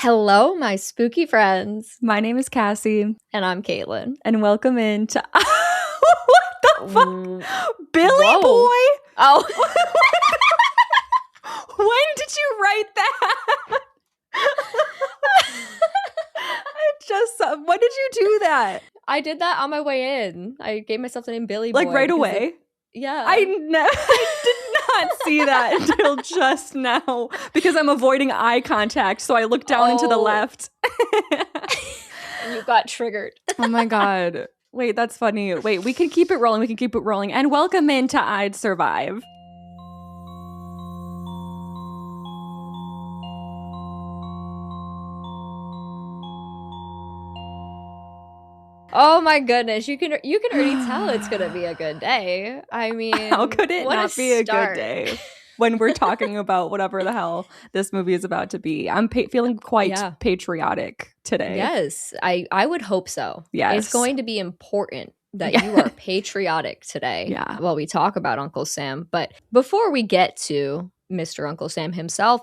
Hello, my spooky friends. My name is Cassie. And I'm Caitlin. And welcome into what the fuck? Billy Whoa. Boy? Oh. When did you write that? When did you do that? I did that on my way in. I gave myself the name Billy Boy. Like right away? Yeah. I did not see that until just now because I'm avoiding eye contact. So I looked down and to the left. And you got triggered. Oh my God. Wait, that's funny. Wait, we can keep it rolling. And welcome into I'd Survive. Oh my goodness. You can already tell it's going to be a good day. I mean, how could it not be a good day when we're talking about whatever the hell this movie is about to be? I'm feeling quite patriotic today. Yes, I would hope so. Yes. It's going to be important that you are patriotic today while we talk about Uncle Sam. But before we get to Mr. Uncle Sam himself,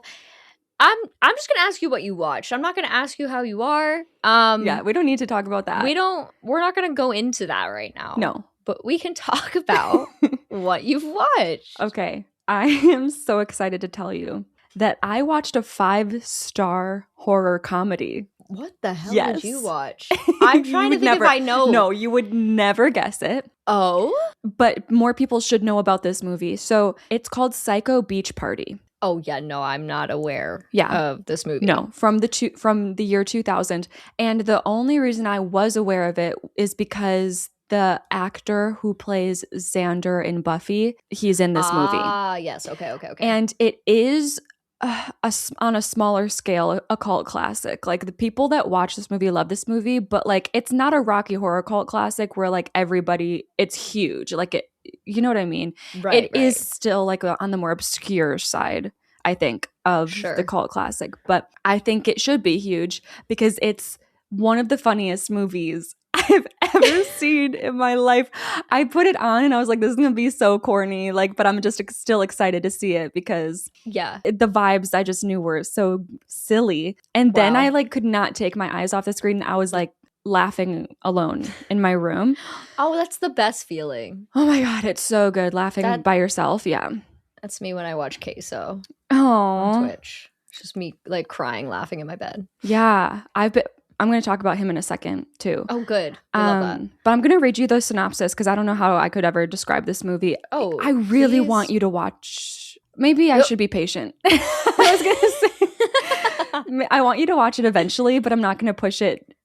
I'm just gonna ask you what you watched. I'm not gonna ask you how you are. We don't need to talk about that. We're not gonna go into that right now. No. But we can talk about what you've watched. Okay. I am so excited to tell you that I watched a 5-star horror comedy. What the hell did you watch? I'm trying to think if I know. No, you would never guess it. Oh? But more people should know about this movie. So it's called Psycho Beach Party. Oh yeah, no, I'm not aware of this movie. No, from the year 2000. And the only reason I was aware of it is because the actor who plays Xander in Buffy, he's in this movie. Ah, yes. Okay. And it is on a smaller scale a cult classic. Like the people that watch this movie love this movie, but like it's not a Rocky Horror cult classic where like everybody, it's huge. Like it, you know what I mean? Right. It is still like on the more obscure side, I think, of the cult classic. But I think it should be huge because it's one of the funniest movies I've ever seen in my life. I put it on and I was like, this is gonna be so corny, like, but I'm just still excited to see it because the vibes I just knew were so silly. And then I like could not take my eyes off the screen. I was like laughing alone in my room. Oh, that's the best feeling. Oh my God, it's so good laughing by yourself. Yeah. That's me when I watch Queso on Twitch. It's just me like crying, laughing in my bed. Yeah. I'm going to talk about him in a second too. Oh, good. I love that. But I'm going to read you the synopsis because I don't know how I could ever describe this movie. Oh, I really want you to watch. Maybe I should be patient. I was going to say, I want you to watch it eventually, but I'm not going to push it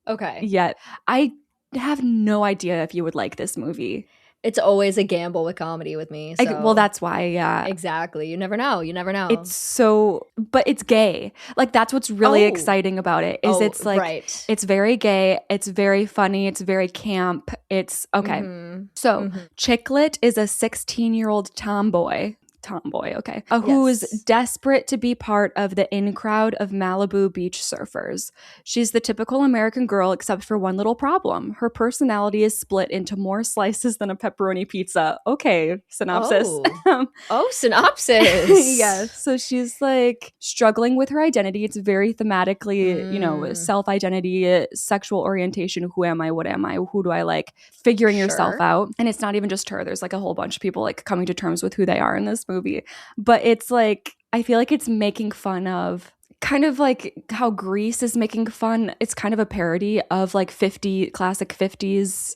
yet. I have no idea if you would like this movie. It's always a gamble with comedy with me. So. Well, that's why, Exactly. You never know. But it's gay. Like, that's what's really exciting about it, is it's like, it's very gay, it's very funny, it's very camp, it's, okay. Mm-hmm. So, Chicklet is a 16-year-old tomboy, who is desperate to be part of the in crowd of Malibu beach surfers. She's the typical American girl except for one little problem. Her personality is split into more slices than a pepperoni pizza. Okay, synopsis. Synopsis. Yes. So she's like struggling with her identity. It's very thematically, self-identity, sexual orientation. Who am I? What am I? Who do I like? Figuring yourself out. And it's not even just her. There's like a whole bunch of people like coming to terms with who they are in this movie. But it's like, I feel like it's making fun of kind of like how Grease is making fun. It's kind of a parody of like classic 50s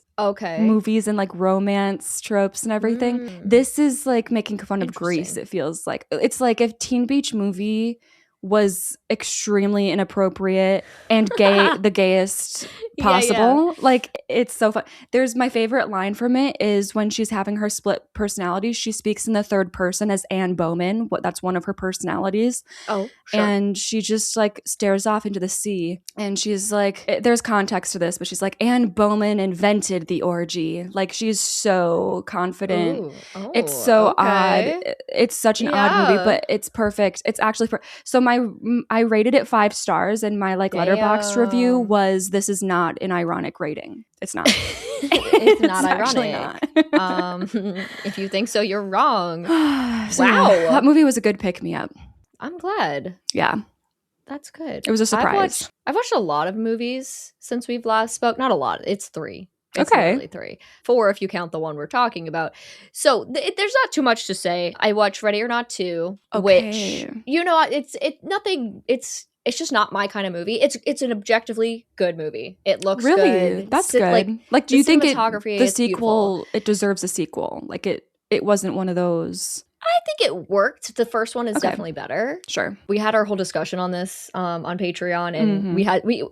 movies and like romance tropes and everything. This is like making fun of Grease. It feels like it's like if Teen Beach Movie was extremely inappropriate and gay, the gayest possible. Like, it's so fun. There's my favorite line from it is when she's having her split personalities, she speaks in the third person as Anne Bowman. That's one of her personalities. Oh, sure. And she just like stares off into the sea. And she's like, there's context to this, but she's like, Anne Bowman invented the orgy. Like, she's so confident. It's so odd. It's such an odd movie, but it's perfect. It's actually so I rated it 5 stars, and my like Letterboxd review was, this is not an ironic rating. It's not. It's not ironic. Not. If you think so, you're wrong. So, wow. That movie was a good pick-me-up. I'm glad. Yeah. That's good. It was a surprise. I've watched a lot of movies since we've last spoke. Not a lot. It's 3. It's okay. literally 3. 4 if you count the one we're talking about. So there's not too much to say. I watched Ready or Not 2, which, you know, it's just not my kind of movie. It's an objectively good movie. It looks good. That's good. Like, do you think the sequel, beautiful. It deserves a sequel? Like it wasn't one of those. I think it worked. The first one is definitely better. Sure. We had our whole discussion on this on Patreon, and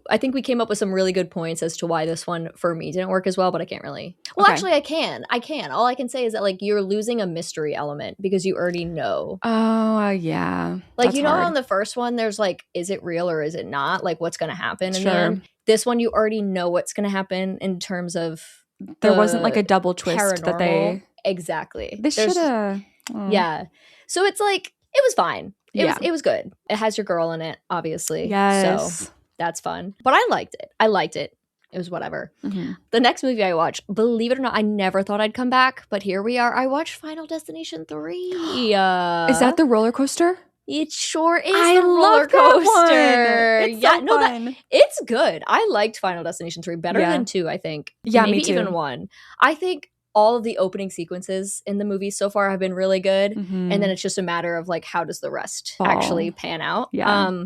I think we came up with some really good points as to why this one for me didn't work as well, but I can't really. Well, actually, I can. All I can say is that, like, you're losing a mystery element because you already know. Oh, yeah. Like, that's you know, hard. on the first one, there's like, is it real or is it not? Like, what's going to happen in the end? This one, you already know what's going to happen in terms of there wasn't like a double twist paranormal. That they exactly. They should have. Yeah. So it's like, it was fine. It was good. It has your girl in it, obviously. Yes. So that's fun. But I liked it. It was whatever. The next movie I watched, believe it or not, I never thought I'd come back, but here we are. I watched Final Destination 3. Is that the roller coaster? It sure is. I love coaster. It's so fun. It's good. I liked Final Destination 3 better than 2, I think. Yeah, maybe me too. Even 1. I think all of the opening sequences in the movie so far have been really good. And then it's just a matter of, like, how does the rest actually pan out? Yeah.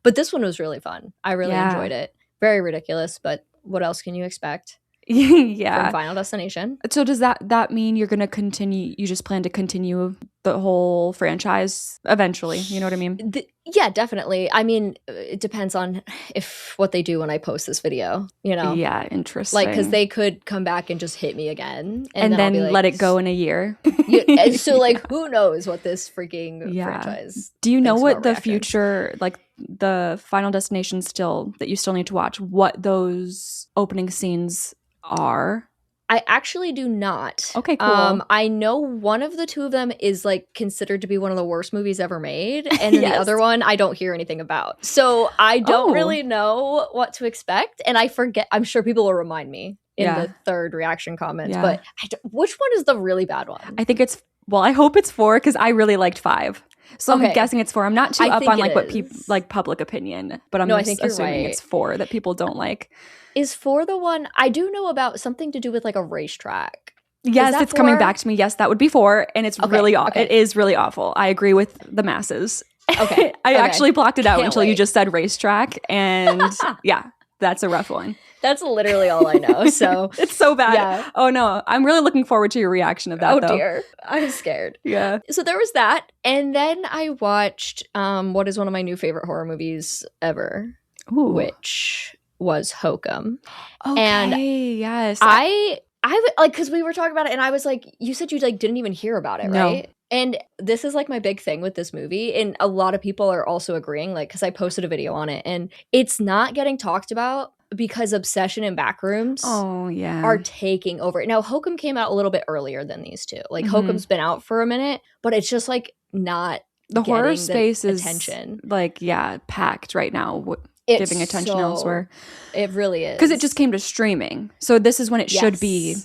But this one was really fun. I really enjoyed it. Very ridiculous, but what else can you expect? From Final Destination. So does that mean you're going to continue, you just plan to continue the whole franchise eventually? You know what I mean? Yeah, definitely. I mean, it depends on what they do when I post this video, you know? Yeah, interesting. Like, because they could come back and just hit me again. And then like, let it go in a year. So, like, who knows what this freaking franchise Do you know what the future, like the Final Destination that you still need to watch, what those opening scenes are? I actually do not. Okay, cool. I know one of the two of them is, like, considered to be one of the worst movies ever made, and then the other one I don't hear anything about. So I don't really know what to expect, and I forget. I'm sure people will remind me in the third reaction comments, but which one is the really bad one? I think I hope it's 4 because I really liked 5. So I'm guessing it's 4. I'm not too up on like what people like public opinion, but I'm assuming it's 4 that people don't like. Is 4 the one I do know about, something to do with like a racetrack? Yes, it's 4? Coming back to me. Yes, that would be 4, and it's really awful. It is really awful. I agree with the masses. Okay, I actually blocked it out until you just said racetrack, and yeah, that's a rough one. That's literally all I know. So it's so bad. Yeah. Oh no, I'm really looking forward to your reaction of that. Oh dear, I'm scared. Yeah. So there was that, and then I watched what is one of my new favorite horror movies ever, which was Hokum. Okay. And yes, I like, because we were talking about it, and I was like, you said you like didn't even hear about it, right? And this is like my big thing with this movie, and a lot of people are also agreeing, like, because I posted a video on it, and it's not getting talked about because Obsession and Backrooms are taking over. Now, Hokum came out a little bit earlier than these two. Like, Hokum's been out for a minute, but it's just like not the horror space is attention. Like, packed right now. Giving attention elsewhere. It really is. Because it just came to streaming. So this is when it should be,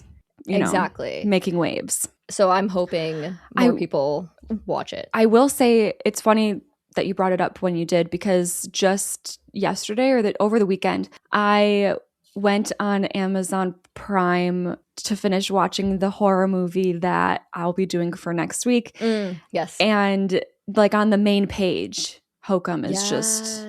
you know, making waves. So I'm hoping more people watch it. I will say it's funny that you brought it up when you did, because just yesterday or over the weekend, I went on Amazon Prime to finish watching the horror movie that I'll be doing for next week. Yes. And like on the main page, Hokum is just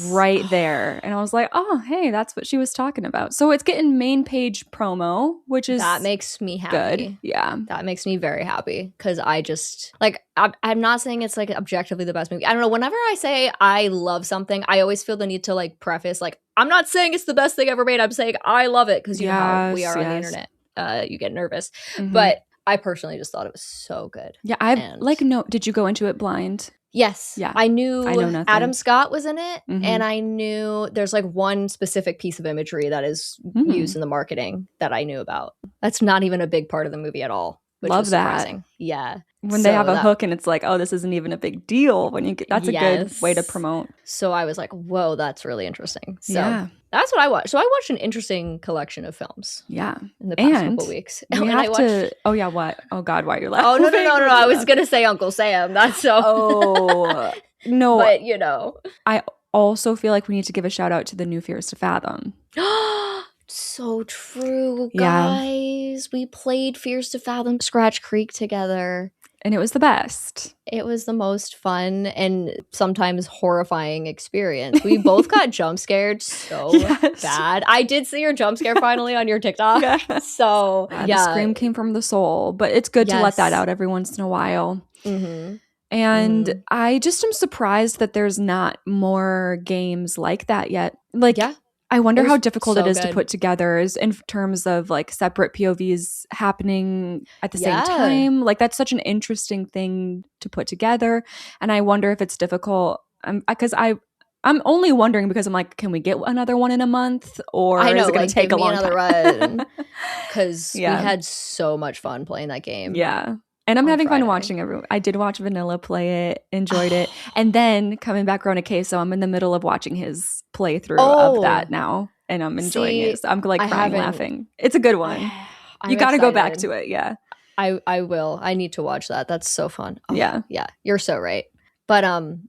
right there. And I was like, oh, hey, that's what she was talking about. So it's getting main page promo, which is that makes me happy. Good. Yeah. That makes me very happy, because I just, like, I'm not saying it's like objectively the best movie. I don't know. Whenever I say I love something, I always feel the need to like preface, like, I'm not saying it's the best thing ever made. I'm saying I love it, because you know how we are on the internet. You get nervous. But I personally just thought it was so good. Yeah. Did you go into it blind? Yes. Yeah. I knew nothing. Adam Scott was in it, and I knew there's like one specific piece of imagery that is used in the marketing that I knew about. That's not even a big part of the movie at all. Which Love was surprising. That. Yeah. When they have a hook and it's like, oh, this isn't even a big deal. When you get, that's a good way to promote. So I was like, whoa, that's really interesting. So that's what I watched. So I watched an interesting collection of films. Yeah. In the past couple weeks. We have to. Oh yeah. What? Oh God, why are you laughing? Oh no. I was gonna say Uncle Sam. That's so. Oh no. But you know, also feel like we need to give a shout out to the new Fears to Fathom. So true, guys. We played Fears to Fathom Scratch Creek together. And it was the best. It was the most fun and sometimes horrifying experience. We both got jump scared so bad. I did see your jump scare finally on your TikTok. So, the scream came from the soul. But it's good to let that out every once in a while. Mm-hmm. And I just am surprised that there's not more games like that yet. Like, I wonder how difficult it is to put together in terms of like separate POVs happening at the same time. Like that's such an interesting thing to put together. And I wonder if it's difficult because I'm only wondering because I'm like, can we get another one in a month or is it going to take a long time? Run because we had so much fun playing that game. Yeah. And I'm having fun watching everyone. I did watch Vanilla play it, enjoyed it. And then coming back around to Queso, I'm in the middle of watching his playthrough of that now. And I'm enjoying it. So I'm like crying, laughing. It's a good one. You got to go back to it. Yeah. I will. I need to watch that. That's so fun. Oh, yeah. Yeah. You're so right. But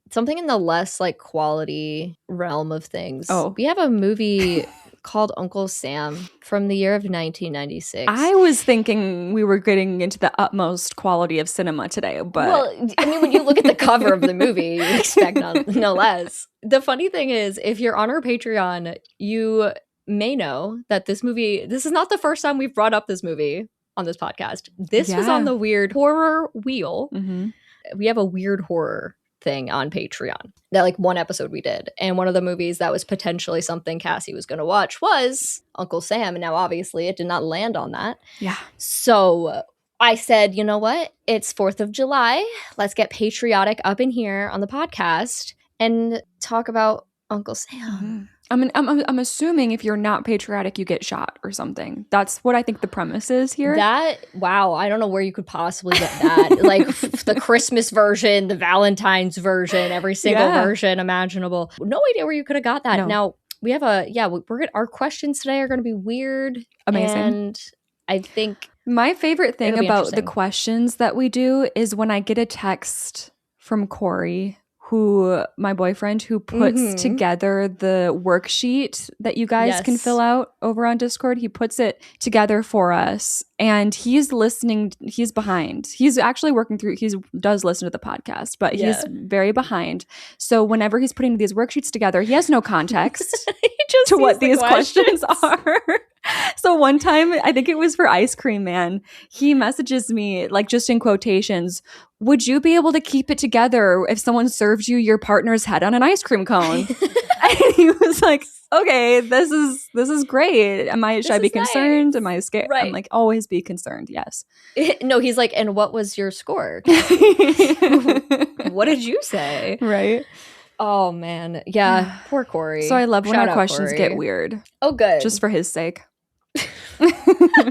something in the less like quality realm of things. We have a movie called Uncle Sam from the year of 1996. I was thinking we were getting into the utmost quality of cinema today, but well, I mean, when you look at the cover of the movie, you expect no less. The funny thing is, if you're on our Patreon, you may know that this is not the first time we've brought up this movie on this podcast. This was on the weird horror wheel. Mm-hmm. We have a weird horror thing on Patreon that like one episode we did, and one of the movies that was potentially something Cassie was going to watch was Uncle Sam, and now obviously it did not land on that. So I said, you know what, it's 4th of July, let's get patriotic up in here on the podcast and talk about Uncle Sam. I'm assuming if you're not patriotic, you get shot or something. That's what I think the premise is here. Wow, I don't know where you could possibly get that. Like the Christmas version, the Valentine's version, every single version imaginable. No idea where you could have got that. No. Now, we have our questions today are going to be weird. Amazing. And I think my favorite thing about the questions that we do is when I get a text from Corey, my boyfriend, who puts together the worksheet that you guys can fill out over on Discord. He puts it together for us, and he's listening. He's behind. He's actually working through. He does listen to the podcast, but he's very behind. So whenever he's putting these worksheets together, he has no context to what these questions are. So one time, I think it was for Ice Cream Man, he messages me, like just in quotations, would you be able to keep it together if someone served you your partner's head on an ice cream cone? And he was like, okay, this is great. Should I be concerned? Am I scared? Right. I'm like, always be concerned. Yes. No, he's like, and what was your score? What did you say? Right. Oh man. Yeah. Poor Corey. So I love when our questions get weird. Oh, good. Just for his sake.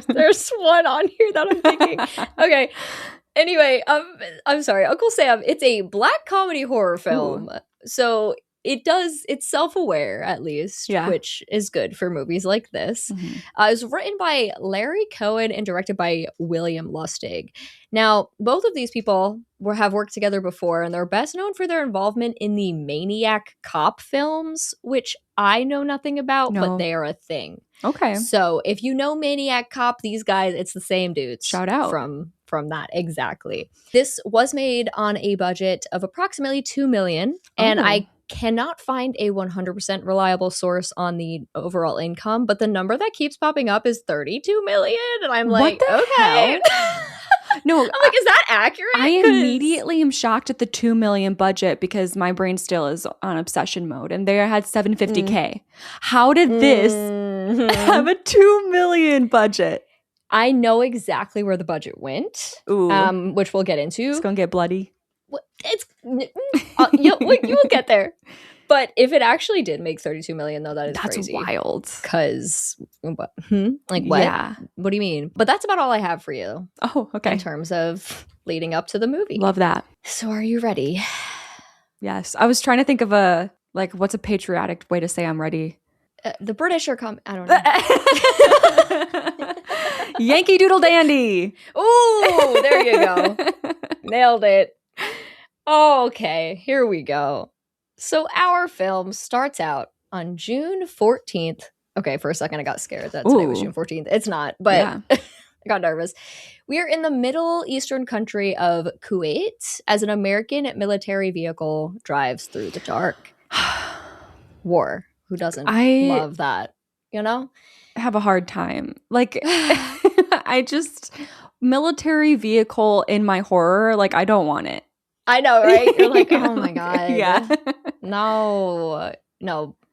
There's one on here that I'm thinking. Okay. Anyway, I'm sorry. Uncle Sam, it's a black comedy horror film. Ooh. So it's self-aware at least, which is good for movies like this. Mm-hmm. It was written by Larry Cohen and directed by William Lustig. Now, both of these people have worked together before, and they're best known for their involvement in the Maniac Cop films, which I know nothing about, but they are a thing. Okay. So if you know Maniac Cop, these guys, it's the same dudes. Shout out. From that, exactly. This was made on a budget of approximately $2 million, and I cannot find a 100% reliable source on the overall income, but the number that keeps popping up is 32 million, and I'm like, okay. No, I'm like, is that accurate? I immediately am shocked at the 2 million budget because my brain still is on obsession mode, and they had 750K. How did this have a 2 million budget? I know exactly where the budget went, which we'll get into. It's gonna get bloody. You will get there. But if it actually did make 32 million, though, that's crazy. That's wild. Because like what? Yeah. What do you mean? But that's about all I have for you. Oh, okay. In terms of leading up to the movie. Love that. So are you ready? Yes. I was trying to think of what's a patriotic way to say I'm ready? The British are I don't know. Yankee Doodle Dandy. Ooh, there you go. Nailed it. Okay, here we go. So our film starts out on June 14th. Okay, for a second I got scared that today was June 14th. It's not, but I got nervous. We are in the Middle Eastern country of Kuwait as an American military vehicle drives through the dark. War. Who doesn't love that? You know? I have a hard time. Like, military vehicle in my horror, like, I don't want it. I know, right? You're like, oh my God. Yeah. No,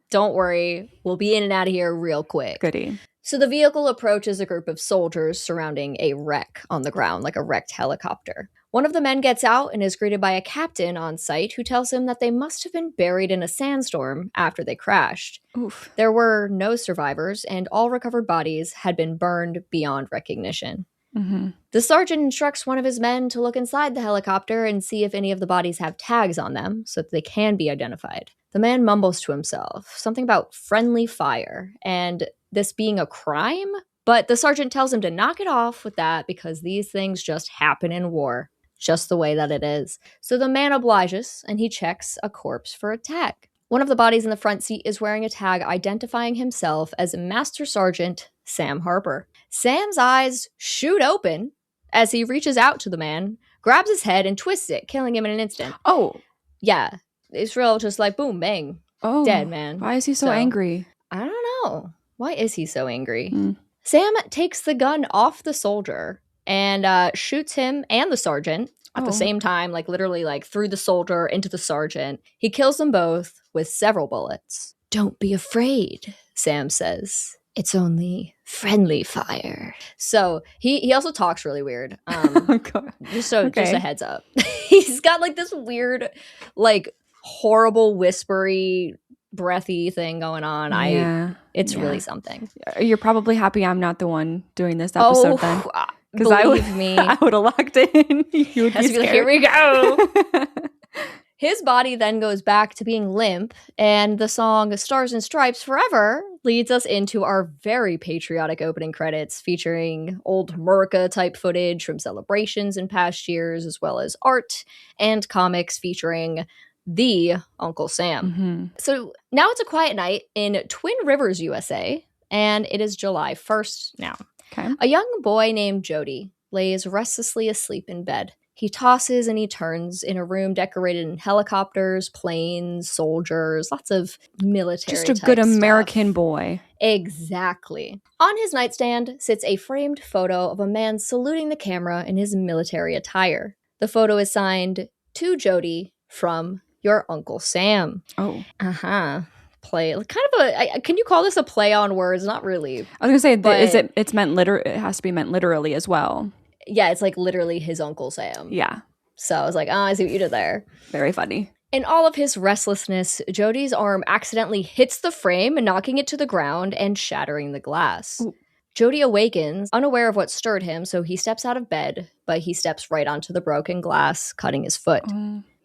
don't worry. We'll be in and out of here real quick. Goody. So the vehicle approaches a group of soldiers surrounding a wreck on the ground, like a wrecked helicopter. One of the men gets out and is greeted by a captain on site who tells him that they must have been buried in a sandstorm after they crashed. Oof. There were no survivors, and all recovered bodies had been burned beyond recognition. Mm-hmm. The sergeant instructs one of his men to look inside the helicopter and see if any of the bodies have tags on them so that they can be identified. The man mumbles to himself something about friendly fire and this being a crime, but the sergeant tells him to knock it off with that because these things just happen in war, just the way that it is. So the man obliges and he checks a corpse for a tag. One of the bodies in the front seat is wearing a tag identifying himself as Master Sergeant Sam Harper. Sam's eyes shoot open as he reaches out to the man, grabs his head, and twists it, killing him in an instant. Oh. Yeah. Israel just like, boom, bang. Oh. Dead, man. Why is he so angry? I don't know. Why is he so angry? Mm. Sam takes the gun off the soldier and shoots him and the sergeant at the same time, like literally like through the soldier into the sergeant. He kills them both with several bullets. Don't be afraid, Sam says. It's only friendly fire. So he also talks really weird. Just a heads up. He's got like this weird, like horrible whispery, breathy thing going on. It's really something. You're probably happy I'm not the one doing this episode then. Because I would have locked in. You would be scared. Like, here we go. His body then goes back to being limp, and the song Stars and Stripes Forever leads us into our very patriotic opening credits featuring old America type footage from celebrations in past years, as well as art and comics featuring the Uncle Sam. Mm-hmm. So now it's a quiet night in Twin Rivers, USA, and it is July 1st now. Okay. A young boy named Jody lays restlessly asleep in bed. He tosses and he turns in a room decorated in helicopters, planes, soldiers, lots of military Just a good American stuff. boy. Exactly. On his nightstand sits a framed photo of a man saluting the camera in his military attire. The photo is signed, "To Jody from your Uncle Sam." Oh. Uh-huh. Play kind of can you call this a play on words? Not really. I was gonna say, it's meant it has to be meant literally as well. Yeah, it's like literally his Uncle Sam. Yeah. So I was like, I see what you did there. Very funny. In all of his restlessness, Jody's arm accidentally hits the frame, knocking it to the ground and shattering the glass. Ooh. Jody awakens, unaware of what stirred him, so he steps out of bed, but he steps right onto the broken glass, cutting his foot.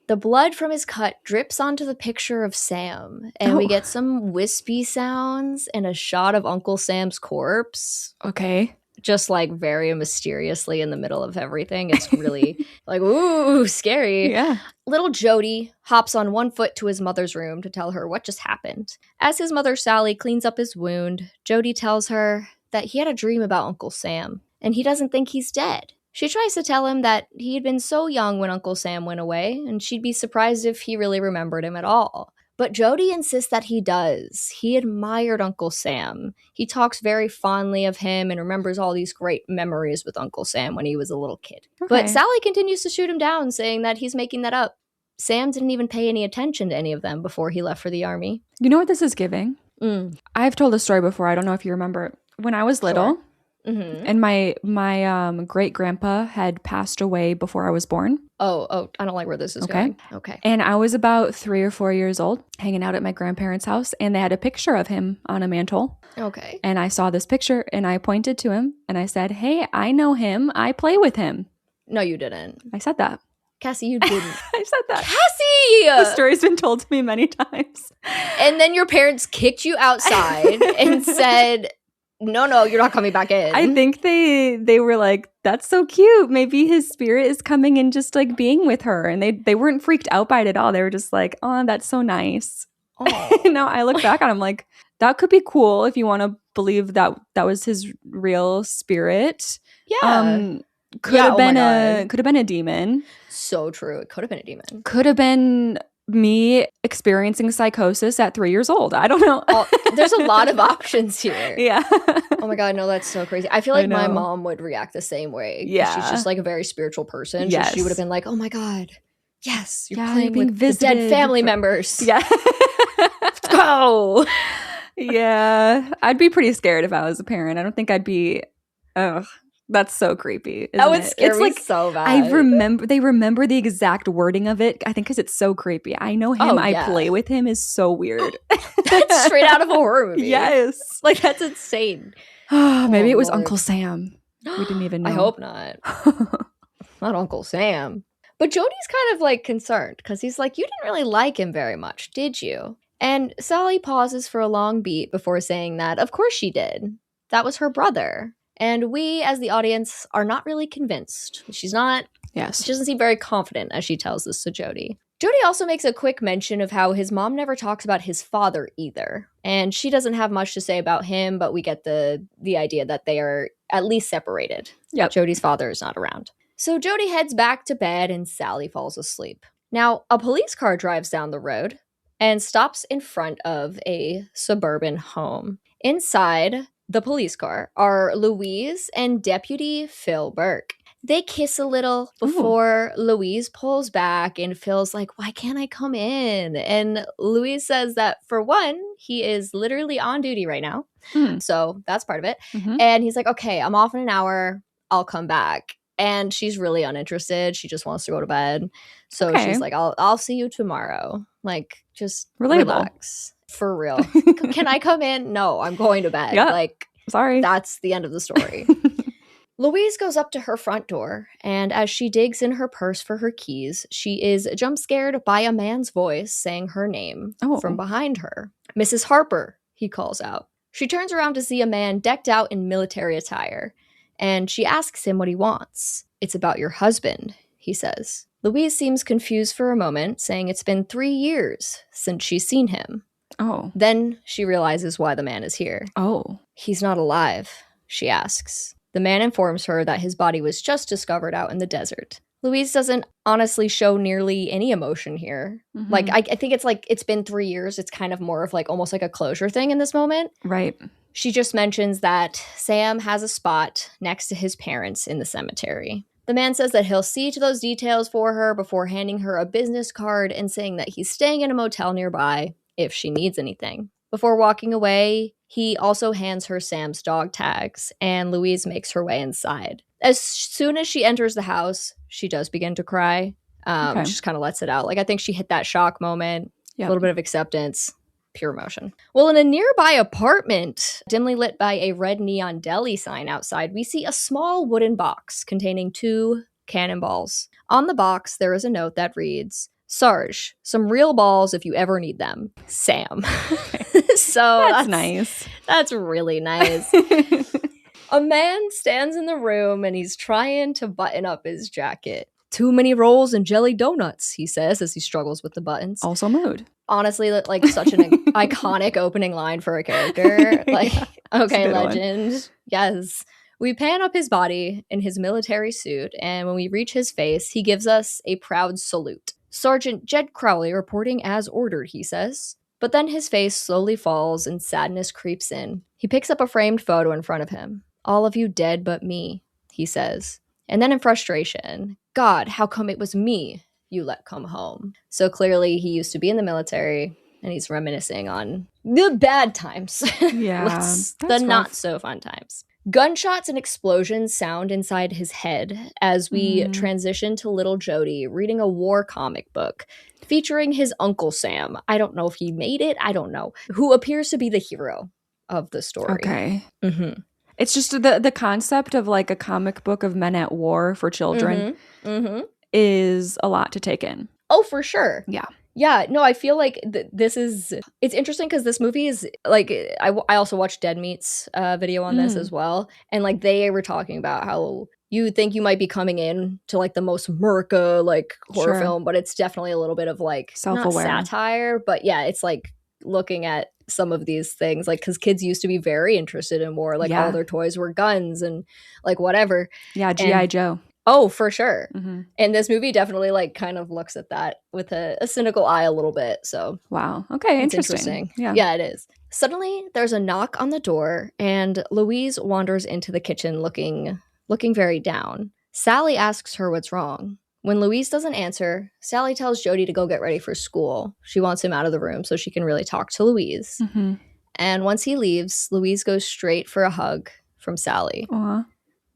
The blood from his cut drips onto the picture of Sam, and we get some wispy sounds and a shot of Uncle Sam's corpse. Okay. Just like very mysteriously in the middle of everything. It's really like, ooh, scary. Yeah. Little Jody hops on one foot to his mother's room to tell her what just happened. As his mother Sally cleans up his wound, Jody tells her that he had a dream about Uncle Sam, and he doesn't think he's dead. She tries to tell him that he had been so young when Uncle Sam went away, and she'd be surprised if he really remembered him at all. But Jody insists that he does. He admired Uncle Sam. He talks very fondly of him and remembers all these great memories with Uncle Sam when he was a little kid. Okay. But Sally continues to shoot him down, saying that he's making that up. Sam didn't even pay any attention to any of them before he left for the army. You know what this is giving? I've told a story before. I don't know if you remember. When I was little, and my great-grandpa had passed away before I was born. Oh, I don't like where this is going. Okay. And I was about 3 or 4 years old, hanging out at my grandparents' house, and they had a picture of him on a mantle. Okay. And I saw this picture, and I pointed to him, and I said, "Hey, I know him. I play with him." No, you didn't. I said that. Cassie, you didn't. I said that. Cassie! The story's been told to me many times. And then your parents kicked you outside and said, no, you're not coming back in. I think they were like, that's so cute. Maybe his spirit is coming and just like being with her. And they weren't freaked out by it at all. They were just like, oh, that's so nice. Now I look back and I'm like, that could be cool if you want to believe that was his real spirit. Yeah. Could have been a demon. So true. It could have been a demon. Could have been me experiencing psychosis at 3 years old. I don't know. There's a lot of options here. Yeah. Oh my God, no, that's so crazy. I feel like my mom would react the same way. Yeah. She's just like a very spiritual person. Yes. So she would have been like, oh my God, yes, you're playing with the dead family members. Yeah. Let's go. Yeah. I'd be pretty scared if I was a parent. I don't think I'd be, that's so creepy. That would scare me so bad. They remember the exact wording of it. I think because it's so creepy. I know him. I play with him is so weird. That's straight out of a horror movie. Yes. Like, that's insane. Maybe it was Lord. Uncle Sam. We didn't even know. I hope not. Not Uncle Sam. But Jody's kind of like concerned because he's like, you didn't really like him very much, did you? And Sally pauses for a long beat before saying that, of course she did. That was her brother. And we, as the audience, are not really convinced. She's not. Yes. She doesn't seem very confident as she tells this to Jody. Jody also makes a quick mention of how his mom never talks about his father either. And she doesn't have much to say about him, but we get the idea that they are at least separated. Yep. Jody's father is not around. So Jody heads back to bed and Sally falls asleep. Now, a police car drives down the road and stops in front of a suburban home. Inside the police car are Louise and Deputy Phil Burke. They kiss a little before Louise pulls back and Phil's like, why can't I come in? And Louise says that for one, he is literally on duty right now. So that's part of it. Mm-hmm. And he's like, okay, I'm off in an hour. I'll come back. And she's really uninterested. She just wants to go to bed. So she's like, I'll see you tomorrow. Like, just relax. For real. Can I come in? No, I'm going to bed. Yep. Like, sorry. That's the end of the story. Louise goes up to her front door, and as she digs in her purse for her keys, she is jump scared by a man's voice saying her name from behind her. Mrs. Harper, he calls out. She turns around to see a man decked out in military attire, and she asks him what he wants. It's about your husband, he says. Louise seems confused for a moment, saying it's been 3 years since she's seen him. Then she realizes why the man is here. He's not alive, she asks. The man informs her that his body was just discovered out in the desert. Louise doesn't honestly show nearly any emotion here. Mm-hmm. Like, I think it's like, it's been 3 years. It's kind of more of like, almost like a closure thing in this moment. Right. She just mentions that Sam has a spot next to his parents in the cemetery. The man says that he'll see to those details for her before handing her a business card and saying that he's staying in a motel nearby if she needs anything. Before walking away, he also hands her Sam's dog tags, and Louise makes her way inside. As soon as she enters the house, she does begin to cry. She just kind of lets it out. Like, I think she hit that shock moment, a little bit of acceptance, pure emotion. Well, in a nearby apartment, dimly lit by a red neon deli sign outside, we see a small wooden box containing 2 cannonballs. On the box, there is a note that reads, Sarge, some real balls if you ever need them. Sam. So that's nice. That's really nice. A man stands in the room and he's trying to button up his jacket. Too many rolls and jelly donuts, he says as he struggles with the buttons. Also mood. Honestly, like such an iconic opening line for a character. Like, okay, legend. One. Yes. We pan up his body in his military suit, and when we reach his face, he gives us a proud salute. Sergeant Jed Crowley reporting as ordered, he says. But then his face slowly falls and sadness creeps in. He picks up a framed photo in front of him. All of you dead but me, he says. And then in frustration, God, how come it was me you let come home? So clearly he used to be in the military and he's reminiscing on the bad times. Yeah. The not so fun times. Gunshots and explosions sound inside his head as we transition to little Jody reading a war comic book featuring his Uncle Sam. I don't know if he made it. I don't know. Who appears to be the hero of the story. Okay. Mm-hmm. It's just the concept of like a comic book of men at war for children is a lot to take in. Oh, for sure. Yeah. Yeah, no, I feel like this is, it's interesting because this movie is like, I also watched Dead Meat's video on this as well, and like they were talking about how you think you might be coming in to like the most murka like horror film, but it's definitely a little bit of like self-aware, not satire, but yeah, it's like looking at some of these things, like because kids used to be very interested in war, like all their toys were guns and like whatever. Yeah, G.I. Joe. Oh, for sure. And this movie definitely like kind of looks at that with a cynical eye a little bit. So wow. Okay, interesting. Yeah, it is. Suddenly, there's a knock on the door, and Louise wanders into the kitchen looking very down. Sally asks her what's wrong. When Louise doesn't answer, Sally tells Jody to go get ready for school. She wants him out of the room so she can really talk to Louise. And once he leaves, Louise goes straight for a hug from Sally. Aww.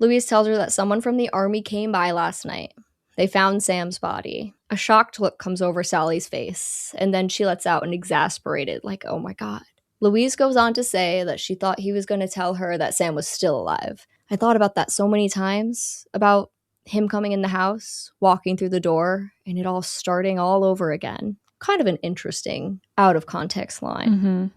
Louise tells her that someone from the army came by last night. They found Sam's body. A shocked look comes over Sally's face, and then she lets out an exasperated, like, oh my God. Louise goes on to say that she thought he was going to tell her that Sam was still alive. I thought about that so many times, about him coming in the house, walking through the door, and it all starting all over again. Kind of an interesting, out of context line.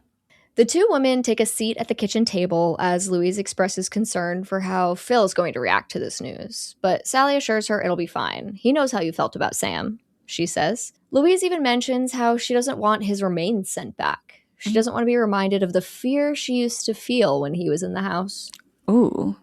The two women take a seat at the kitchen table as Louise expresses concern for how Phil's going to react to this news. But Sally assures her it'll be fine. He knows how you felt about Sam, she says. Louise even mentions how she doesn't want his remains sent back. She doesn't want to be reminded of the fear she used to feel when he was in the house. Ooh.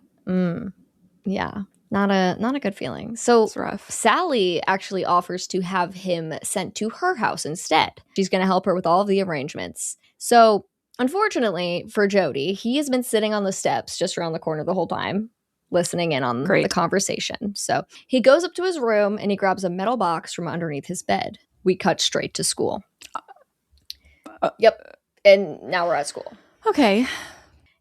Yeah. Not a good feeling. So it's rough. Sally actually offers to have him sent to her house instead. She's going to help her with all of the arrangements. So unfortunately for Jody, he has been sitting on the steps just around the corner the whole time, listening in on the conversation. So he goes up to his room and he grabs a metal box from underneath his bed. We cut straight to school. Yep. And now we're at school. Okay.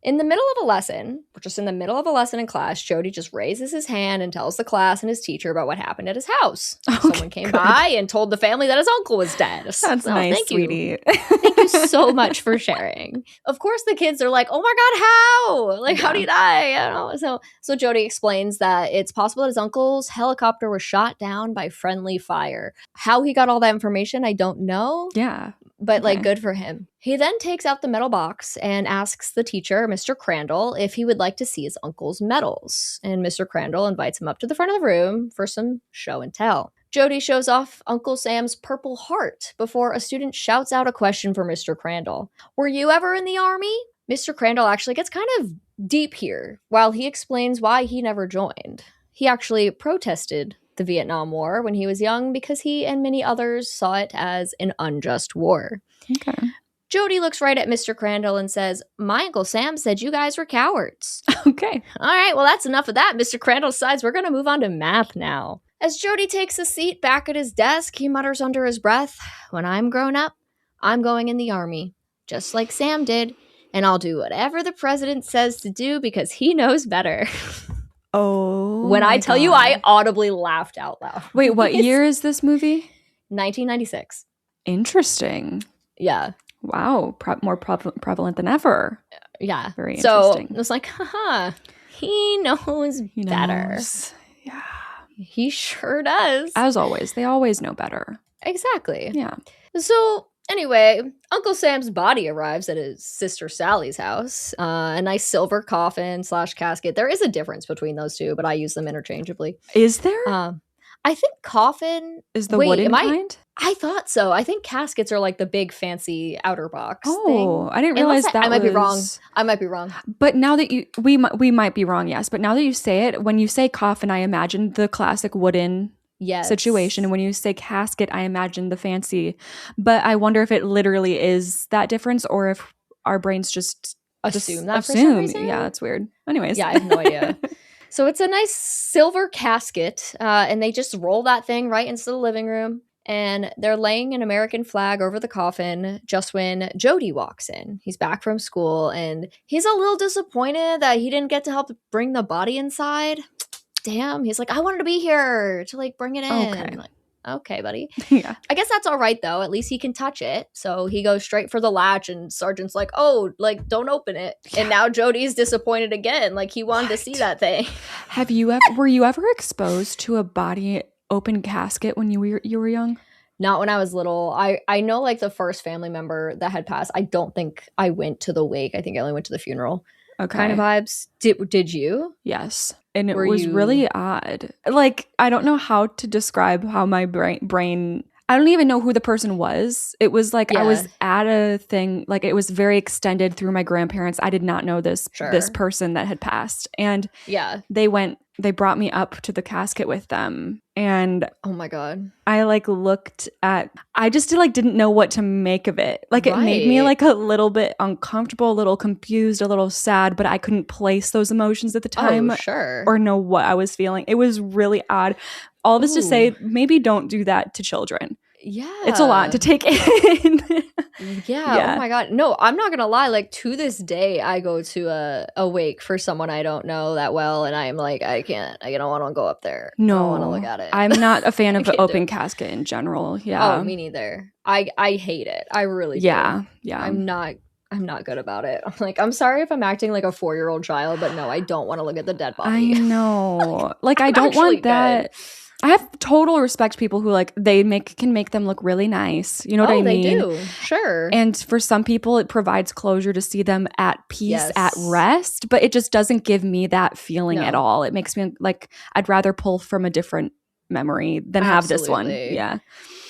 In the middle of a lesson, just in the middle of a lesson in class, Jody just raises his hand and tells the class and his teacher about what happened at his house. Someone came by and told the family that his uncle was dead. That's nice, thank sweetie. You. Thank you so much for sharing. Of course, the kids are like, oh my God, how? Like, how did he die? I don't know. So Jody explains that it's possible that his uncle's helicopter was shot down by friendly fire. How he got all that information, I don't know. Yeah. But like, good for him. He then takes out the metal box and asks the teacher, Mr. Crandall, if he would like to see his uncle's medals. And Mr. Crandall invites him up to the front of the room for some show and tell. Jody shows off Uncle Sam's purple heart before a student shouts out a question for Mr. Crandall. Were you ever in the army? Mr. Crandall actually gets kind of deep here while he explains why he never joined. He actually protested the Vietnam War when he was young because he and many others saw it as an unjust war. Okay. Jody looks right at Mr. Crandall and says, my Uncle Sam said you guys were cowards. Okay. All right, well, that's enough of that. Mr. Crandall decides we're going to move on to math now. As Jody takes a seat back at his desk, he mutters under his breath, when I'm grown up, I'm going in the army, just like Sam did, and I'll do whatever the president says to do because he knows better. Oh, when I tell you, I audibly laughed out loud. Wait, what year is this movie? 1996. Interesting. Yeah. Wow. More prevalent than ever. Yeah. Very interesting. So it was like, haha, he knows better. Yeah. He sure does. As always. They always know better. Exactly. Yeah. So anyway, Uncle Sam's body arrives at his sister Sally's house. A nice silver coffin / casket. There is a difference between those two, but I use them interchangeably. Is there? I think coffin is the wooden kind? I thought so. I think caskets are like the big fancy outer box thing. Oh, I didn't realize that. I might be wrong. I might be wrong. But now that we might be wrong, yes. But now that you say it, when you say coffin, I imagine the classic wooden situation. And when you say casket, I imagine the fancy. But I wonder if it literally is that difference or if our brains just assume that for some reason. Yeah, that's weird. Anyways. Yeah, I have no idea. So it's a nice silver casket, and they just roll that thing right into the living room. And they're laying an American flag over the coffin just when Jody walks in. He's back from school, and he's a little disappointed that he didn't get to help bring the body inside. Damn, he's like, I wanted to be here to like bring it in. Okay. Like, okay, buddy. Yeah. I guess that's all right, though. At least he can touch it. So he goes straight for the latch, and Sergeant's like, oh, like, don't open it. Yeah. And now Jody's disappointed again. Like, he wanted to see that thing. Were you ever exposed to a body open casket when you were young? Not when I was little. I know like the first family member that had passed. I don't think I went to the wake. I think I only went to the funeral. Okay. Kind of vibes. Did you? Yes. And it was really odd. Like, I don't know how to describe how my brain I don't even know who the person was. It was like I was at a thing, like it was very extended through my grandparents. I did not know this person that had passed. And they brought me up to the casket with them. And oh my God. I like looked at, I just like didn't know what to make of it. Like it made me like a little bit uncomfortable, a little confused, a little sad, but I couldn't place those emotions at the time or know what I was feeling. It was really odd. All this to say, maybe don't do that to children. Yeah. It's a lot to take in. Yeah. Oh my God. No, I'm not going to lie. Like to this day, I go to a wake for someone I don't know that well. And I'm like, I don't want to go up there. No. I don't want to look at it. I'm not a fan of the open casket in general. Yeah. Oh, me neither. I hate it. I really do. Yeah. I'm not good about it. I'm like, I'm sorry if I'm acting like a 4-year-old child, but no, I don't want to look at the dead body. I know. Like, I don't want that. I have total respect for people who like can make them look really nice. You know what I mean? They do. Sure. And for some people, it provides closure to see them at peace, at rest. But it just doesn't give me that feeling at all. It makes me like I'd rather pull from a different memory than have this one. Yeah.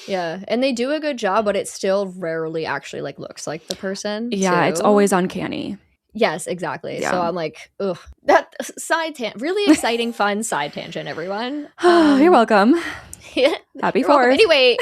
Yeah, and they do a good job, but it still rarely actually like looks like the person. Yeah, too. It's always uncanny. Yes, exactly. Yeah. So I'm like, ugh. That really exciting, fun side tangent, everyone. You're welcome. Happy 4th.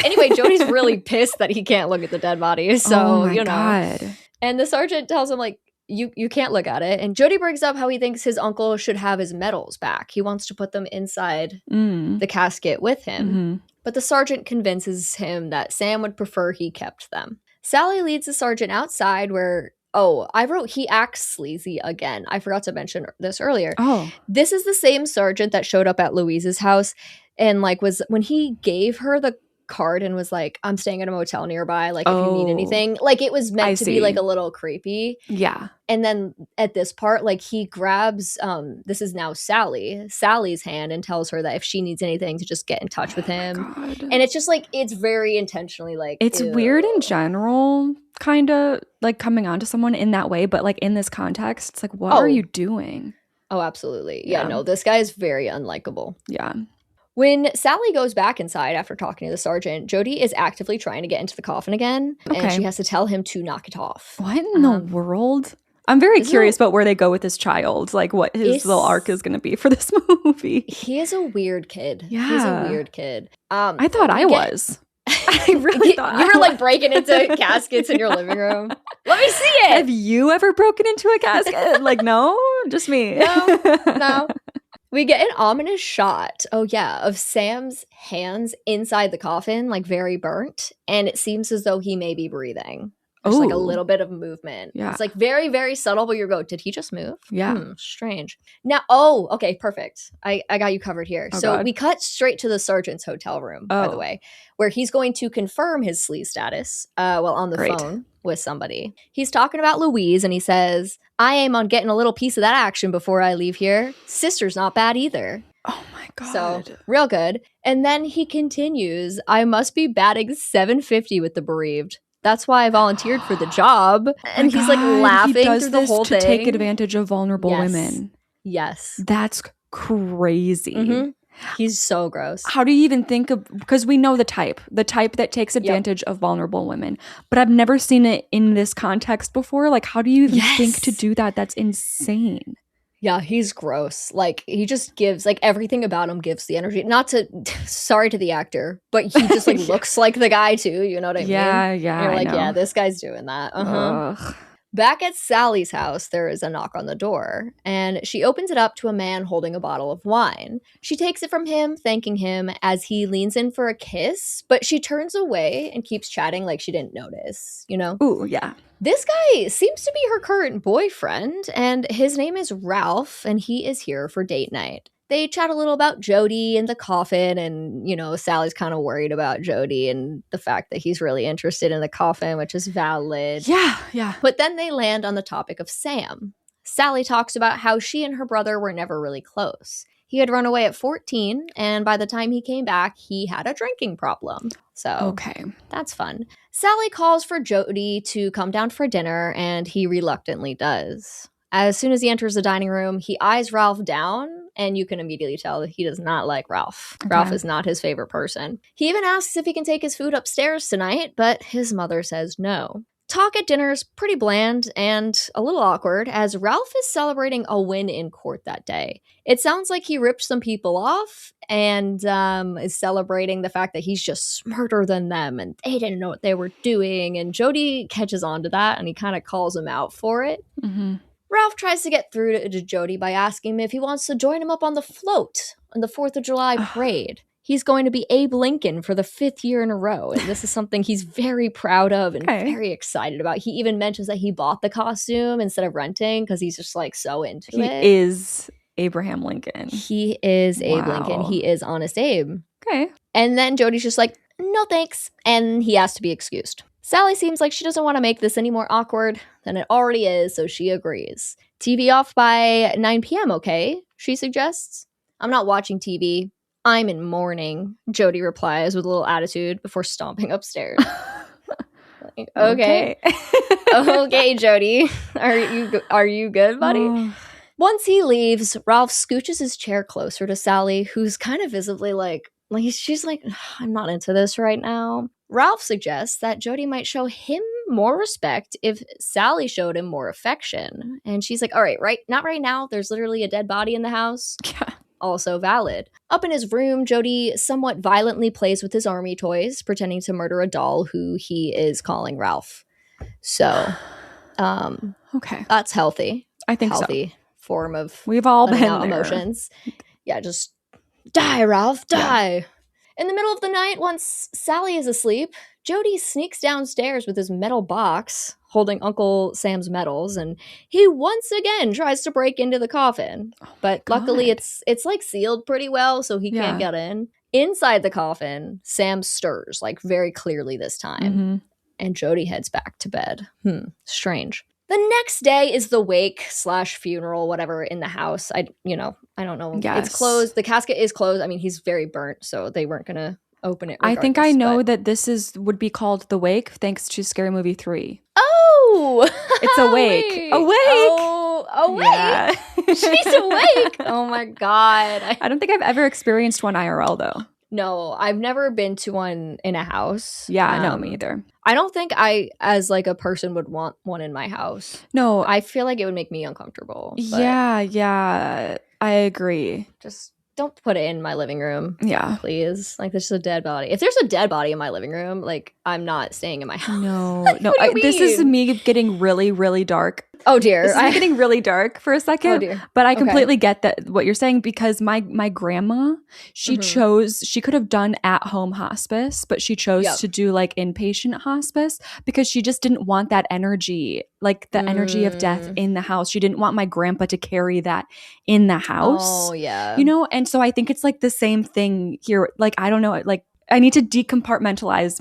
Anyway, Jody's really pissed that he can't look at the dead body. So, God. And the sergeant tells him, like, you can't look at it. And Jody brings up how he thinks his uncle should have his medals back. He wants to put them inside the casket with him. Mm-hmm. But the sergeant convinces him that Sam would prefer he kept them. Sally leads the sergeant outside where... Oh, I wrote he acts sleazy again. I forgot to mention this earlier. Oh. This is the same sergeant that showed up at Louise's house and like was when he gave her the card and was like, I'm staying at a motel nearby. Like, if you need anything. Like, it was meant to be like a little creepy. Yeah. And then at this part, like he grabs, this is now Sally's hand and tells her that if she needs anything to just get in touch with him. And it's just like, it's very intentionally like, it's weird in general, kind of like coming on to someone in that way. But like in this context, it's like, what are you doing? Oh, absolutely. Yeah, no, this guy is very unlikable. Yeah. When Sally goes back inside after talking to the sergeant, Jody is actively trying to get into the coffin again, and she has to tell him to knock it off. What in the world? I'm very curious about where they go with this child, like what his little arc is going to be for this movie. He is a weird kid. Yeah. He's a weird kid. I thought I was. I really thought you were like breaking into caskets in your living room. Let me see it. Have you ever broken into a casket? Like, no, just me. No. We get an ominous shot, of Sam's hands inside the coffin, like very burnt, and it seems as though he may be breathing. There's like a little bit of movement. Yeah. It's like very, very subtle, but you go, did he just move? Yeah. Strange. Now, okay, perfect. I got you covered here. We cut straight to the sergeant's hotel room, by the way, where he's going to confirm his sleaze status while on the phone with somebody. He's talking about Louise, and he says, I aim on getting a little piece of that action before I leave here. Sister's not bad either. Oh my God. So, real good. And then he continues, I must be batting .750 with the bereaved. That's why I volunteered for the job. And he's like laughing through the whole thing. To take advantage of vulnerable women. Yes. That's crazy. Mm-hmm. He's so gross. How do you even think of, because we know the type that takes advantage of vulnerable women, but I've never seen it in this context before. Like, how do you even think to do that? That's insane. Yeah, he's gross. Like, he just gives, like, everything about him gives the energy. Not to, sorry to the actor, but he just, like, looks like the guy, too. You know what I mean? Yeah. And you're like, yeah, this guy's doing that. Back at Sally's house, there is a knock on the door, and she opens it up to a man holding a bottle of wine. She takes it from him, thanking him as he leans in for a kiss, but she turns away and keeps chatting like she didn't notice, you know? Ooh, yeah. This guy seems to be her current boyfriend, and his name is Ralph, and he is here for date night. They chat a little about Jody and the coffin, and, you know, Sally's kind of worried about Jody and the fact that he's really interested in the coffin, which is valid. Yeah. But then they land on the topic of Sam. Sally talks about how she and her brother were never really close. He had run away at 14, and by the time he came back, he had a drinking problem. So that's fun. Sally calls for Jody to come down for dinner, and he reluctantly does. As soon as he enters the dining room, he eyes Ralph down, and you can immediately tell that he does not like Ralph. Ralph is not his favorite person. He even asks if he can take his food upstairs tonight, but his mother says no. Talk at dinner is pretty bland and a little awkward as Ralph is celebrating a win in court that day. It sounds like he ripped some people off and is celebrating the fact that he's just smarter than them and they didn't know what they were doing. And Jody catches on to that and he kind of calls him out for it. Mm-hmm. Ralph tries to get through to Jody by asking him if he wants to join him up on the float on the 4th of July parade. He's going to be Abe Lincoln for the 5th year in a row. And this is something he's very proud of and very excited about. He even mentions that he bought the costume instead of renting because he's just like so into it. He is Abraham Lincoln. He is Abe Lincoln. He is Honest Abe. Okay. And then Jody's just like, no thanks. And he has to be excused. Sally seems like she doesn't want to make this any more awkward than it already is, so she agrees. TV off by 9 p.m., okay? She suggests. I'm not watching TV. I'm in mourning, Jody replies with a little attitude before stomping upstairs. Like, okay. Okay, Jody. Are you good, buddy? Once he leaves, Ralph scooches his chair closer to Sally, who's kind of visibly like she's like, I'm not into this right now. Ralph suggests that Jody might show him more respect if Sally showed him more affection. And she's like, all right, not right now. There's literally a dead body in the house. Yeah. Also valid. Up in his room, Jody somewhat violently plays with his army toys, pretending to murder a doll who he is calling Ralph. So, that's healthy. I think healthy form of we've all been there. Emotions. Yeah, just die, Ralph, die. Yeah. In the middle of the night, once Sally is asleep, Jody sneaks downstairs with his metal box holding Uncle Sam's medals, and he once again tries to break into the coffin. But luckily it's like sealed pretty well, so he can't get in. Inside the coffin, Sam stirs, like very clearly this time. Mm-hmm. And Jody heads back to bed. Strange. The next day is the wake / funeral, whatever, in the house. I don't know. Yes. It's closed. The casket is closed. I mean, he's very burnt, so they weren't going to open it. I think I know that this would be called The Wake, thanks to Scary Movie 3. Oh! It's awake. Awake! Oh, awake! Yeah. She's awake! Oh my God. I don't think I've ever experienced one IRL, though. No, I've never been to one in a house. Yeah, no, me either. I don't think I, as like a person, would want one in my house. No. I feel like it would make me uncomfortable. Yeah, I agree. Just don't put it in my living room. Yeah. Please. Like, there's a dead body. If there's a dead body in my living room, like, I'm not staying in my house. No. This is me getting really, really dark. Oh, dear. This is getting really dark for a second. Oh, dear. But I completely get that what you're saying, because my grandma, she could have done at-home hospice, but she chose to do like inpatient hospice because she just didn't want that energy, like the energy of death in the house. She didn't want my grandpa to carry that in the house. Oh, yeah. And so I think it's like the same thing here. Like, I don't know, like, I need to decompartmentalize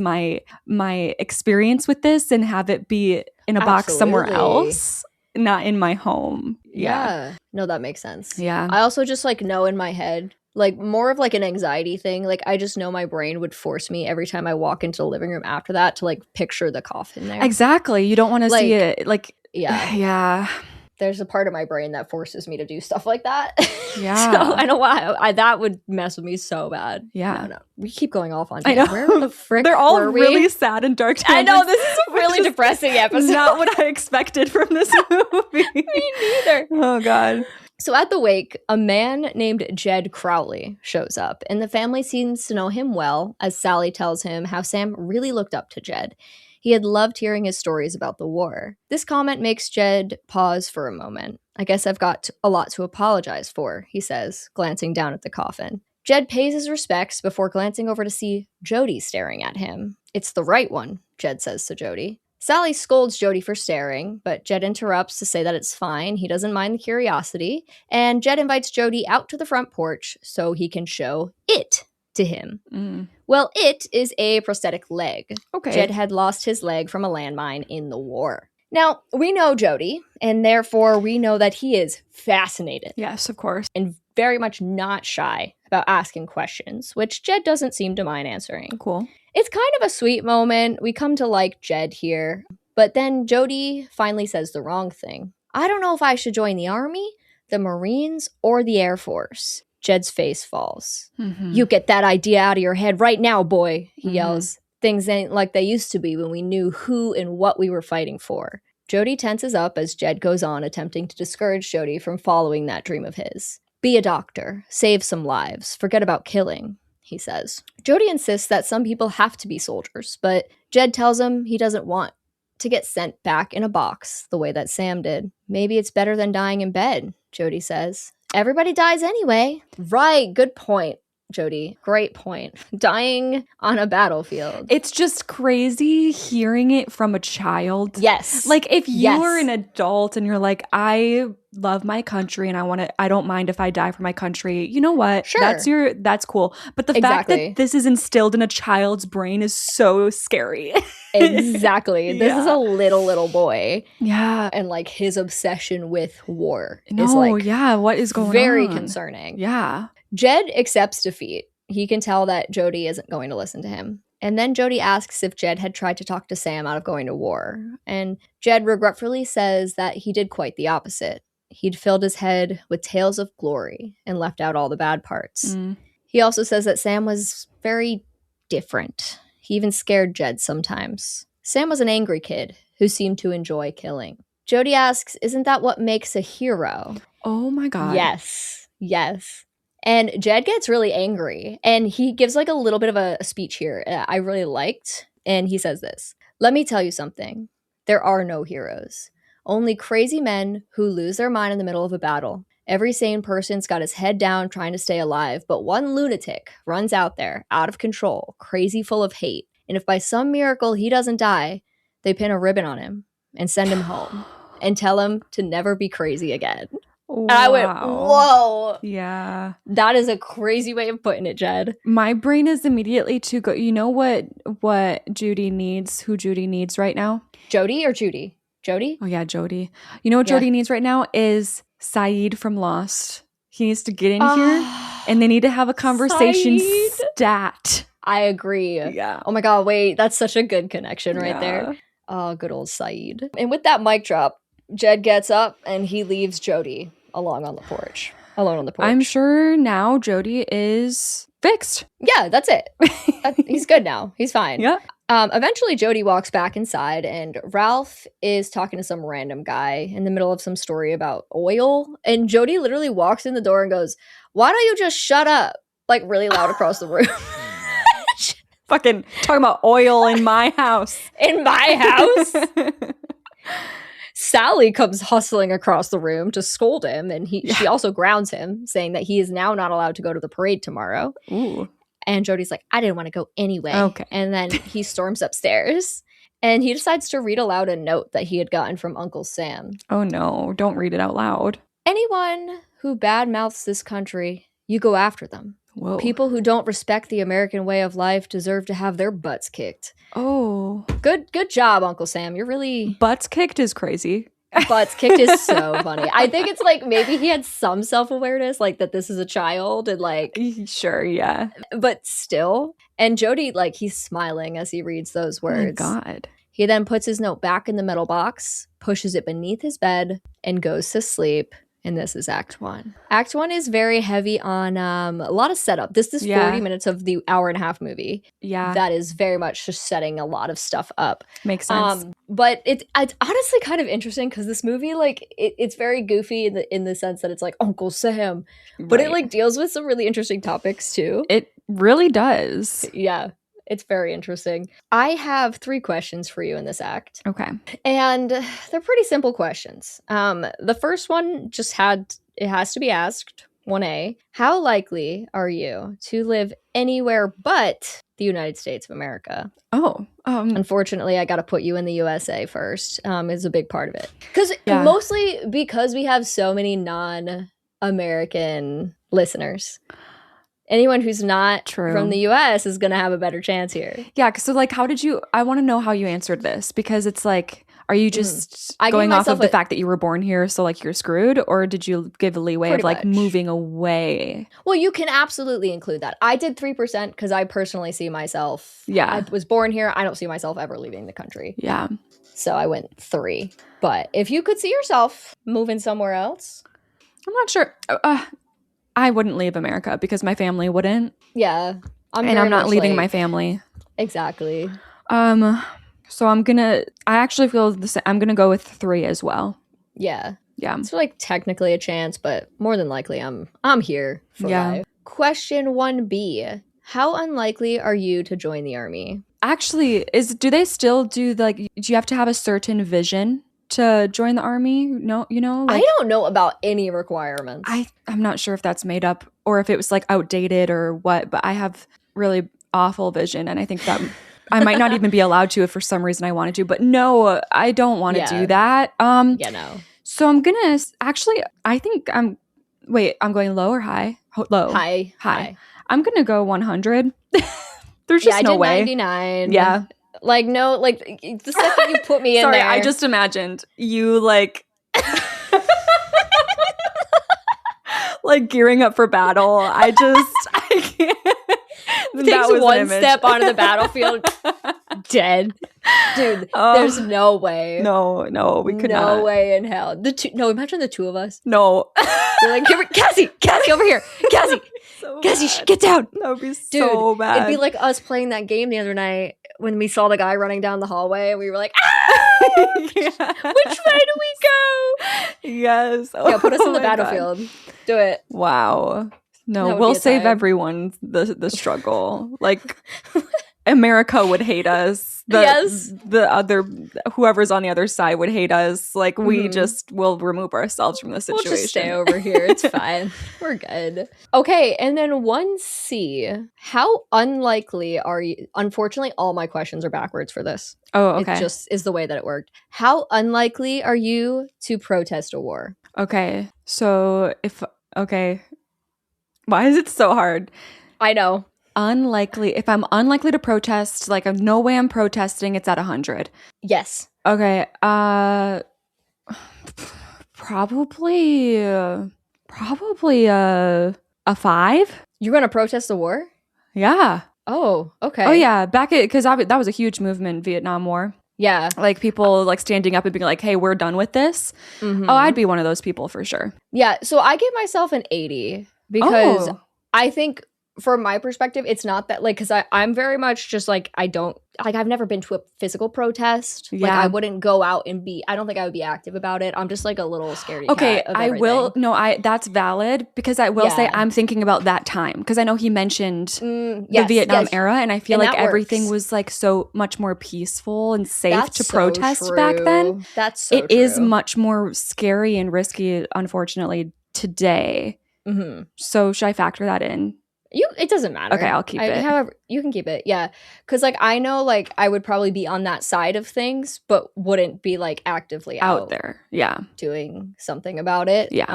my experience with this and have it be in a box somewhere else, not in my home. Yeah. No, that makes sense. Yeah. I also just like know in my head, like more of like an anxiety thing. Like I just know my brain would force me every time I walk into the living room after that to like picture the coffin there. Exactly. You don't want to see it. Like, yeah. There's a part of my brain that forces me to do stuff like that. Yeah. So I know why that would mess with me so bad. Yeah. No. We keep going off on I know. Where the frick They're all were we? really sad and dark tangents. I know, this is a really depressing episode. Not what I expected from this movie. Me neither. Oh, God. So at the wake, a man named Jed Crowley shows up, and the family seems to know him well, as Sally tells him how Sam really looked up to Jed. He had loved hearing his stories about the war. This comment makes Jed pause for a moment. I guess I've got a lot to apologize for, he says, glancing down at the coffin. Jed pays his respects before glancing over to see Jody staring at him. It's the right one, Jed says to Jody. Sally scolds Jody for staring, but Jed interrupts to say that it's fine. He doesn't mind the curiosity, and Jed invites Jody out to the front porch so he can show it to him. Well, it is a prosthetic leg. Okay. Jed had lost his leg from a landmine in the war. Now, we know Jody, and therefore we know that he is fascinated. Yes, of course. And very much not shy about asking questions, which Jed doesn't seem to mind answering. Cool. It's kind of a sweet moment. We come to like Jed here. But then Jody finally says the wrong thing. I don't know if I should join the Army, the Marines, or the Air Force. Jed's face falls. Mm-hmm. You get that idea out of your head right now, boy, he yells. Things ain't like they used to be when we knew who and what we were fighting for. Jody tenses up as Jed goes on, attempting to discourage Jody from following that dream of his. Be a doctor. Save some lives. Forget about killing, he says. Jody insists that some people have to be soldiers, but Jed tells him he doesn't want to get sent back in a box the way that Sam did. Maybe it's better than dying in bed, Jody says. Everybody dies anyway. Right, good point, Jody. Great point. Dying on a battlefield. It's just crazy hearing it from a child. Yes. Like if you are an adult and you're like, I love my country and I don't mind if I die for my country. You know what? Sure. That's cool. But the fact that this is instilled in a child's brain is so scary. Exactly. This is a little boy. Yeah. And like his obsession with war is like what is going on? Very concerning. Yeah. Jed accepts defeat. He can tell that Jody isn't going to listen to him. And then Jody asks if Jed had tried to talk to Sam out of going to war. And Jed regretfully says that he did quite the opposite. He'd filled his head with tales of glory and left out all the bad parts. He also says that Sam was very different. He even scared Jed sometimes. Sam was an angry kid who seemed to enjoy killing. Jody asks, isn't that what makes a hero? Oh my God. Yes. And Jed gets really angry, and he gives like a little bit of a speech here I really liked. And he says this, let me tell you something. There are no heroes. Only crazy men who lose their mind in the middle of a battle. Every sane person's got his head down trying to stay alive, but one lunatic runs out there, out of control, crazy full of hate. And if by some miracle he doesn't die, they pin a ribbon on him and send him home and tell him to never be crazy again. Wow. And I went, whoa. Yeah. That is a crazy way of putting it, Jed. My brain is immediately to go, you know what Judy needs, who Judy needs right now? Jody or Judy? Jody? Oh, yeah, Jody. You know what Jody needs right now is Saeed from Lost. He needs to get in here, and they need to have a conversation stat. I agree. Yeah. Oh my God, wait. That's such a good connection right there. Oh, good old Saeed. And with that mic drop, Jed gets up, and he leaves Jody alone on the porch. I'm sure now Jody is fixed. Yeah, that's it. He's good now. He's fine. Yeah. Eventually, Jody walks back inside, and Ralph is talking to some random guy in the middle of some story about oil. And Jody literally walks in the door and goes, why don't you just shut up? Like really loud across the room. Fucking talking about oil in my house. In my house? Sally comes hustling across the room to scold him, and she also grounds him, saying that he is now not allowed to go to the parade tomorrow. Ooh. And Jody's like, I didn't want to go anyway. Okay. And then he storms upstairs, and he decides to read aloud a note that he had gotten from Uncle Sam. Oh no, don't read it out loud. Anyone who badmouths this country, you go after them. Whoa. People who don't respect the American way of life deserve to have their butts kicked. Oh. Good job, Uncle Sam. You're really... Butts kicked is crazy. Butts kicked is so funny. I think it's like maybe he had some self-awareness, like that this is a child and like... Sure, yeah. But still. And Jody, like, he's smiling as he reads those words. Oh my God. He then puts his note back in the metal box, pushes it beneath his bed, and goes to sleep. And this is Act 1. Act 1 is very heavy on a lot of setup. This is 40 minutes of the hour-and-a-half movie. Yeah. That is very much just setting a lot of stuff up. Makes sense. But it's honestly kind of interesting because this movie, like, it's very goofy in the sense that it's like Uncle Sam. But it, like, deals with some really interesting topics, too. It really does. Yeah. It's very interesting. I have 3 questions for you in this act. Okay. And they're pretty simple questions. The first one it has to be asked. 1A, how likely are you to live anywhere but the United States of America? Oh. Unfortunately, I got to put you in the USA first. Is a big part of it. Mostly because we have so many non-American listeners. Anyone who's not from the US is going to have a better chance here. Yeah, so like I want to know how you answered this because it's like, Are you just going off of the fact that you were born here, so like you're screwed, or did you give a leeway of like moving away? Well, you can absolutely include that. I did 3% because I personally see myself. I was born here. I don't see myself ever leaving the country. Yeah. So I went 3. But if you could see yourself moving somewhere else, I'm not sure. I wouldn't leave America because my family wouldn't. Yeah, I'm not leaving my family. Exactly. So I actually feel the same. I'm gonna go with 3 as well. Yeah. Yeah. It's like technically a chance, but more than likely I'm here for life. Question 1B. How unlikely are you to join the army? Actually, do they still do do you have to have a certain vision to join the army? No, I don't know about any requirements. I'm not sure if that's made up or if it was like outdated or what, but I have really awful vision, and I think that I might not even be allowed to if for some reason I wanted to, but no, I don't want to do that. No. So I'm gonna I think I'm going low or high? Low. High. I'm gonna go 100. There's just no way. 99. Yeah. Like, no, like the second you put me in Sorry, there. I just imagined you like like gearing up for battle. I can't. Takes one step onto the battlefield, dead. Dude, there's no way. No, we could not. No way in hell. Imagine the 2 of us. No. We're like, Cassie, over here. Cassie, Cassie, get down. That would be so bad. It'd be like us playing that game the other night when we saw the guy running down the hallway and we were like, ah! Which way do we go? Yes. Yeah, put us on the battlefield. God. Do it. Wow. No, we'll save everyone the struggle. Like America would hate us. The other whoever's on the other side would hate us. Like we just will remove ourselves from the situation. We'll just stay over here. It's fine. We're good. Okay, and then 1C. How unlikely are you? Unfortunately, all my questions are backwards for this. Oh, okay. It just is the way that it worked. How unlikely are you to protest a war? Okay. So why is it so hard? I know. Unlikely. If I'm unlikely to protest, like no way I'm protesting, it's at 100. Yes. Okay. Probably a 5. You're gonna protest the war? Yeah. Oh, okay. Oh yeah. Because that was a huge movement, Vietnam War. Yeah. Like people like standing up and being like, hey, we're done with this. Mm-hmm. Oh, I'd be one of those people for sure. Yeah. So I gave myself an 80 because I think from my perspective, it's not that like, because I'm very much just like, I've never been to a physical protest. Yeah. Like I wouldn't go out and I don't think I would be active about it. I'm just like a little scaredy cat of everything. That's valid because I will say I'm thinking about that time because I know he mentioned the Vietnam era and I feel like everything was like so much more peaceful and safe to protest back then. That's so true. It is much more scary and risky, unfortunately, today. Mm-hmm. So should I factor that in? It doesn't matter. Okay, I'll keep it. However, you can keep it. Yeah. Because like I know like I would probably be on that side of things, but wouldn't be like actively out there. Yeah. Doing something about it. Yeah.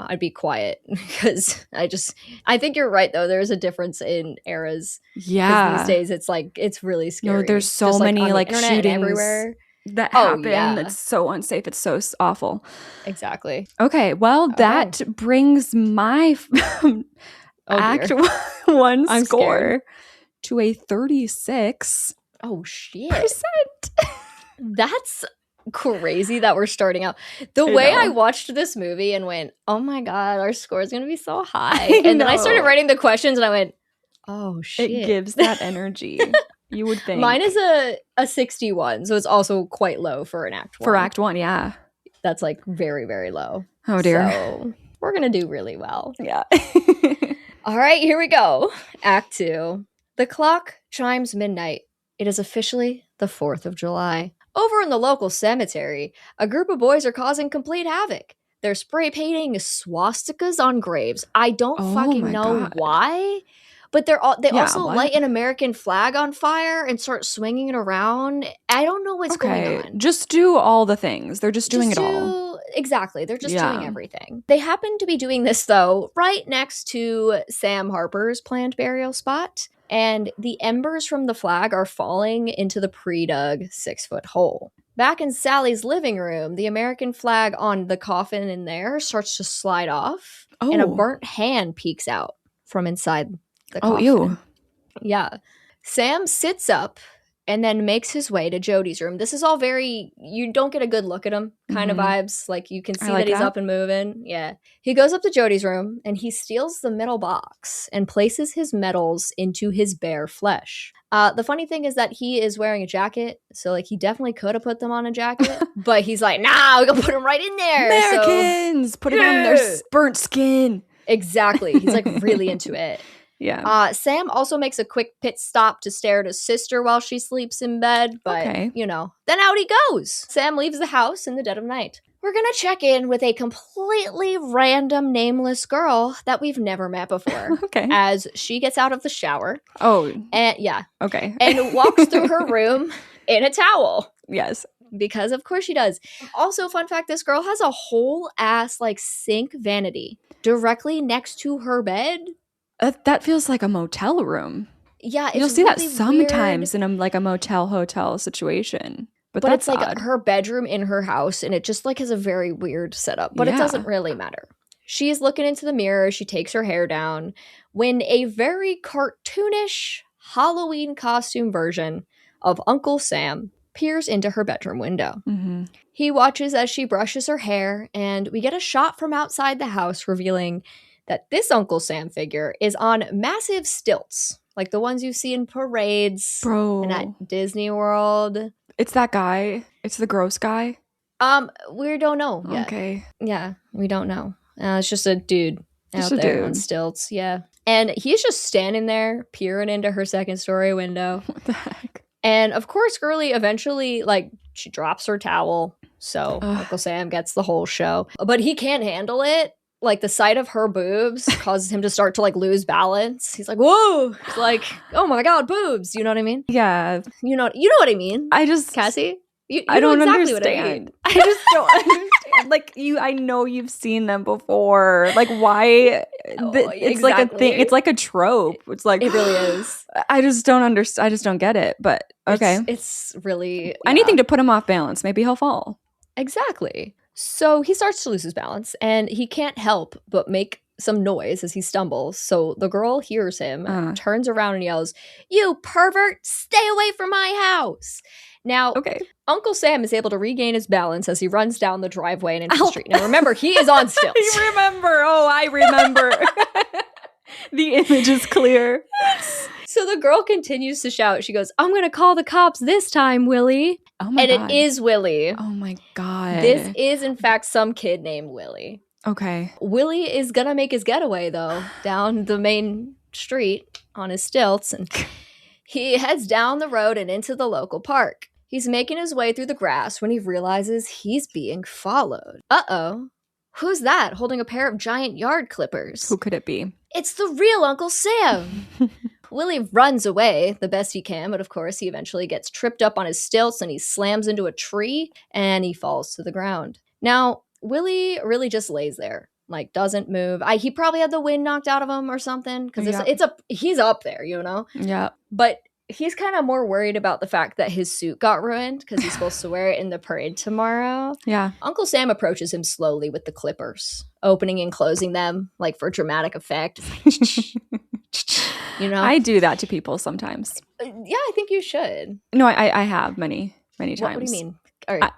I'd be quiet because I think you're right though. There's a difference in eras. Yeah. These days it's like it's really scary. No, there's so many like shootings everywhere that happen. Yeah. It's so unsafe. It's so awful. Exactly. Okay. Well, that brings my Act 1 score to a 36. Oh shit. That's crazy that we're starting out. The way I watched this movie and went, oh my god, our score is gonna be so high. And then I started writing the questions and I went, oh shit. It gives that energy. You would think. Mine is a 61, so it's also quite low for an Act 1. For Act 1, yeah. That's like very, very low. Oh dear. So we're gonna do really well. Yeah. All right, here we go. Act 2. The clock chimes midnight. It is officially the 4th of July. Over in the local cemetery, a group of boys are causing complete havoc. They're spray painting swastikas on graves. I don't fucking know why, but they also light an American flag on fire and start swinging it around. I don't know what's going on. Just do all the things. They're just doing it all. Exactly. They're just doing everything. They happen to be doing this, though, right next to Sam Harper's planned burial spot. And the embers from the flag are falling into the pre-dug 6-foot hole. Back in Sally's living room, the American flag on the coffin in there starts to slide off, and a burnt hand peeks out from inside the coffin. Ew. Yeah. Sam sits up and then makes his way to Jody's room. This is all very, you don't get a good look at him kind of vibes. Like, you can see that he's up and moving. Yeah. He goes up to Jody's room and he steals the middle box and places his medals into his bare flesh. The funny thing is that he is wearing a jacket, so like he definitely could have put them on a jacket, but he's like, nah, we're gonna put them right in there. Americans, put it on their burnt skin. Exactly. He's like really into it. Yeah. Sam also makes a quick pit stop to stare at his sister while she sleeps in bed, but, you know, then out he goes. Sam leaves the house in the dead of night. We're going to check in with a completely random nameless girl that we've never met before. Okay. As she gets out of the shower. Oh. And yeah. Okay. And walks through her room in a towel. Yes. Because of course she does. Also, fun fact, this girl has a whole ass like sink vanity directly next to her bed. That feels like a motel room. Yeah, you'll see really that sometimes weird. in a motel hotel situation. But it's odd. like her bedroom in her house, and it just like has a very weird setup. But it doesn't really matter. She's looking into the mirror. She takes her hair down when a very cartoonish Halloween costume version of Uncle Sam peers into her bedroom window. Mm-hmm. He watches as she brushes her hair, and we get a shot from outside the house revealing that this Uncle Sam figure is on massive stilts, like the ones you see in parades and at Disney World. It's that guy. It's the gross guy. We don't know yet. Okay. Yeah, we don't know. It's just a dude just out there dude. on stilts. Yeah. And he's just standing there peering into her second story window. What the heck? And of course, Girly eventually, like, she drops her towel. So Uncle Sam gets the whole show. But he can't handle it. Like, the sight of her boobs causes him to start to, like, lose balance. He's like, whoa! It's like, oh my God, boobs. You know what I mean? Yeah. You know what I mean? Cassie? I don't exactly understand. What I mean. I just don't understand. Like, I know you've seen them before. Like, why? It's like a thing. It's like a trope. It's like, it really is. I just don't understand. I just don't get it. But okay. It's really. Yeah. Anything to put him off balance. Maybe he'll fall. Exactly. So he starts to lose his balance, and he can't help but make some noise as he stumbles. So the girl hears him, turns around and yells, "You pervert, stay away from my house." Now, Uncle Sam is able to regain his balance as he runs down the driveway and into the street. Now remember, he is on stilts. I remember. The image is clear. So the girl continues to shout. She goes, "I'm going to call the cops this time, Willie." Oh my God. And it is Willie. Oh my God. This is, in fact, some kid named Willie. Okay. Willie is going to make his getaway, though, down the main street on his stilts. And he heads down the road and into the local park. He's making his way through the grass when he realizes he's being followed. Uh-oh. Who's that holding a pair of giant yard clippers? Who could it be? It's the real Uncle Sam. Willie runs away the best he can, but of course he eventually gets tripped up on his stilts and he slams into a tree and he falls to the ground. Now, Willie really just lays there, like doesn't move. He probably had the wind knocked out of him or something because he's up there, you know? Yeah. But he's kind of more worried about the fact that his suit got ruined because he's supposed to wear it in the parade tomorrow. Yeah. Uncle Sam approaches him slowly with the clippers, opening and closing them like for dramatic effect. You know, I do that to people sometimes. Yeah, I think you should. No, I have many times. What do you mean? All right.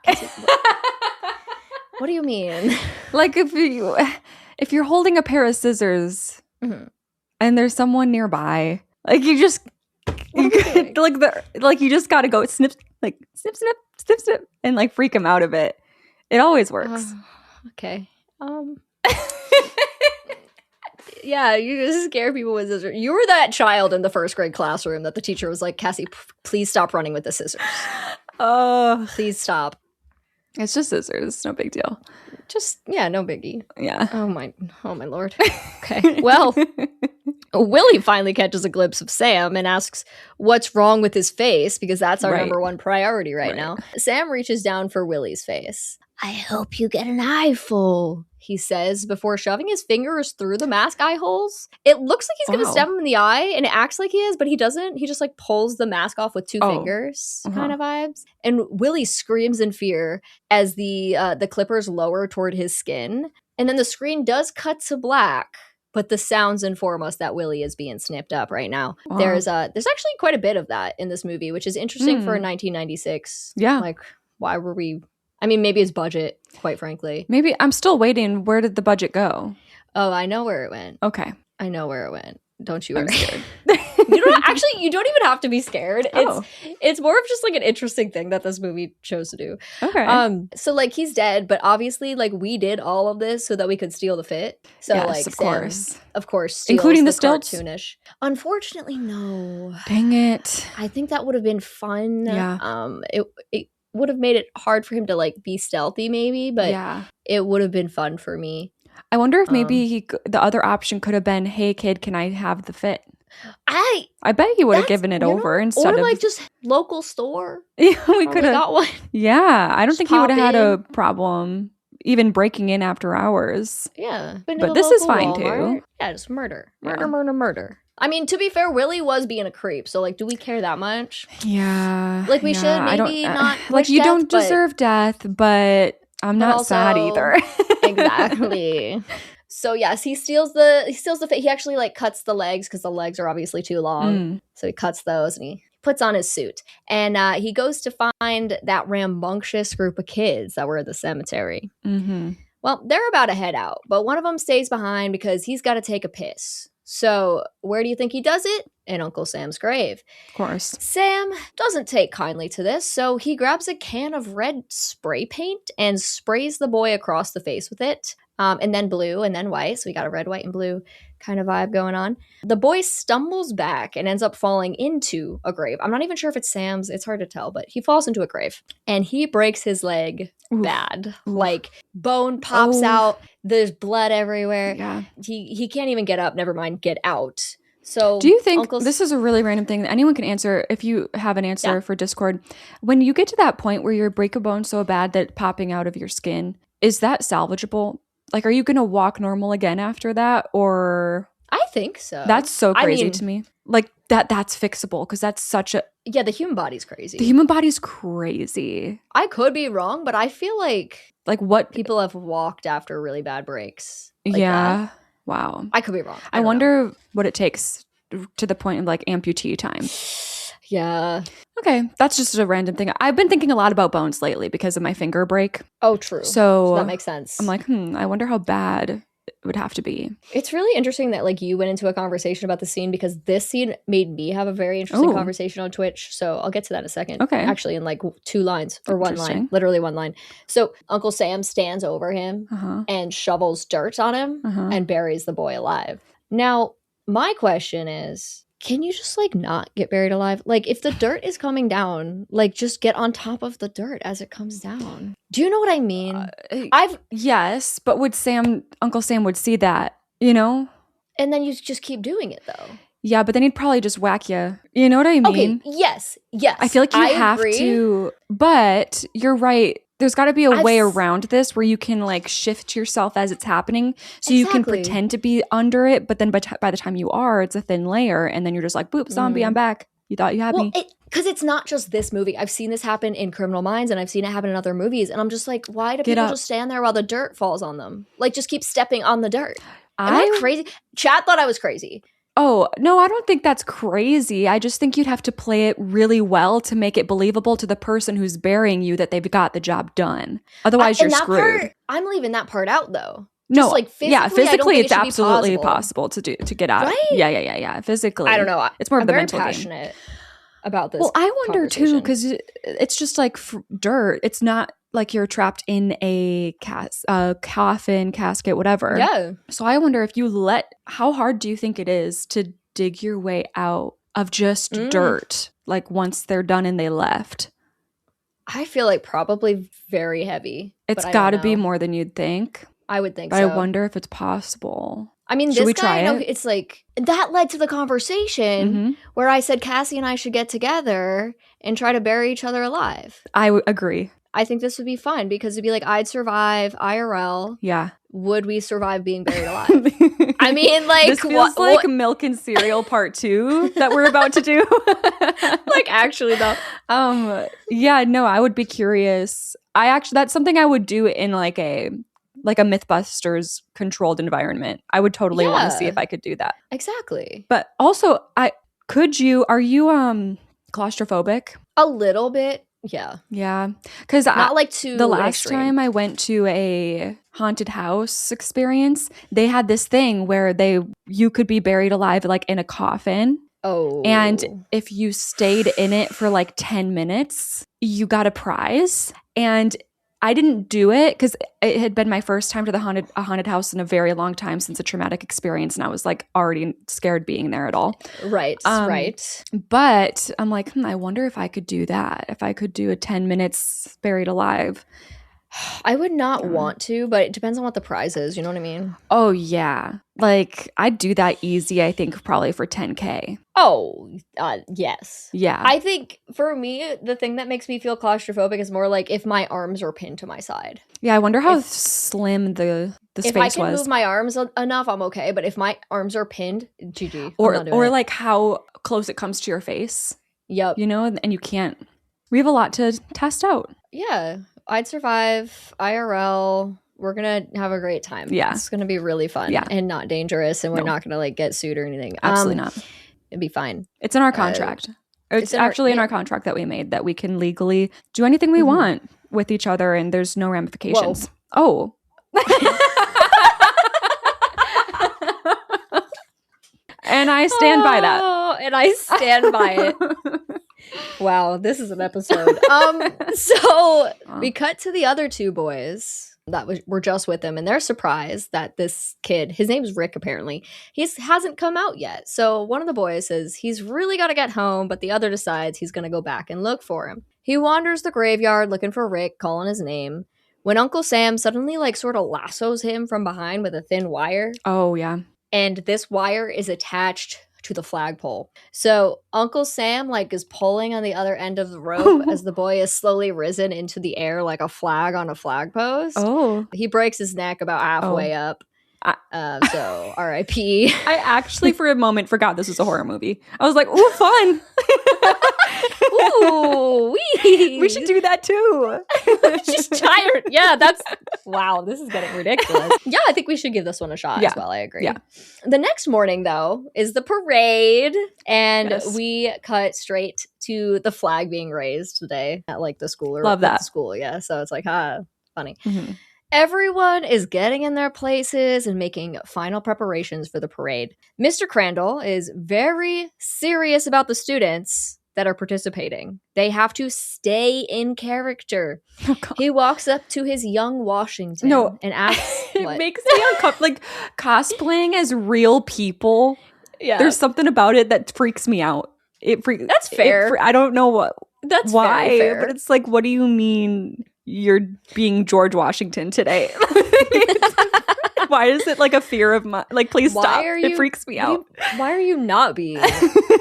What do you mean? Like if you're holding a pair of scissors and there's someone nearby, like you just you just gotta go snip, and like freak them out a bit. It always works. Okay. Yeah, you just scare people with scissors. You were that child in the first grade classroom that the teacher was like, "Cassie, please stop running with the scissors. Please stop." It's just scissors. No big deal. No biggie. Yeah. Oh my Lord. Okay. Well, Willie finally catches a glimpse of Sam and asks what's wrong with his face, because that's our number one priority right now. Sam reaches down for Willie's face. "I hope you get an eyeful," he says before shoving his fingers through the mask eye holes. It looks like he's going to stab him in the eye, and it acts like he is, but he doesn't. He just like pulls the mask off with 2 fingers kind of vibes. And Willie screams in fear as the clippers lower toward his skin. And then the screen does cut to black, but the sounds inform us that Willie is being snipped up right now. Wow. There's actually quite a bit of that in this movie, which is interesting for 1996. Yeah. Like, why were we... I mean, maybe it's budget, quite frankly. Maybe. I'm still waiting. Where did the budget go? Oh, I know where it went. Okay. I know where it went. Don't you I'm worry. scared. You don't even have to be scared. It's more of just like an interesting thing that this movie chose to do. Okay. So like he's dead, but obviously like we did all of this so that we could steal the fit. So yes, like of course, including the stilts. Cartoonish. Unfortunately, no. Dang it. I think that would have been fun. Yeah. It would have made it hard for him to like be stealthy, maybe, but it would have been fun for me. I wonder if maybe the other option could have been, "Hey kid, can I have the fit?" I bet he would have given it over instead of like just local store. Yeah, we could have got one. Yeah, I don't think he would have had a problem even breaking in after hours. Yeah, but this is fine Walmart. too. Yeah, just murder. I mean, to be fair, Willie was being a creep, so like, do we care that much? Yeah, like we should maybe not. Like you don't deserve death, but I'm not sad either. Exactly. So yes, he steals the fit. He actually like cuts the legs because the legs are obviously too long. So he cuts those and he puts on his suit. And he goes to find that rambunctious group of kids that were at the cemetery. Mm-hmm. Well, they're about to head out, but one of them stays behind because he's got to take a piss. So where do you think he does it? In Uncle Sam's grave. Of course. Sam doesn't take kindly to this, so he grabs a can of red spray paint and sprays the boy across the face with it. And then blue and then white. So we got a red, white, and blue kind of vibe going on. The boy stumbles back and ends up falling into a grave. I'm not even sure if it's Sam's. It's hard to tell, but he falls into a grave. And he breaks his leg bad. Like bone pops out. There's blood everywhere. Yeah. He can't even get up. Never mind get out. So do you think this is a really random thing that anyone can answer if you have an answer for Discord? When you get to that point where you break a bone so bad that popping out of your skin, is that salvageable? Like, are you going to walk normal again after that? Or I think so. That's so crazy to me. Like that's fixable because that's such a... Yeah, the human body's crazy. The human body's crazy. I could be wrong, but I feel like what people have walked after really bad breaks. Like that. Wow. I could be wrong. I wonder what it takes to the point of like amputee time. Yeah. Okay, that's just a random thing. I've been thinking a lot about bones lately because of my finger break. Oh, true. So that makes sense. I'm like, I wonder how bad it would have to be. It's really interesting that like you went into a conversation about the scene because this scene made me have a very interesting conversation on Twitch. So I'll get to that in a second. Okay. Actually, in like 2 lines or 1 line, literally 1 line. So Uncle Sam stands over him and shovels dirt on him and buries the boy alive. Now, my question is, can you just like not get buried alive? Like if the dirt is coming down, like just get on top of the dirt as it comes down. Do you know what I mean? Yes, but Uncle Sam would see that, you know? And then you just keep doing it though. Yeah, but then he'd probably just whack you. You know what I mean? Okay, yes. I feel like you have to, but you're right. There's got to be a way around this where you can like shift yourself as it's happening so you can pretend to be under it. But then by the time you are, it's a thin layer. And then you're just like, boop, zombie, I'm back. You thought you had me. Because it's not just this movie. I've seen this happen in Criminal Minds and I've seen it happen in other movies. And I'm just like, why do people just stand there while the dirt falls on them? Like just keep stepping on the dirt. Am I crazy? Chat thought I was crazy. Oh, no, I don't think that's crazy. I just think you'd have to play it really well to make it believable to the person who's burying you that they've got the job done. Otherwise, you're screwed. I'm leaving that part out, though. No, just like physically, it's absolutely possible to get out. Right? Yeah. Physically, I don't know. It's more of the mental game. I'm very passionate about this. Well, I wonder too because it's just like dirt. It's not like you're trapped in a coffin, casket, whatever. Yeah. So I wonder if how hard do you think it is to dig your way out of just dirt? Like once they're done and they left. I feel like probably very heavy. It's got to be more than you'd think. I would think but so. I wonder if it's possible. I mean, should this we guy, try it? It's like, that led to the conversation where I said Cassie and I should get together and try to bury each other alive. I agree. I think this would be fun because it'd be like, I'd survive IRL. Yeah. Would we survive being buried alive? I mean, like, this feels like Milk and Cereal Part 2 that we're about to do. Like, actually, though. Yeah, no, I would be curious. That's something I would do in like a Mythbusters controlled environment. I would totally want to see if I could do that. Exactly. But also, are you claustrophobic? A little bit. Yeah. Yeah. Because not like too the last extreme. time I went to a haunted house experience, they had this thing where you could be buried alive like in a coffin. Oh. And if you stayed in it for like 10 minutes, you got a prize. And I didn't do it because it had been my first time to a haunted house in a very long time since a traumatic experience. And I was like already scared being there at all. Right, right. But I'm like, I wonder if I could do that. If I could do a 10 minutes buried alive. I would not want to, but it depends on what the prize is. You know what I mean? Oh, yeah. Like, I'd do that easy, I think, probably for $10K. Oh, yes. Yeah. I think for me, the thing that makes me feel claustrophobic is more like if my arms are pinned to my side. Yeah, I wonder how slim the space was. If I can move my arms enough, I'm okay. But if my arms are pinned, GG. Or like how close it comes to your face. Yep. You know, and you can't. We have a lot to test out. Yeah. I'd survive IRL. We're going to have a great time. Yeah. It's going to be really fun and not dangerous. And we're not going to like get sued or anything. Absolutely not. It'd be fine. It's in our contract. It's actually in our contract that we made that we can legally do anything we want with each other and there's no ramifications. Whoa. And I stand by that. Oh, and I stand by it. Wow, this is an episode. So we cut to the other two boys that were just with him, and they're surprised that this kid, his name's Rick apparently, hasn't come out yet. So one of the boys says he's really got to get home, but the other decides he's going to go back and look for him. He wanders the graveyard looking for Rick, calling his name, when Uncle Sam suddenly like sort of lassos him from behind with a thin wire. Oh, yeah. And this wire is attached to the flagpole. So Uncle Sam like is pulling on the other end of the rope as the boy is slowly risen into the air like a flag on a flag post. Oh. He breaks his neck about halfway up. So R.I.P. I actually for a moment forgot this was a horror movie. I was like, ooh, fun. Ooh, we should do that too. She's tired. Yeah, wow, this is getting ridiculous. Yeah, I think we should give this one a shot as well. I agree. Yeah. The next morning, though, is the parade, and we cut straight to the flag being raised today at like the school. Love that. School, yeah. So it's like, funny. Mm-hmm. Everyone is getting in their places and making final preparations for the parade. Mr. Crandall is very serious about the students that are participating. They have to stay in character. Oh, he walks up to his young Washington and asks, it makes me uncomfortable. Like cosplaying as real people. Yeah, there's something about it that freaks me out. That's fair. I don't know why, fair. But it's like, what do you mean you're being George Washington today? Why is it like a fear of my please stop? It freaks me out. Why are you not being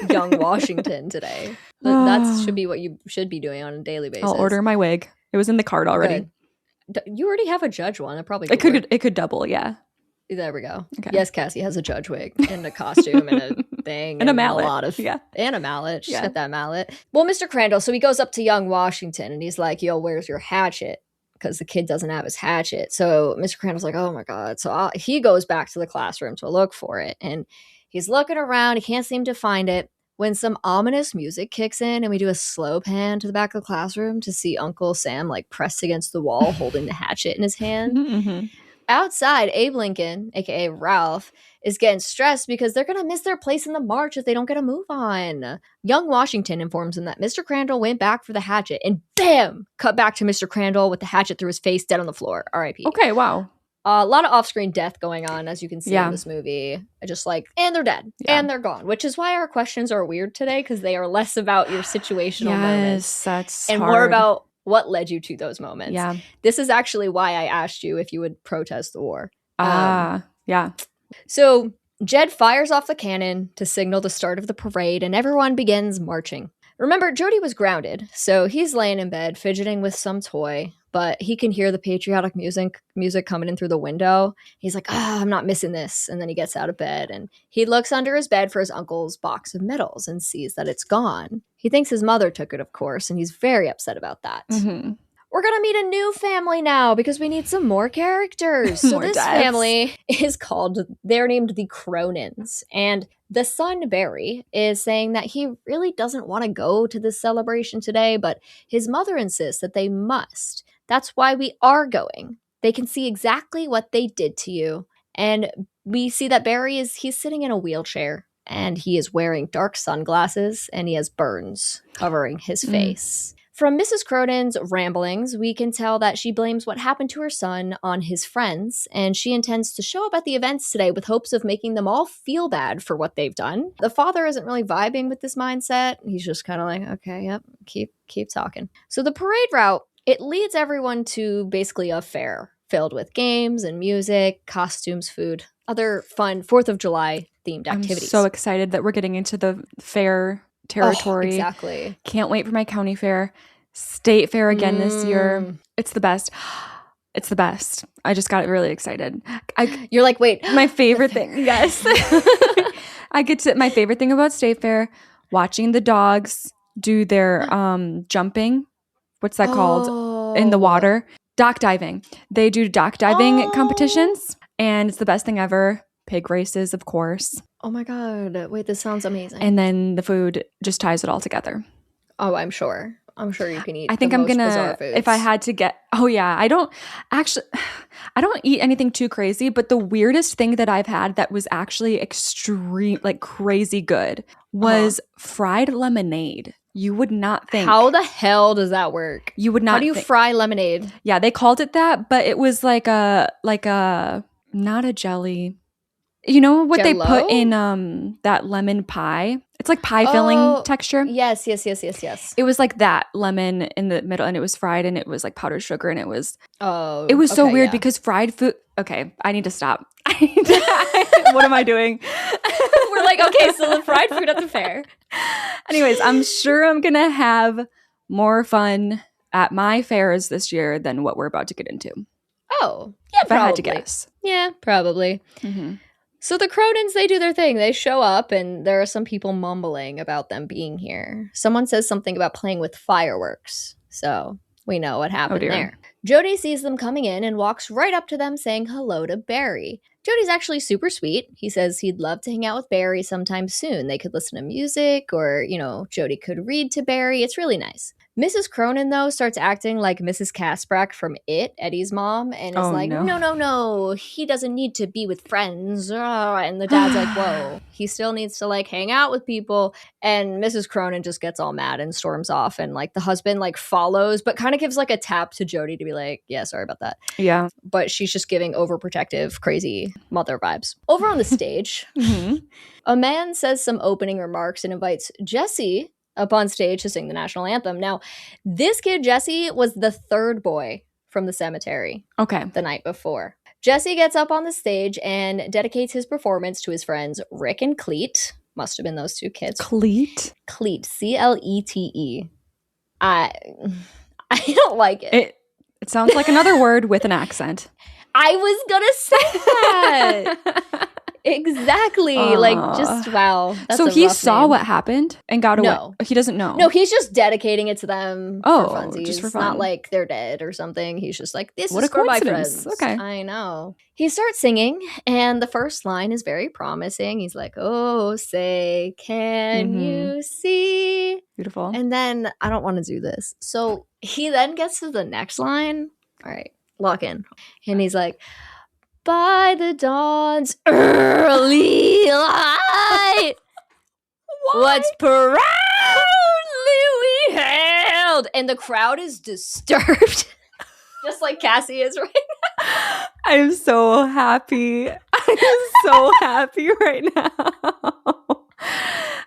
young Washington today? That should be what you should be doing on a daily basis. I'll order my wig. It was in the cart already. Good. You already have a judge one. It probably it could double, yeah. There we go. Okay. Yes, Cassie has a judge wig and a costume and a thing and a mallet. And a mallet. She's got that mallet. Well, Mr. Crandall, so he goes up to young Washington and he's like, "Yo, where's your hatchet?" Because the kid doesn't have his hatchet. So Mr. Crandall's like, "Oh my God." So he goes back to the classroom to look for it. And he's looking around. He can't seem to find it when some ominous music kicks in and we do a slow pan to the back of the classroom to see Uncle Sam like pressed against the wall holding the hatchet in his hand. Mm-hmm. Outside, Abe Lincoln, aka Ralph, is getting stressed because they're going to miss their place in the march if they don't get a move on. Young Washington informs him that Mr. Crandall went back for the hatchet, and bam! Cut back to Mr. Crandall with the hatchet through his face, dead on the floor. R.I.P. Okay, wow. A lot of off-screen death going on, as you can see in this movie. And they're dead. Yeah. And they're gone. Which is why our questions are weird today, because they are less about your situational moments. That's and hard. More about what led you to those moments. Yeah. This is actually why I asked you if you would protest the war. Yeah. So Jed fires off the cannon to signal the start of the parade, and everyone begins marching. Remember, Jody was grounded, so he's laying in bed, fidgeting with some toy, but he can hear the patriotic music coming in through the window. He's like, I'm not missing this. And then he gets out of bed, and he looks under his bed for his uncle's box of medals and sees that it's gone. He thinks his mother took it, of course, and he's very upset about that. We're going to meet a new family now because we need some more characters. So this family is they're named the Cronins. And the son, Barry, is saying that he really doesn't want to go to this celebration today, but his mother insists that they must. That's why we are going. They can see exactly what they did to you. And we see that Barry he's sitting in a wheelchair, and he is wearing dark sunglasses, and he has burns covering his face. From Mrs. Cronin's ramblings, we can tell that she blames what happened to her son on his friends, and she intends to show up at the events today with hopes of making them all feel bad for what they've done. The father isn't really vibing with this mindset. He's just kind of like, okay, yep, keep talking. So the parade route, it leads everyone to basically a fair filled with games and music, costumes, food, other fun 4th of July themed activities. I'm so excited that we're getting into the fair territory. Exactly. Can't wait for my county fair. State fair again this year. It's the best. It's the best. I just got really excited. You're like, wait. My favorite thing. Yes. My favorite thing about state fair, watching the dogs do their jumping. What's that called? In the water. Dock diving. They do dock diving competitions, and it's the best thing ever. Pig races, of course. Oh my God. Wait, this sounds amazing. And then the food just ties it all together. Oh, I'm sure you can eat. I think I'm gonna, if I had to get, I don't eat anything too crazy, but the weirdest thing that I've had that was actually extreme, like crazy good was fried lemonade. You would not think. How the hell does that work? You would not. How do you fry lemonade? Yeah, they called it that, but it was like a not a jelly. You know what Jell-O? They put in that lemon pie? It's like pie filling texture. Yes. It was like that, lemon in the middle, and it was fried, and it was like powdered sugar, and it was so weird because fried food. Okay, I need to stop. What am I doing? We're like, okay, so the fried food at the fair. Anyways, I'm sure I'm gonna have more fun at my fairs this year than what we're about to get into. Oh, yeah, if I had to guess. Yeah, probably. So the Cronins, they do their thing. They show up, and there are some people mumbling about them being here. Someone says something about playing with fireworks. So we know what happened there. Jody sees them coming in and walks right up to them saying hello to Barry. Jody's actually super sweet. He says he'd love to hang out with Barry sometime soon. They could listen to music, or, Jody could read to Barry. It's really nice. Mrs. Cronin, though, starts acting like Mrs. Casbrack from It, Eddie's mom, and is no, he doesn't need to be with friends. And the dad's like, whoa, he still needs to, hang out with people. And Mrs. Cronin just gets all mad and storms off, and, the husband, follows, but kind of gives, a tap to Jody to be like, yeah, sorry about that. Yeah. But she's just giving overprotective, crazy mother vibes. Over on the stage, a man says some opening remarks and invites Jesse up on stage to sing the national anthem. Now, this kid, Jesse, was the third boy from the cemetery the night before. Jesse gets up on the stage and dedicates his performance to his friends Rick and Cleet. Must have been those two kids. Cleet? Cleet, C-L-E-T-E. I don't like it. It sounds like another word with an accent. I was gonna say that. Exactly. Wow. So he saw what happened and got away. No. He doesn't know. No, he's just dedicating it to them for funsies. Just for fun. Not like they're dead or something. He's just like, this is for my friends. Okay. I know. He starts singing, and the first line is very promising. He's like, oh, say, can you see? Beautiful. And then, I don't want to do this. So he then gets to the next line. All right, lock in. And he's like, by the dawn's early light, what's proudly we hailed. And the crowd is disturbed, just like Cassie is right now. I'm so happy. I'm so happy right now.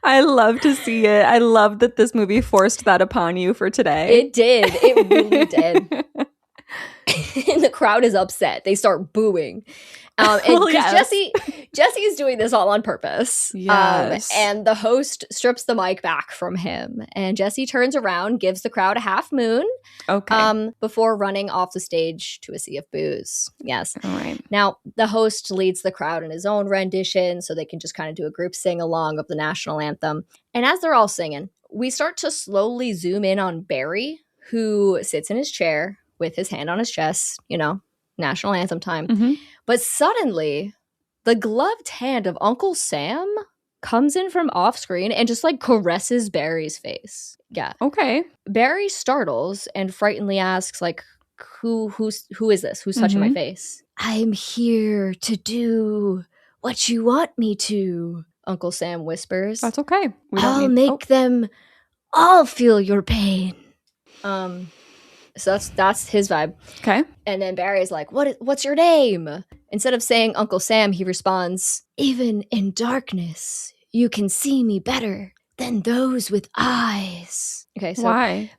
I love to see it. I love that this movie forced that upon you for today. It did. It really did. And the crowd is upset. They start booing. And Jesse Jesse is doing this all on purpose. Yes. And the host strips the mic back from him. And Jesse turns around, gives the crowd a half moon. Okay. Before running off the stage to a sea of booze. Yes. All right. Now, the host leads the crowd in his own rendition so they can just kind of do a group sing-along of the national anthem. And as they're all singing, we start to slowly zoom in on Barry, who sits in his chair with his hand on his chest, national anthem time. Mm-hmm. But suddenly, the gloved hand of Uncle Sam comes in from off screen and just like caresses Barry's face. Yeah. Okay. Barry startles and frightenedly asks, like, who is this? Who's touching my face? I'm here to do what you want me to, Uncle Sam whispers. That's okay. I'll make them all feel your pain. So that's his vibe. Okay. And then Barry's like, what's your name? Instead of saying Uncle Sam, he responds, even in darkness, you can see me better than those with eyes. Okay, so why?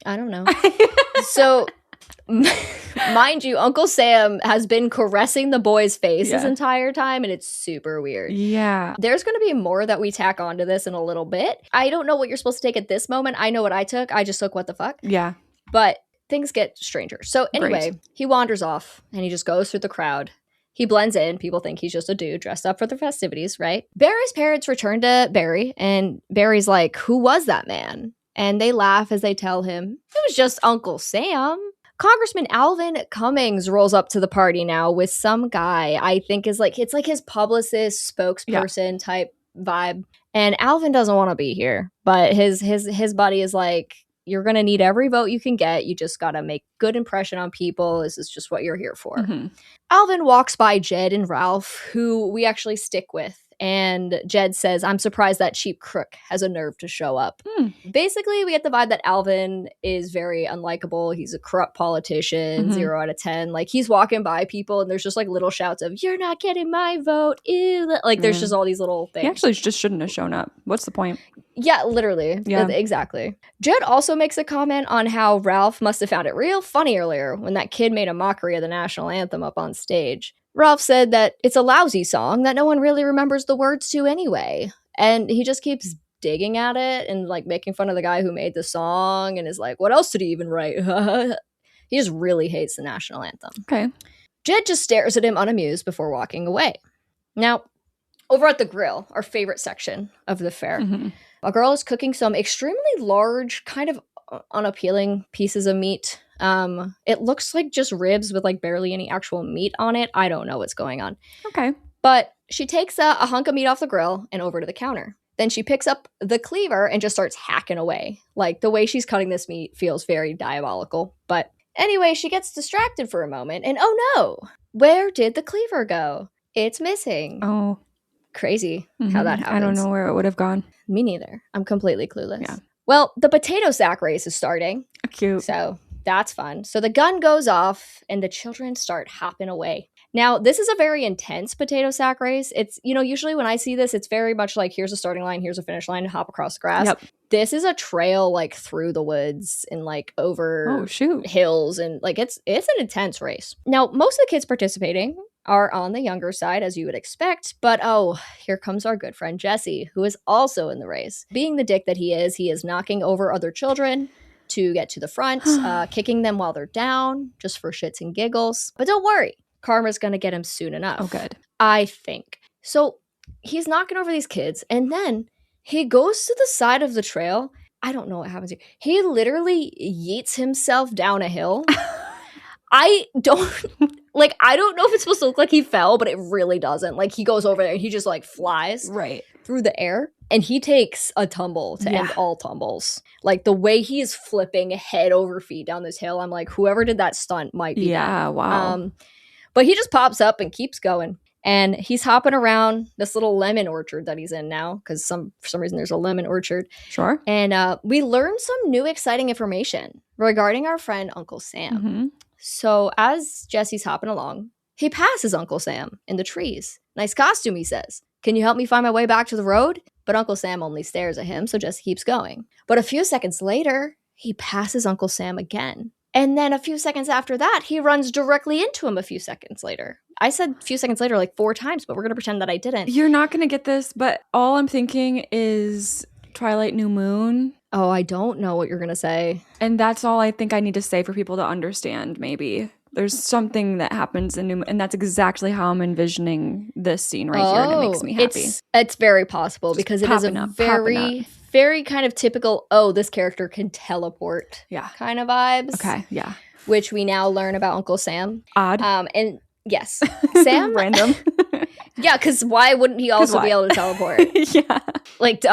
I don't know. So mind you, Uncle Sam has been caressing the boy's face this entire time, and it's super weird. Yeah. There's going to be more that we tack onto this in a little bit. I don't know what you're supposed to take at this moment. I know what I took. I just took what the fuck. Yeah. But things get stranger. So anyway, He wanders off, and he just goes through the crowd. He blends in. People think he's just a dude dressed up for the festivities, right? Barry's parents return to Barry, and Barry's like, who was that man? And they laugh as they tell him, it was just Uncle Sam. Congressman Alvin Cummings rolls up to the party now with some guy I think is like, it's like his publicist, spokesperson type vibe. And Alvin doesn't want to be here, but his buddy is like, you're going to need every vote you can get. You just got to make good impression on people. This is just what you're here for. Mm-hmm. Alvin walks by Jed and Ralph, who we actually stick with. And Jed says, I'm surprised that cheap crook has a nerve to show up. Basically, we get the vibe that Alvin is very unlikable. He's a corrupt politician, 0 out of 10. Like, he's walking by people and there's just like little shouts of, you're not getting my vote. Ew. Like, there's just all these little things. He actually just shouldn't have shown up. What's the point? Yeah, literally. Yeah. Exactly. Jed also makes a comment on how Ralph must have found it real funny earlier when that kid made a mockery of the national anthem up on stage. Ralph said that it's a lousy song that no one really remembers the words to anyway. And he just keeps digging at it and like making fun of the guy who made the song and is like, what else did he even write? He just really hates the national anthem. Okay. Jed just stares at him unamused before walking away. Now, over at the grill, our favorite section of the fair, a girl is cooking some extremely large, kind of unappealing pieces of meat. It looks like just ribs with like barely any actual meat on it. I don't know what's going on. Okay. But she takes a hunk of meat off the grill and over to the counter. Then she picks up the cleaver and just starts hacking away. Like, the way she's cutting this meat feels very diabolical. But anyway, she gets distracted for a moment and oh no, where did the cleaver go? It's missing. Oh. Crazy how that happens. I don't know where it would have gone. Me neither. I'm completely clueless. Yeah. Well, the potato sack race is starting. Cute. So that's fun. So the gun goes off and the children start hopping away. Now, this is a very intense potato sack race. It's, usually when I see this, it's very much like, here's a starting line, here's a finish line, hop across the grass. Yep. This is a trail like through the woods and like over hills, and like it's an intense race. Now, most of the kids participating are on the younger side, as you would expect, but here comes our good friend Jesse, who is also in the race. Being the dick that he is knocking over other children to get to the front, kicking them while they're down, just for shits and giggles. But don't worry, karma's gonna get him soon enough. Oh, good. I think. So he's knocking over these kids, and then he goes to the side of the trail. I don't know what happens here. He literally yeets himself down a hill. I don't know if it's supposed to look like he fell, but it really doesn't. Like, he goes over there and he just like flies through the air, and he takes a tumble to end all tumbles. Like, the way he is flipping head over feet down this hill, I'm like, whoever did that stunt might be dead. Wow. But he just pops up and keeps going. And he's hopping around this little lemon orchard that he's in now, because for some reason there's a lemon orchard. Sure. And we learned some new exciting information regarding our friend Uncle Sam. So as Jesse's hopping along, he passes Uncle Sam in the trees. Nice costume, he says. Can you help me find my way back to the road? But Uncle Sam only stares at him, so Jesse keeps going. But a few seconds later, he passes Uncle Sam again. And then a few seconds after that, he runs directly into him a few seconds later. I said a few seconds later like 4 times, but we're going to pretend that I didn't. You're not going to get this, but all I'm thinking is Twilight New Moon. Oh, I don't know what you're going to say. And that's all I think I need to say for people to understand, maybe. There's something that happens in New Moon, and that's exactly how I'm envisioning this scene right here, and it makes me happy. It's very possible because it is a very kind of typical, this character can teleport kind of vibes. Okay, yeah. Which we now learn about Uncle Sam. Odd. And yes, Sam. Random. Yeah, because why wouldn't he also be able to teleport? Yeah. Like,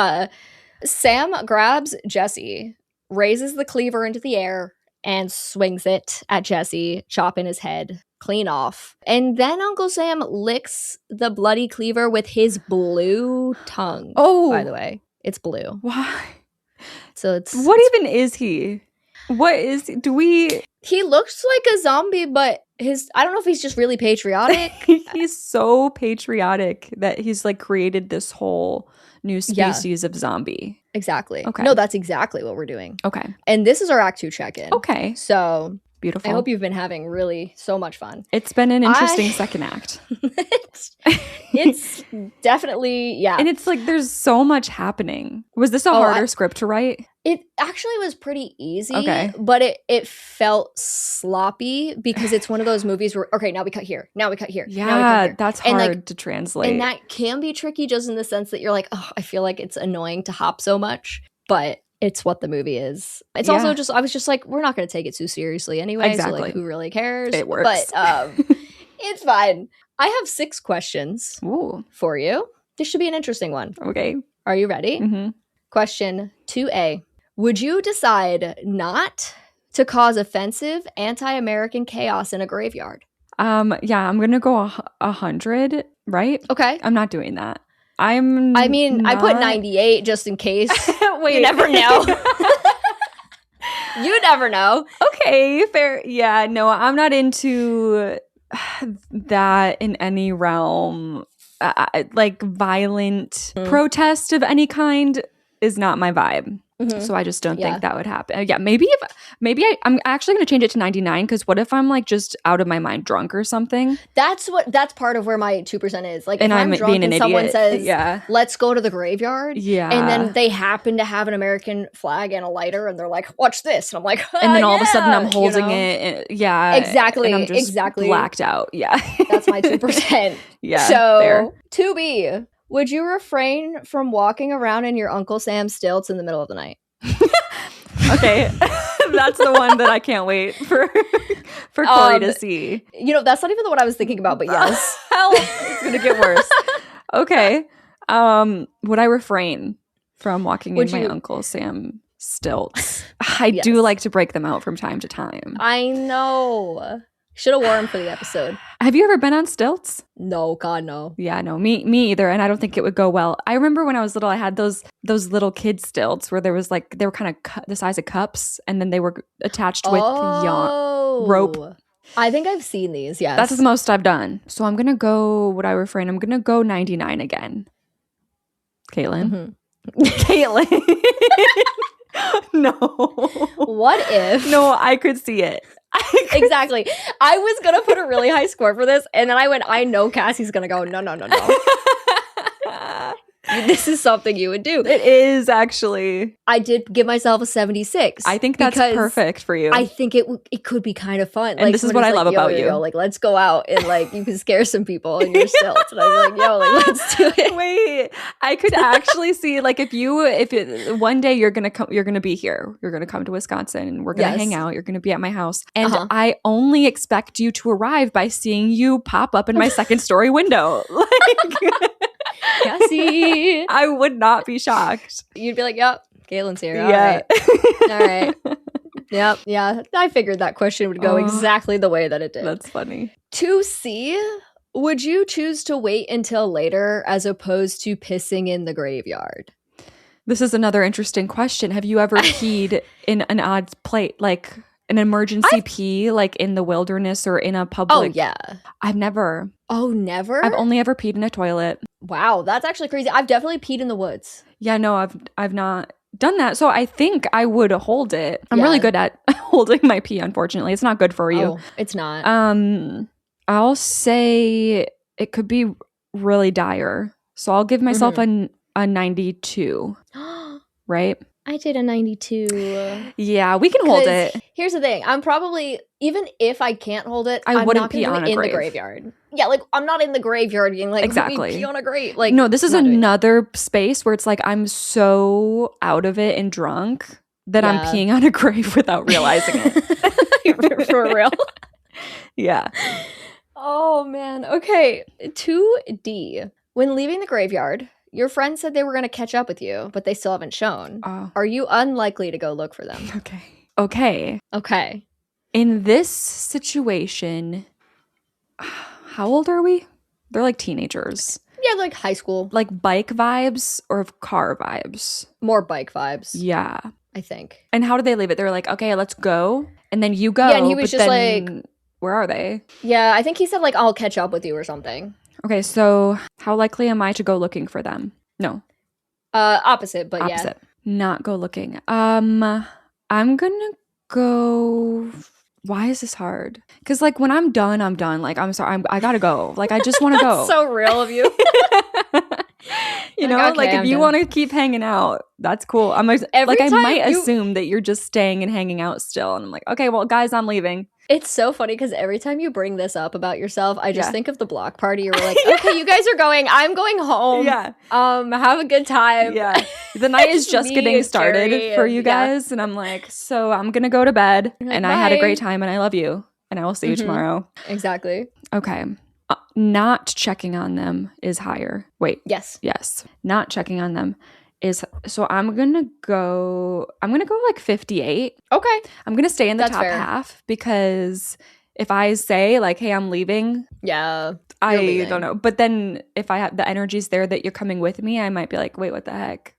Sam grabs Jesse, raises the cleaver into the air, and swings it at Jesse, chopping his head clean off. And then Uncle Sam licks the bloody cleaver with his blue tongue. Oh. By the way, it's blue. Why? So what even is he? What is he looks like a zombie, but I don't know if he's just really patriotic. He's so patriotic that he's like created this whole new species of zombie. Exactly. Okay. No, that's exactly what we're doing. Okay. And this is our Act 2 check-in. Okay. So beautiful. I hope you've been having really so much fun. It's been an interesting second act. It's definitely, yeah. And it's like there's so much happening. Was this a harder script to write? It actually was pretty easy. Okay. But it felt sloppy because it's one of those movies where, okay, now we cut here. Now we cut here. Yeah, now we cut here. That's hard to translate. And that can be tricky just in the sense that you're like, oh, I feel like it's annoying to hop so much. But it's what the movie is. It's also just, I was just like, we're not going to take it too seriously anyway. Exactly. So like, who really cares? It works. But it's fine. I have 6 questions for you. This should be an interesting one. Okay. Are you ready? Mm-hmm. Question 2A. Would you decide not to cause offensive anti-American chaos in a graveyard? Yeah, I'm going to go 100, right? Okay. I'm not doing that. I put 98 just in case. Wait. You never know. You never know. Okay, fair. Yeah, no, I'm not into that in any realm. Like violent protest of any kind is not my vibe. Mm-hmm. So I just don't think that would happen. Yeah, maybe I'm actually going to change it to 99 because what if I'm like just out of my mind drunk or something? That's part of where my 2% is. Like and if I'm drunk being an and someone idiot. says, let's go to the graveyard. Yeah. And then they happen to have an American flag and a lighter and they're like, watch this. And I'm like, and then all of a sudden I'm holding it. Yeah. Exactly. And I'm just blacked out. Yeah. That's my 2%. Yeah. So fair. 2B. Would you refrain from walking around in your Uncle Sam stilts in the middle of the night? Okay. That's the one that I can't wait for Corey to see. You know, that's not even the one I was thinking about, but yes. Hell, it's going to get worse. Okay. Would I refrain from walking in my Uncle Sam stilts? I do like to break them out from time to time. I know. Should have worn them for the episode. Have you ever been on stilts? No, God, no. Yeah, no, me either. And I don't think it would go well. I remember when I was little, I had those little kid stilts where there was like, they were kind of the size of cups and then they were attached with rope. I think I've seen these, yes. That's the most I've done. So I'm going to go, would I refrain? I'm going to go 99 again. Caitlin? Mm-hmm. Caitlin. No. What if? No, I could see it. Exactly. I was going to put a really high score for this, and then I went, I know Cassie's going to go, no. This is something you would do. It is, actually. I did give myself a 76. I think that's perfect for you. I think it could be kind of fun. And like, this is what I love about you. Like, let's go out and like you can scare some people in your stilts. And I'd be like, like, let's do it. Wait, I could actually see like if one day you're gonna be here. You're gonna come to Wisconsin and we're gonna hang out. You're gonna be at my house, and I only expect you to arrive by seeing you pop up in my second story window. Like. Cassie. I would not be shocked. You'd be like, yep, Caitlin's here. Yeah. All right. Yep. Yeah. I figured that question would go exactly the way that it did. That's funny. 2C, would you choose to wait until later as opposed to pissing in the graveyard? This is another interesting question. Have you ever peed in an odd plate, like an emergency pee, like in the wilderness or in a public? Oh, yeah. I've never. Oh, never? I've only ever peed in a toilet. Wow, that's actually crazy. I've definitely peed in the woods. Yeah, no, I've not done that. So I think I would hold it. I'm really good at holding my pee, unfortunately. It's not good for you. Oh, it's not. I'll say it could be really dire. So I'll give myself a 92. Right? I did a 92. Yeah, we can hold it. Here's the thing. I'm probably, even if I can't hold it, I'm wouldn't not pee on a in the graveyard. Yeah, like I'm not in the graveyard being like, exactly. Pee on a grave. Like, no, this is another space where it's like I'm so out of it and drunk that I'm peeing on a grave without realizing it. For real. Yeah. Oh man. Okay. 2D. When leaving the graveyard, your friends said they were going to catch up with you, but they still haven't shown. Are you unlikely to go look for them? Okay. In this situation, how old are we? They're like teenagers. Yeah, like high school. Like bike vibes or car vibes? More bike vibes. Yeah. I think. And how did they leave it? They were like, okay, let's go. And then you go. Yeah, and he was just like, where are they? Yeah, I think he said like, I'll catch up with you or something. Okay, so how likely am I to go looking for them? No. Opposite, but opposite. Not go looking. I'm gonna go. Why is this hard? Because like when I'm done, I'm done. Like I'm sorry, I gotta go. Like I just want to go. So real of you. You know, like if you want to keep hanging out, that's cool. I might assume that you're just staying and hanging out still, and I'm like, okay, well, guys, I'm leaving. It's so funny because every time you bring this up about yourself, I just think of the block party. You're like, okay, you guys are going. I'm going home. Yeah. Have a good time. Yeah. The night is just getting started for you guys, and I'm like, so I'm gonna go to bed, and I had a great time, and I love you, and I will see you tomorrow. Exactly. Okay. Not checking on them is higher. Wait. Yes. Not checking on them is, so I'm gonna go like 58. Okay. I'm gonna stay in the top half because if I say like, hey, I'm leaving. Yeah. I don't know. But then if I have the energy's there that you're coming with me, I might be like, wait, what the heck?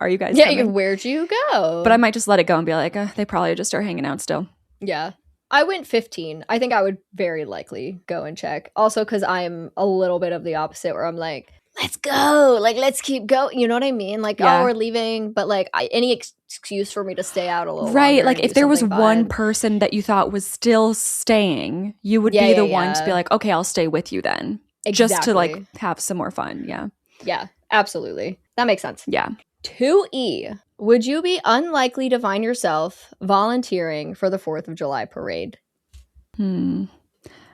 Are you guys coming? Where'd you go? But I might just let it go and be like, they probably just are hanging out still. Yeah. I went 15. I think I would very likely go and check. Also, because I'm a little bit of the opposite where I'm like, let's go. Like, let's keep going. You know what I mean? Like, oh, we're leaving. But like, any excuse for me to stay out a little right. Like, if there was one person that you thought was still staying, you would be the one to be like, okay, I'll stay with you then. Exactly. Just to like have some more fun. Yeah. Yeah, absolutely. That makes sense. Yeah. 2E. Would you be unlikely to find yourself volunteering for the 4th of July parade?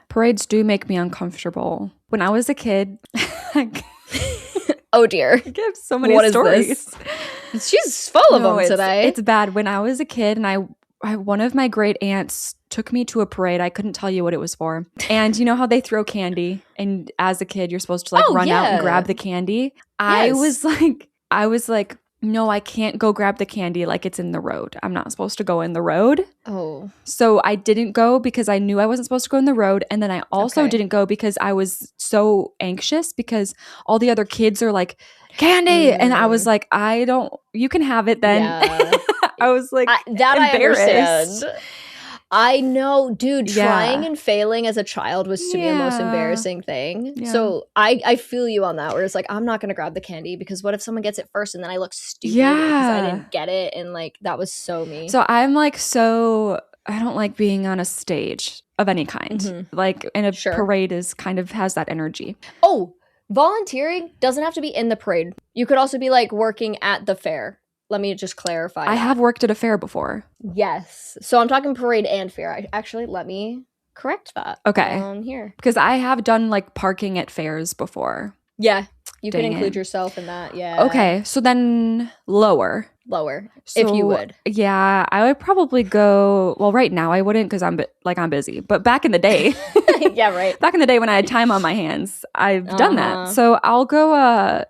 Parades do make me uncomfortable. When I was a kid, oh dear. I have so many stories. She's full of them today. It's bad. When I was a kid and I one of my great aunts took me to a parade. I couldn't tell you what it was for. And you know how they throw candy? And as a kid, you're supposed to like run out and grab the candy. Yes. I was like, no, I can't go grab the candy like it's in the road. I'm not supposed to go in the road. Oh. So I didn't go because I knew I wasn't supposed to go in the road. And then I also didn't go because I was so anxious because all the other kids are like, candy. And I was like, you can have it then. Yeah. I was like, I understand. I know, dude, trying and failing as a child was to me the most embarrassing thing. Yeah. So I feel you on that, where it's like, I'm not going to grab the candy because what if someone gets it first and then I look stupid because I didn't get it? And like, that was so me. So I'm like, I don't like being on a stage of any kind. Mm-hmm. Like, and a parade has that energy. Oh, volunteering doesn't have to be in the parade. You could also be like working at the fair. Let me just clarify. I have worked at a fair before. Yes. So I'm talking parade and fair. Let me correct that. Okay. Here. Because I have done like parking at fairs before. Yeah. You can include yourself in that. Yeah. Okay. So then lower. If you would. Yeah. I would probably go, well, right now I wouldn't because I'm busy. But back in the day. Yeah, right. Back in the day when I had time on my hands, I've done that. So I'll go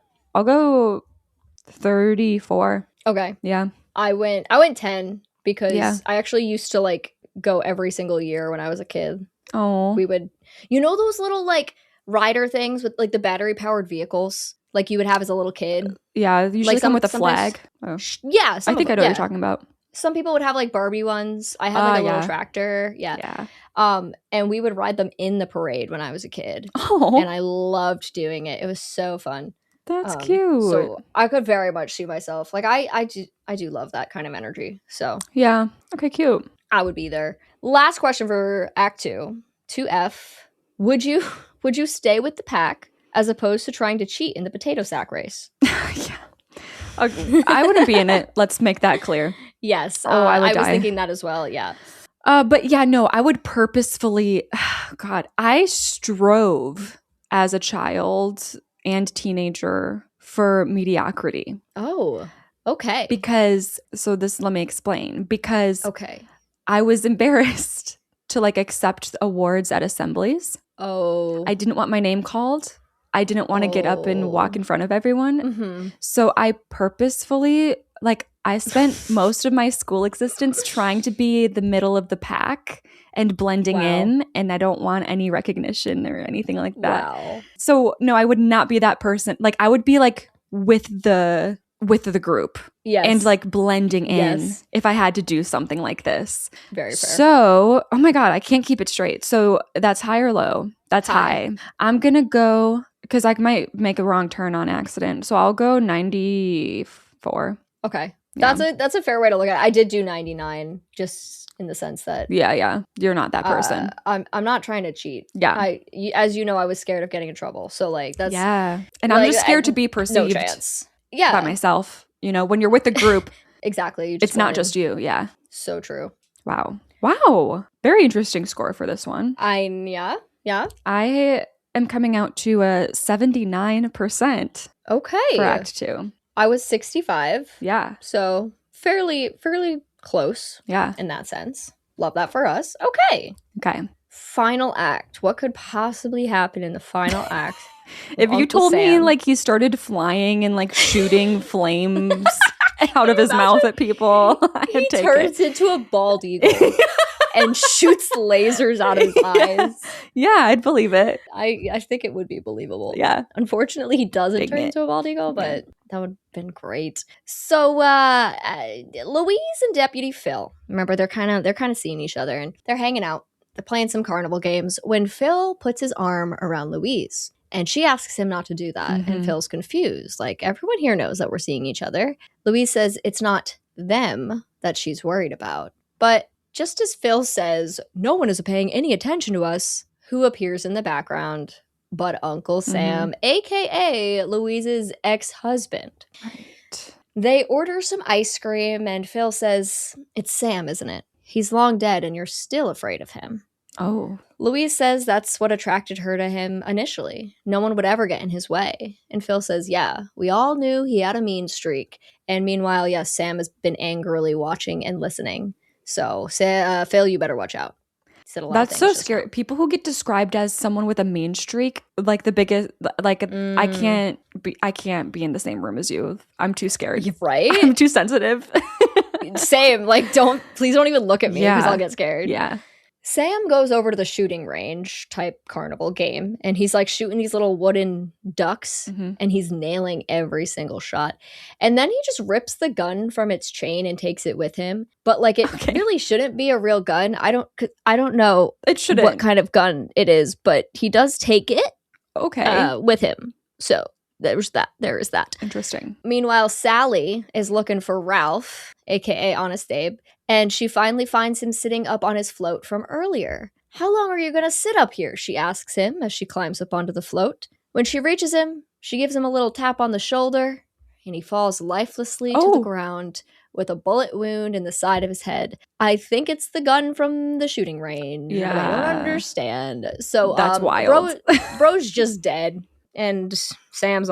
34. Okay. Yeah. I went 10 because I actually used to like go every single year when I was a kid. Oh. We would, those little like rider things with like the battery powered vehicles like you would have as a little kid. Yeah. Usually like come with a flag. Oh. Yeah. I think I know what you're talking about. Some people would have like Barbie ones. I had like a little tractor. Yeah. And we would ride them in the parade when I was a kid. Oh. And I loved doing it. It was so fun. That's cute. So I could very much see myself. Like I do love that kind of energy. So yeah. Okay, cute. I would be there. Last question for Act 2. 2F. Would you stay with the pack as opposed to trying to cheat in the potato sack race? Yeah. I wouldn't be in it. Let's make that clear. Yes. I was thinking that as well. Yeah. But yeah, no, I would purposefully, God, I strove as a child and teenager for mediocrity. Oh, okay. Let me explain. Because okay, I was embarrassed to like accept awards at assemblies. Oh. I didn't want my name called. I didn't want to get up and walk in front of everyone. Mm-hmm. So I purposefully, like, I spent most of my school existence trying to be the middle of the pack and blending in, and I don't want any recognition or anything like that. Wow. So no, I would not be that person. Like, I would be like with the group. Yes. And like blending in if I had to do something like this. Very fair. So, oh my God, I can't keep it straight. So that's high or low? That's high. I'm going to go, because I might make a wrong turn on accident. So I'll go 94. Okay. Yeah. That's a fair way to look at it. I did do 99 just in the sense that yeah, you're not that person. I'm not trying to cheat. Yeah. As you know, I was scared of getting in trouble. So like that's and like, I'm just scared to be perceived no chance. Yeah. by myself. You know, when you're with the group, exactly. It's not just you. Yeah. So true. Wow. Very interesting score for this one. Yeah. I am coming out to a 79%. Okay. For Act 2. I was 65. Yeah. So fairly close. Yeah. In that sense. Love that for us. Okay. Final act. What could possibly happen in the final act? If you told me like he started flying and like shooting flames out of his mouth at people, he turns into a bald eagle and shoots lasers out of his eyes. Yeah, I'd believe it. I think it would be believable. Yeah. Unfortunately, he doesn't turn into a bald eagle, but that would have been great. So Louise and Deputy Phil, remember they're kind of seeing each other and they're hanging out. They're playing some carnival games when Phil puts his arm around Louise. And she asks him not to do that. Mm-hmm. And Phil's confused. Like, everyone here knows that we're seeing each other. Louise says it's not them that she's worried about. But just as Phil says, no one is paying any attention to us, who appears in the background but Uncle Sam, a.k.a. Louise's ex-husband. Right. They order some ice cream, and Phil says, it's Sam, isn't it? He's long dead, and you're still afraid of him. Oh. Louise says that's what attracted her to him initially. No one would ever get in his way. And Phil says, yeah, we all knew he had a mean streak. And meanwhile, yes, Sam has been angrily watching and listening. So, Phil, you better watch out. That's so scary. People who get described as someone with a mean streak, like the biggest, like I can't be in the same room as you. I'm too scared. Right? I'm too sensitive. Same. Like, please don't even look at me because I'll get scared. Yeah. Sam goes over to the shooting range type carnival game, and he's like shooting these little wooden ducks, and he's nailing every single shot. And then he just rips the gun from its chain and takes it with him. But like, it really shouldn't be a real gun. I don't know what kind of gun it is, but he does take it with him. So there is that. Interesting. Meanwhile, Sally is looking for Ralph, aka Honest Abe, and she finally finds him sitting up on his float from earlier. How long are you going to sit up here? She asks him as she climbs up onto the float. When she reaches him, she gives him a little tap on the shoulder, and he falls lifelessly to the ground with a bullet wound in the side of his head. I think it's the gun from the shooting range. Yeah. I don't understand. So that's wild. Bro's just dead. And Sam's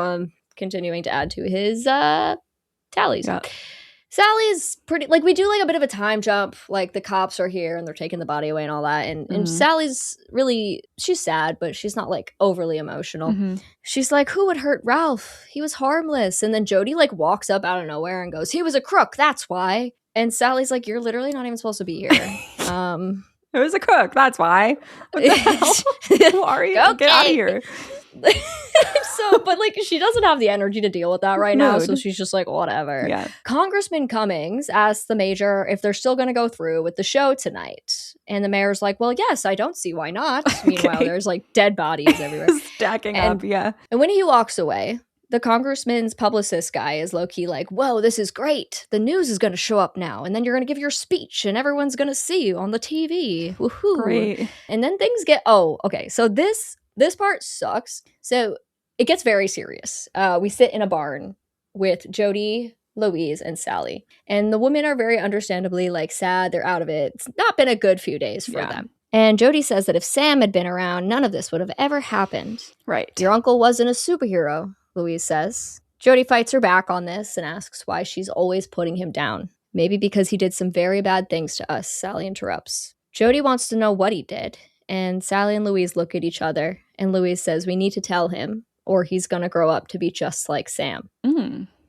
continuing to add to his tallies. Yeah. Sally's pretty, like, we do like a bit of a time jump. Like, the cops are here and they're taking the body away and all that. And Sally's really, she's sad, but she's not like overly emotional. She's like, who would hurt Ralph? He was harmless. And then Jody like walks up out of nowhere and goes, he was a crook, that's why. And Sally's like, you're literally not even supposed to be here. It was a crook, that's why. What the hell? Who are you? Get out of here. But like, she doesn't have the energy to deal with that right now, so she's just like, whatever. Yeah. Congressman Cummings asks the mayor if they're still going to go through with the show tonight, and the mayor's like, well, yes, I don't see why not. Meanwhile, there's like dead bodies everywhere stacking up. Yeah. And when he walks away, the congressman's publicist guy is low-key like, whoa, this is great. The news is going to show up now. And then you're going to give your speech and everyone's going to see you on the TV. Woohoo. Great. And then things get, okay. So this part sucks. So it gets very serious. We sit in a barn with Jody, Louise, and Sally. And the women are very understandably like sad. They're out of it. It's not been a good few days for them. And Jody says that if Sam had been around, none of this would have ever happened. Right. Your uncle wasn't a superhero, Louise says. Jody fights her back on this and asks why she's always putting him down. Maybe because he did some very bad things to us, Sally interrupts. Jody wants to know what he did. And Sally and Louise look at each other. And Louise says, we need to tell him, or he's going to grow up to be just like Sam.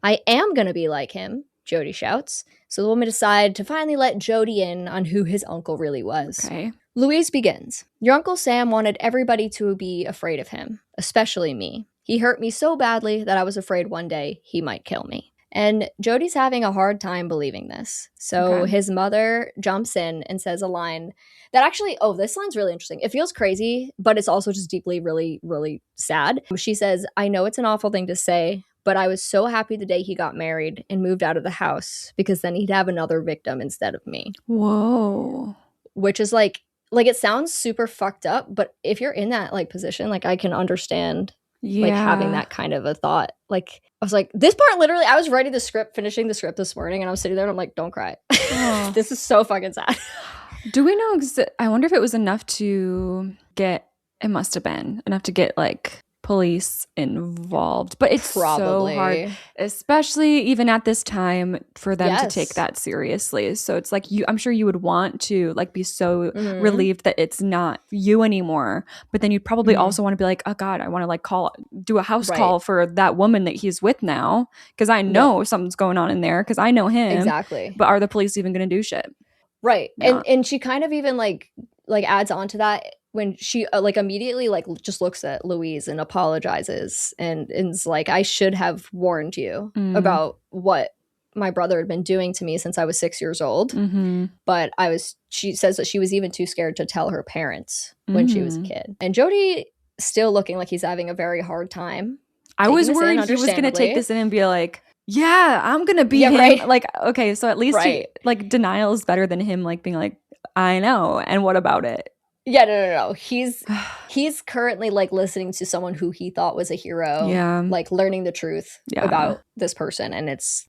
I am going to be like him, Jody shouts. So the women decide to finally let Jody in on who his uncle really was. Okay. Louise begins. Your Uncle Sam wanted everybody to be afraid of him, especially me. He hurt me so badly that I was afraid one day he might kill me. And Jody's having a hard time believing this. So his mother jumps in and says a line that actually, this line's really interesting. It feels crazy, but it's also just deeply, really, really sad. She says, I know it's an awful thing to say, but I was so happy the day he got married and moved out of the house because then he'd have another victim instead of me. Whoa. Which is like it sounds super fucked up, but if you're in that like position, like I can understand like having that kind of a thought. Like I was like, this part literally, I was writing the script, finishing the script this morning, and I was sitting there and I'm like, don't cry. This is so fucking sad. Do we know? I wonder if it was enough to get, it must have been enough to get like police involved, but it's so hard, especially even at this time, for them to take that seriously. So it's like I'm sure you would want to like be so relieved that it's not you anymore, but then you'd probably also want to be like, oh God, I want to like do a house call for that woman that he's with now, because I know something's going on in there, because I know him. Exactly. But are the police even going to do shit? Right. And she kind of even like adds on to that when she like immediately like just looks at Louise and apologizes and is like, I should have warned you about what my brother had been doing to me since I was 6 years old. But she says that she was even too scared to tell her parents when she was a kid. And Jody still looking like he's having a very hard time. I was worried he was going to take this in and be like, yeah, I'm going to be him. Right. Like, okay, so at least like denial is better than him like being like, I know. And what about it? Yeah, no. He's currently like listening to someone who he thought was a hero. Yeah. Like learning the truth about this person. And it's,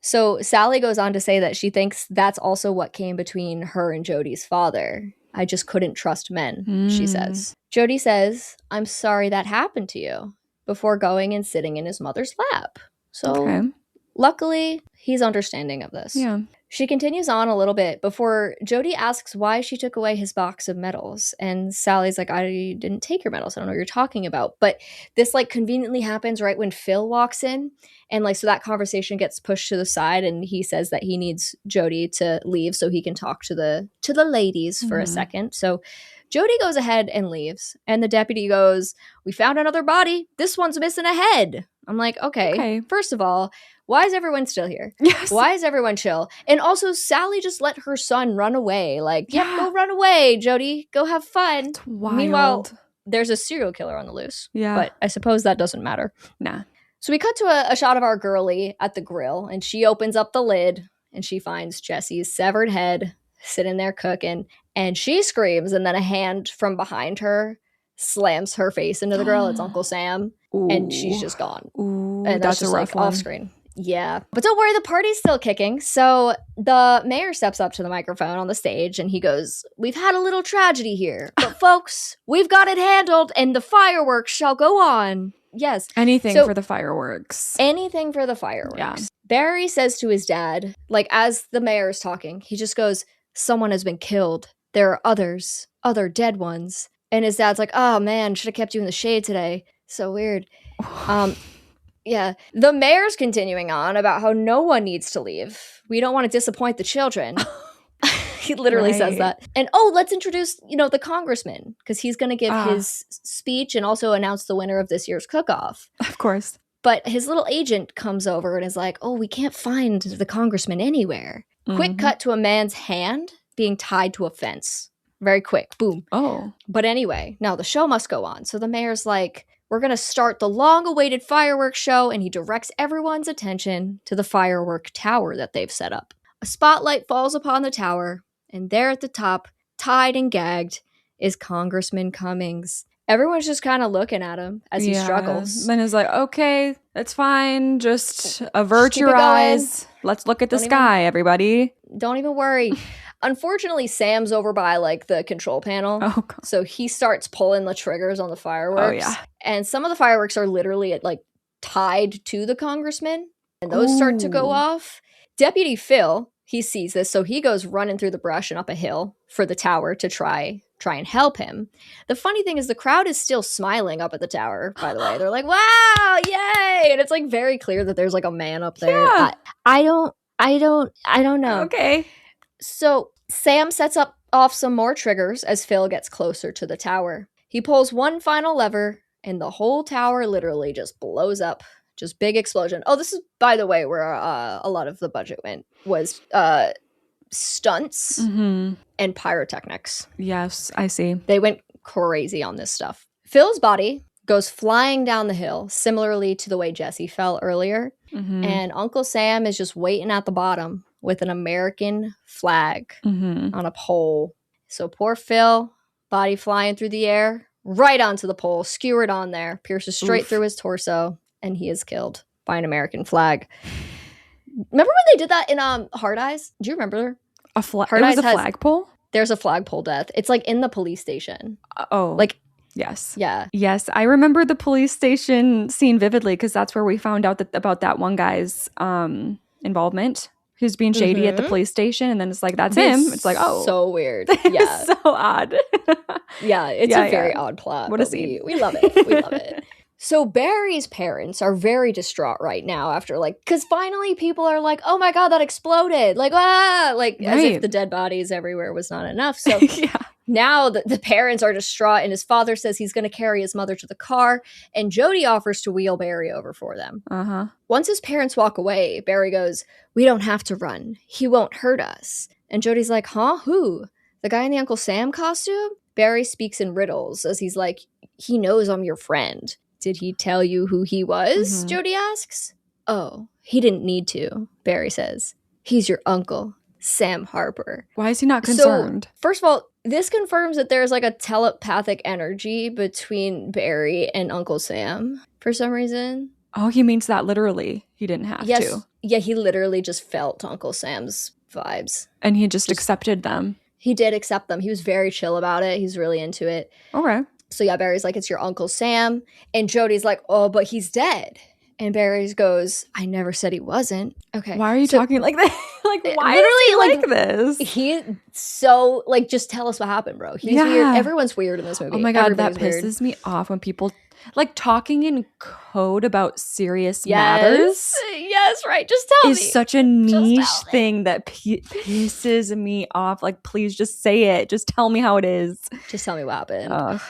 So Sally goes on to say that she thinks that's also what came between her and Jody's father. I just couldn't trust men, she says. Jody says, I'm sorry that happened to you, before going and sitting in his mother's lap. So luckily, he's understanding of this. Yeah. She continues on a little bit before Jody asks why she took away his box of medals. And Sally's like, I didn't take your medals. I don't know what you're talking about. But this like conveniently happens right when Phil walks in. And like, so that conversation gets pushed to the side and he says that he needs Jody to leave so he can talk to the ladies for a second. So Jody goes ahead and leaves. And the deputy goes, we found another body. This one's missing a head. I'm like, okay. First of all, why is everyone still here? Yes. Why is everyone chill? And also, Sally just let her son run away. Like, go run away, Jody. Go have fun. It's wild. Meanwhile, there's a serial killer on the loose. Yeah. But I suppose that doesn't matter. Nah. So we cut to a shot of our girlie at the grill, and she opens up the lid, and she finds Jesse's severed head sitting there cooking, and she screams, and then a hand from behind her slams her face into the grill. It's Uncle Sam. Ooh. And she's just gone. Ooh, and that's just a rough like off screen. Yeah. But don't worry, the party's still kicking. So the mayor steps up to the microphone on the stage and he goes, we've had a little tragedy here, but folks, we've got it handled and the fireworks shall go on. Yes. Anything for the fireworks. Anything for the fireworks. Yeah. Barry says to his dad, like as the mayor is talking, he just goes, someone has been killed. There are others, other dead ones. And his dad's like, oh man, should have kept you in the shade today. So weird. Yeah. The mayor's continuing on about how no one needs to leave. We don't want to disappoint the children. He literally says that. And let's introduce, the congressman, because he's going to give his speech and also announce the winner of this year's cook-off. Of course. But his little agent comes over and is like, we can't find the congressman anywhere. Quick cut to a man's hand being tied to a fence. Very quick. Boom. Oh. But anyway, now the show must go on. So the mayor's like, we're going to start the long-awaited fireworks show, and he directs everyone's attention to the firework tower that they've set up. A spotlight falls upon the tower, and there at the top, tied and gagged, is Congressman Cummings. Everyone's just kind of looking at him as he struggles. Then he's like, okay, that's fine. Just avert your eyes. Let's look at the sky, everybody. Don't even worry. Unfortunately, Sam's over by like the control panel. Oh, God. So he starts pulling the triggers on the fireworks. Oh, yeah. And some of the fireworks are literally like tied to the congressman. And those start to go off. Deputy Phil, he sees this. So he goes running through the brush and up a hill for the tower to try and help him. The funny thing is the crowd is still smiling up at the tower, by the way. They're like, wow, yay! And it's like very clear that there's like a man up there. Yeah. I don't know. Okay. So Sam sets off some more triggers as Phil gets closer to the tower. He pulls one final lever and the whole tower literally just blows up. Just big explosion. Oh, this is, by the way, where a lot of the budget went, was stunts and pyrotechnics. Yes, I see. They went crazy on this stuff. Phil's body goes flying down the hill, similarly to the way Jesse fell earlier. And Uncle Sam is just waiting at the bottom with an American flag on a pole. So poor Phil, body flying through the air, right onto the pole, skewered on there, pierces straight through his torso, and he is killed by an American flag. Remember when they did that in Hard Eyes? Do you remember? It was a flagpole? There's a flagpole death. It's like in the police station. Yes. Yeah. Yes. I remember the police station scene vividly because that's where we found out about that one guy's involvement. Who's being shady at the police station, and then it's like, that's him. It's like, oh. So weird. Yeah. So odd. Yeah, it's a very odd plot. What a scene. We love it. We love it. So Barry's parents are very distraught right now after because finally people are like, oh my God, that exploded. Like, as if the dead bodies everywhere was not enough. So now the parents are distraught, and his father says he's going to carry his mother to the car, and Jody offers to wheel Barry over for them. Once his parents walk away, Barry goes, we don't have to run. He won't hurt us. And Jody's like, huh? Who? The guy in the Uncle Sam costume? Barry speaks in riddles as he's like, he knows I'm your friend. Did he tell you who he was? Jody asks. Oh, he didn't need to, Barry says. He's your uncle, Sam Harper. Why is he not concerned? So, first of all, this confirms that there's like a telepathic energy between Barry and Uncle Sam for some reason. Oh, he means that literally. He didn't have to. Yeah, he literally just felt Uncle Sam's vibes. And he just accepted them. He did accept them. He was very chill about it. He's really into it. Okay. So yeah, Barry's like, it's your Uncle Sam. And Jody's like, oh, but he's dead. And Barry goes, I never said he wasn't. Okay. Why are you talking like that? Why is he like this? He so, just tell us what happened, bro. He's weird. Everyone's weird in this movie. Oh my God, that pisses me off when people, talking in code about serious matters. Yes, right. Just tell me. Is such a niche thing that pisses me off. Please just say it. Just tell me how it is. Just tell me what happened.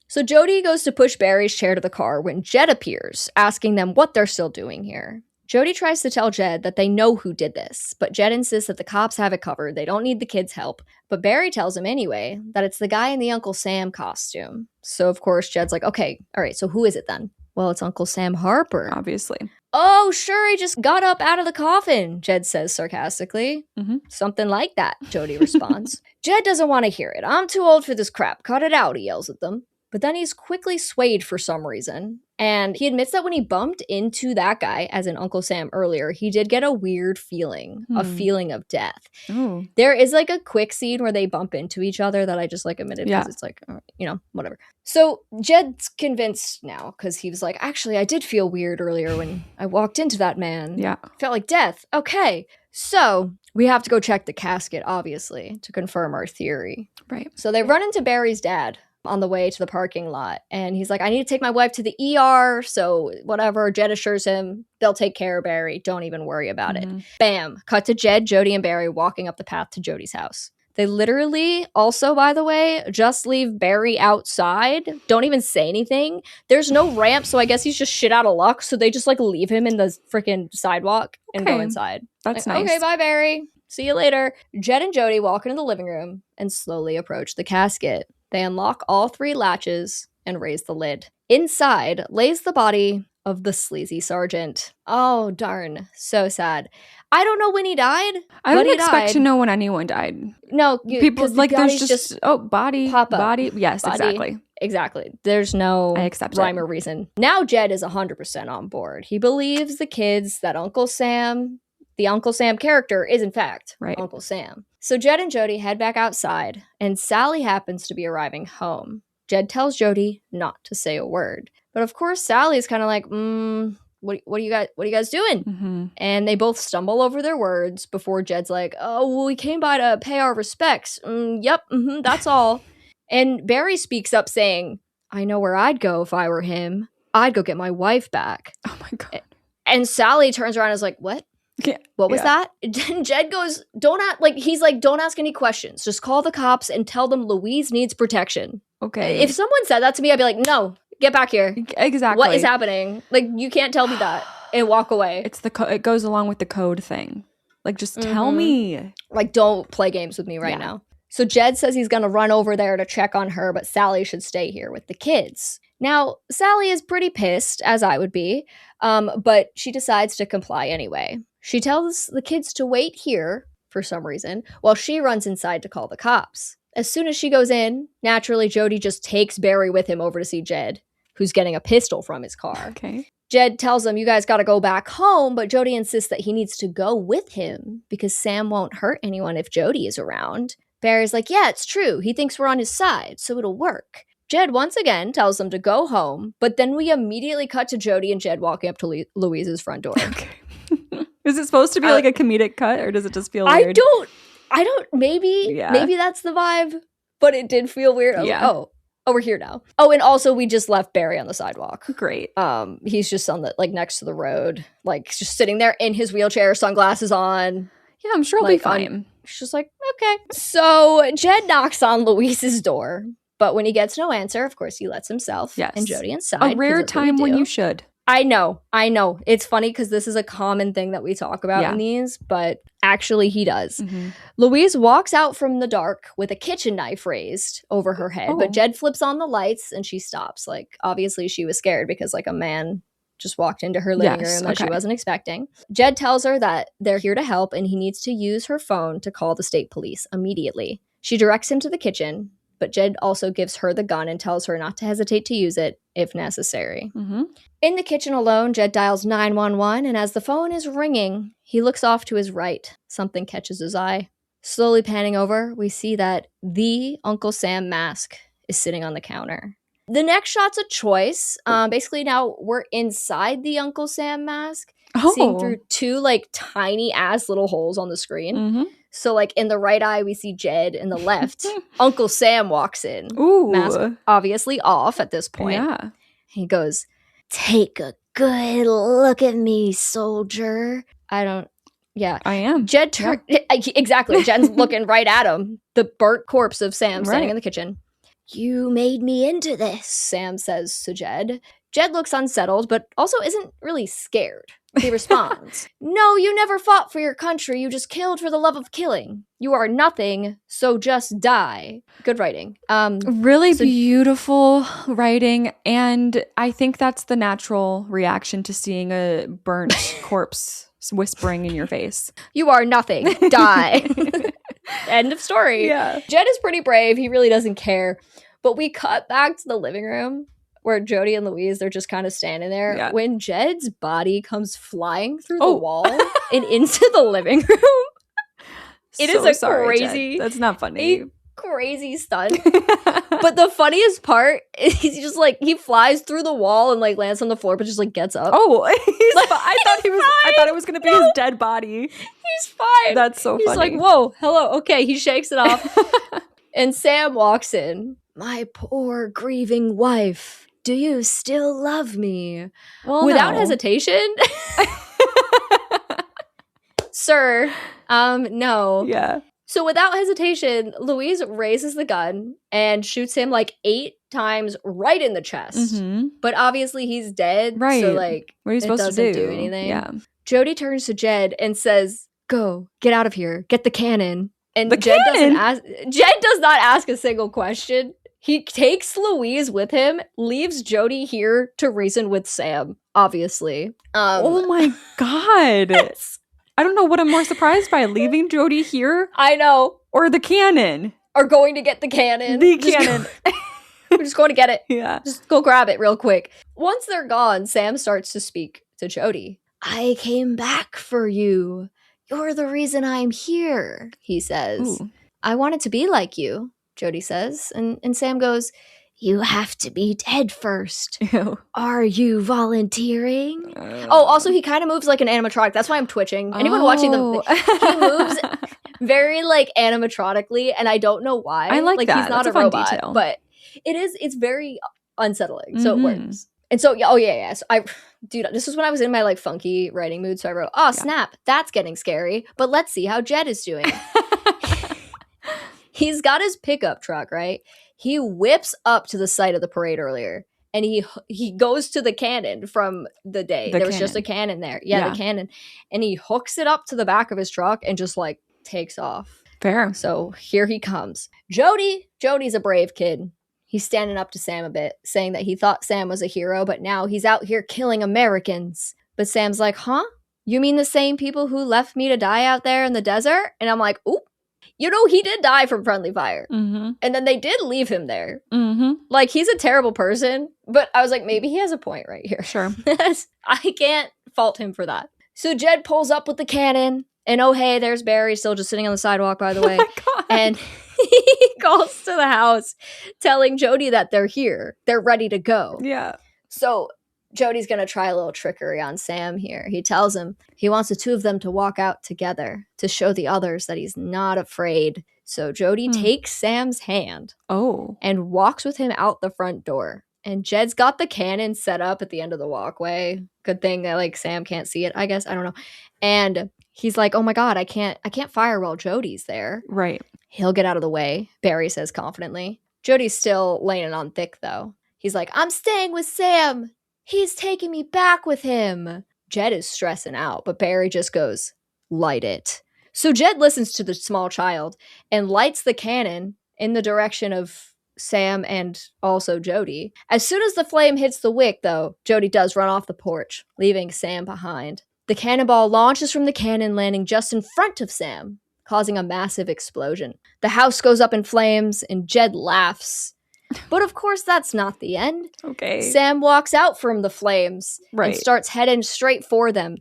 So Jody goes to push Barry's chair to the car when Jed appears, asking them what they're still doing here. Jody tries to tell Jed that they know who did this, but Jed insists that the cops have it covered. They don't need the kids' help. But Barry tells him anyway that it's the guy in the Uncle Sam costume. So, of course, Jed's like, okay, all right, so who is it then? Well, it's Uncle Sam Harper. Obviously. Oh, sure, he just got up out of the coffin, Jed says sarcastically. Something like that, Jody responds. Jed doesn't want to hear it. I'm too old for this crap. Cut it out, he yells at them. But then he's quickly swayed for some reason. And he admits that when he bumped into that guy, as in Uncle Sam earlier, he did get a weird feeling, a feeling of death. Ooh. There is a quick scene where they bump into each other that I just omitted because it's whatever. So Jed's convinced now because he was like, actually, I did feel weird earlier when I walked into that man. Yeah. Felt like death. Okay. So we have to go check the casket, obviously, to confirm our theory. Right. So they run into Barry's dad on the way to the parking lot, and he's like, I need to take my wife to the ER, so whatever. Jed assures him they'll take care of Barry, don't even worry about it. Bam, cut to Jed, Jody, and Barry walking up the path to Jody's house. They literally also, by the way, just leave Barry outside, don't even say anything. There's no ramp, so I guess he's just shit out of luck, so they just leave him in the freaking sidewalk and go inside. That's nice. Okay, bye Barry, see you later. Jed and Jody walk into the living room and slowly approach the casket. They unlock all 3 latches and raise the lid. Inside lays the body of the sleazy sergeant. Oh, darn. So sad. I don't know when he died. I don't expect to know when anyone died. No, people like the there's just body pop up. Body. Yes, body. Exactly. There's no rhyme or reason. Now Jed is 100% on board. He believes the kids that Uncle Sam, the Uncle Sam character, is in fact Uncle Sam. So Jed and Jody head back outside, and Sally happens to be arriving home. Jed tells Jody not to say a word, but of course Sally's kind of like, what are you guys doing? Mm-hmm. And they both stumble over their words before Jed's like, oh, well, we came by to pay our respects. Yep, that's all. And Barry speaks up saying, I know where I'd go if I were him. I'd go get my wife back. Oh my God. And Sally turns around and is like, what? Yeah. What was that? And Jed goes, don't ask any questions. Just call the cops and tell them Louise needs protection. Okay. If someone said that to me, I'd be like, no, get back here. Exactly. What is happening? Like, you can't tell me that and walk away. It's it goes along with the code thing. Like, just tell me. Like, don't play games with me right now. So Jed says he's going to run over there to check on her, but Sally should stay here with the kids. Now, Sally is pretty pissed, as I would be, but she decides to comply anyway. She tells the kids to wait here, for some reason, while she runs inside to call the cops. As soon as she goes in, naturally, Jody just takes Barry with him over to see Jed, who's getting a pistol from his car. Okay. Jed tells him, you guys got to go back home, but Jody insists that he needs to go with him because Sam won't hurt anyone if Jody is around. Barry's like, yeah, it's true. He thinks we're on his side, so it'll work. Jed once again tells them to go home, but then we immediately cut to Jody and Jed walking up to Louise's front door. Okay. Is it supposed to be like a comedic cut, or does it just feel weird? I don't, maybe that's the vibe, but it did feel weird. I was like, oh, we're here now. Oh, and also we just left Barry on the sidewalk. Great. He's just on the, like, next to the road, like, just sitting there in his wheelchair, sunglasses on. Yeah, I'm sure he'll be fine. She's just like, okay. So Jed knocks on Louise's door, but when he gets no answer, of course, he lets himself and Jody inside. A rare time when you should. I know. It's funny because this is a common thing that we talk about in these, but actually he does. Mm-hmm. Louise walks out from the dark with a kitchen knife raised over her head, but Jed flips on the lights and she stops. Like, obviously she was scared because, like, a man just walked into her living room that she wasn't expecting. Jed tells her that they're here to help and he needs to use her phone to call the state police immediately. She directs him to the kitchen, but Jed also gives her the gun and tells her not to hesitate to use it if necessary. Mm-hmm. In the kitchen alone, Jed dials 911, and as the phone is ringing, he looks off to his right. Something catches his eye. Slowly panning over, we see that the Uncle Sam mask is sitting on the counter. The next shot's a choice. Basically, now we're inside the Uncle Sam mask, seeing through two, like, tiny-ass little holes on the screen. Mm-hmm. So, like, in the right eye, we see Jed. In the left, Uncle Sam walks in. Ooh. Mask obviously off at this point. Yeah. He goes, take a good look at me, soldier. I am. Jed turned... Exactly. Jed's looking right at him. The burnt corpse of Sam standing in the kitchen. You made me into this, Sam says to Jed. Jed looks unsettled, but also isn't really scared. He responds, no, you never fought for your country. You just killed for the love of killing. You are nothing, so just die. Good writing. Really beautiful writing, and I think that's the natural reaction to seeing a burnt corpse whispering in your face. You are nothing. Die. End of story. Yeah. Jed is pretty brave. He really doesn't care. But we cut back to the living room where Jody and Louise, they're just kind of standing there when Jed's body comes flying through the wall and into the living room. It is a crazy... Jed. That's not funny. Crazy stunt. But the funniest part is he's just like, he flies through the wall and, like, lands on the floor, but just, like, gets up. Oh, I thought it was gonna be his dead body. He's fine. That's so funny. He's like, whoa, hello. Okay, he shakes it off. And Sam walks in. My poor grieving wife. Do you still love me? Well, without hesitation. Sir, no. Yeah. So without hesitation, Louise raises the gun and shoots him like 8 times right in the chest. Mm-hmm. But obviously he's dead. Right. So, like, what are you supposed to do? Anything. Yeah. Jody turns to Jed and says, go, get out of here, get the cannon. And Jed does not ask a single question. He takes Louise with him, leaves Jody here to reason with Sam, obviously. Oh my God. I don't know what I'm more surprised by, leaving Jody here. I know. Or the cannon. Or going to get the cannon. The cannon. We're just going to get it. Yeah. Just go grab it real quick. Once they're gone, Sam starts to speak to Jody. I came back for you. You're the reason I'm here, he says. Ooh. I wanted to be like you, Jody says. And Sam goes, you have to be dead first. Ew. Are you volunteering? Also, he kind of moves like an animatronic. That's why I'm twitching. Anyone watching them, he moves very like animatronically, and I don't know why. I like that. He's not That's a fun robot, detail. but it's very unsettling, so it works. And so, yeah. So dude, this was when I was in my like funky writing mood, so I wrote, snap, that's getting scary, but let's see how Jed is doing. He's got his pickup truck, right? He whips up to the site of the parade earlier, and he goes to the cannon from the day. There was just a cannon there. Yeah, the cannon. And he hooks it up to the back of his truck and just like takes off. Fair. So here he comes. Jody's a brave kid. He's standing up to Sam a bit, saying that he thought Sam was a hero, but now he's out here killing Americans. But Sam's like, huh? You mean the same people who left me to die out there in the desert? And I'm like, ooh. You know, he did die from friendly fire. Mm-hmm. And then they did leave him there. Mm-hmm. Like, he's a terrible person. But I was like, maybe he has a point right here. Sure. I can't fault him for that. So Jed pulls up with the cannon. And oh, hey, there's Barry still just sitting on the sidewalk, by the way. Oh my God. And he calls to the house telling Jody that they're here. They're ready to go. Yeah. So Jody's going to try a little trickery on Sam here. He tells him he wants the two of them to walk out together to show the others that he's not afraid. So Jody takes Sam's hand and walks with him out the front door. And Jed's got the cannon set up at the end of the walkway. Good thing that like Sam can't see it, I guess. I don't know. And he's like, oh my God, I can't fire while Jody's there. Right. He'll get out of the way, Barry says confidently. Jody's still laying it on thick though. He's like, I'm staying with Sam. He's taking me back with him. Jed is stressing out, but Barry just goes, light it. So Jed listens to the small child and lights the cannon in the direction of Sam and also Jody. As soon as the flame hits the wick, though, Jody does run off the porch, leaving Sam behind. The cannonball launches from the cannon, landing just in front of Sam, causing a massive explosion. The house goes up in flames, and Jed laughs. But of course, that's not the end. Okay. Sam walks out from the flames and starts heading straight for them.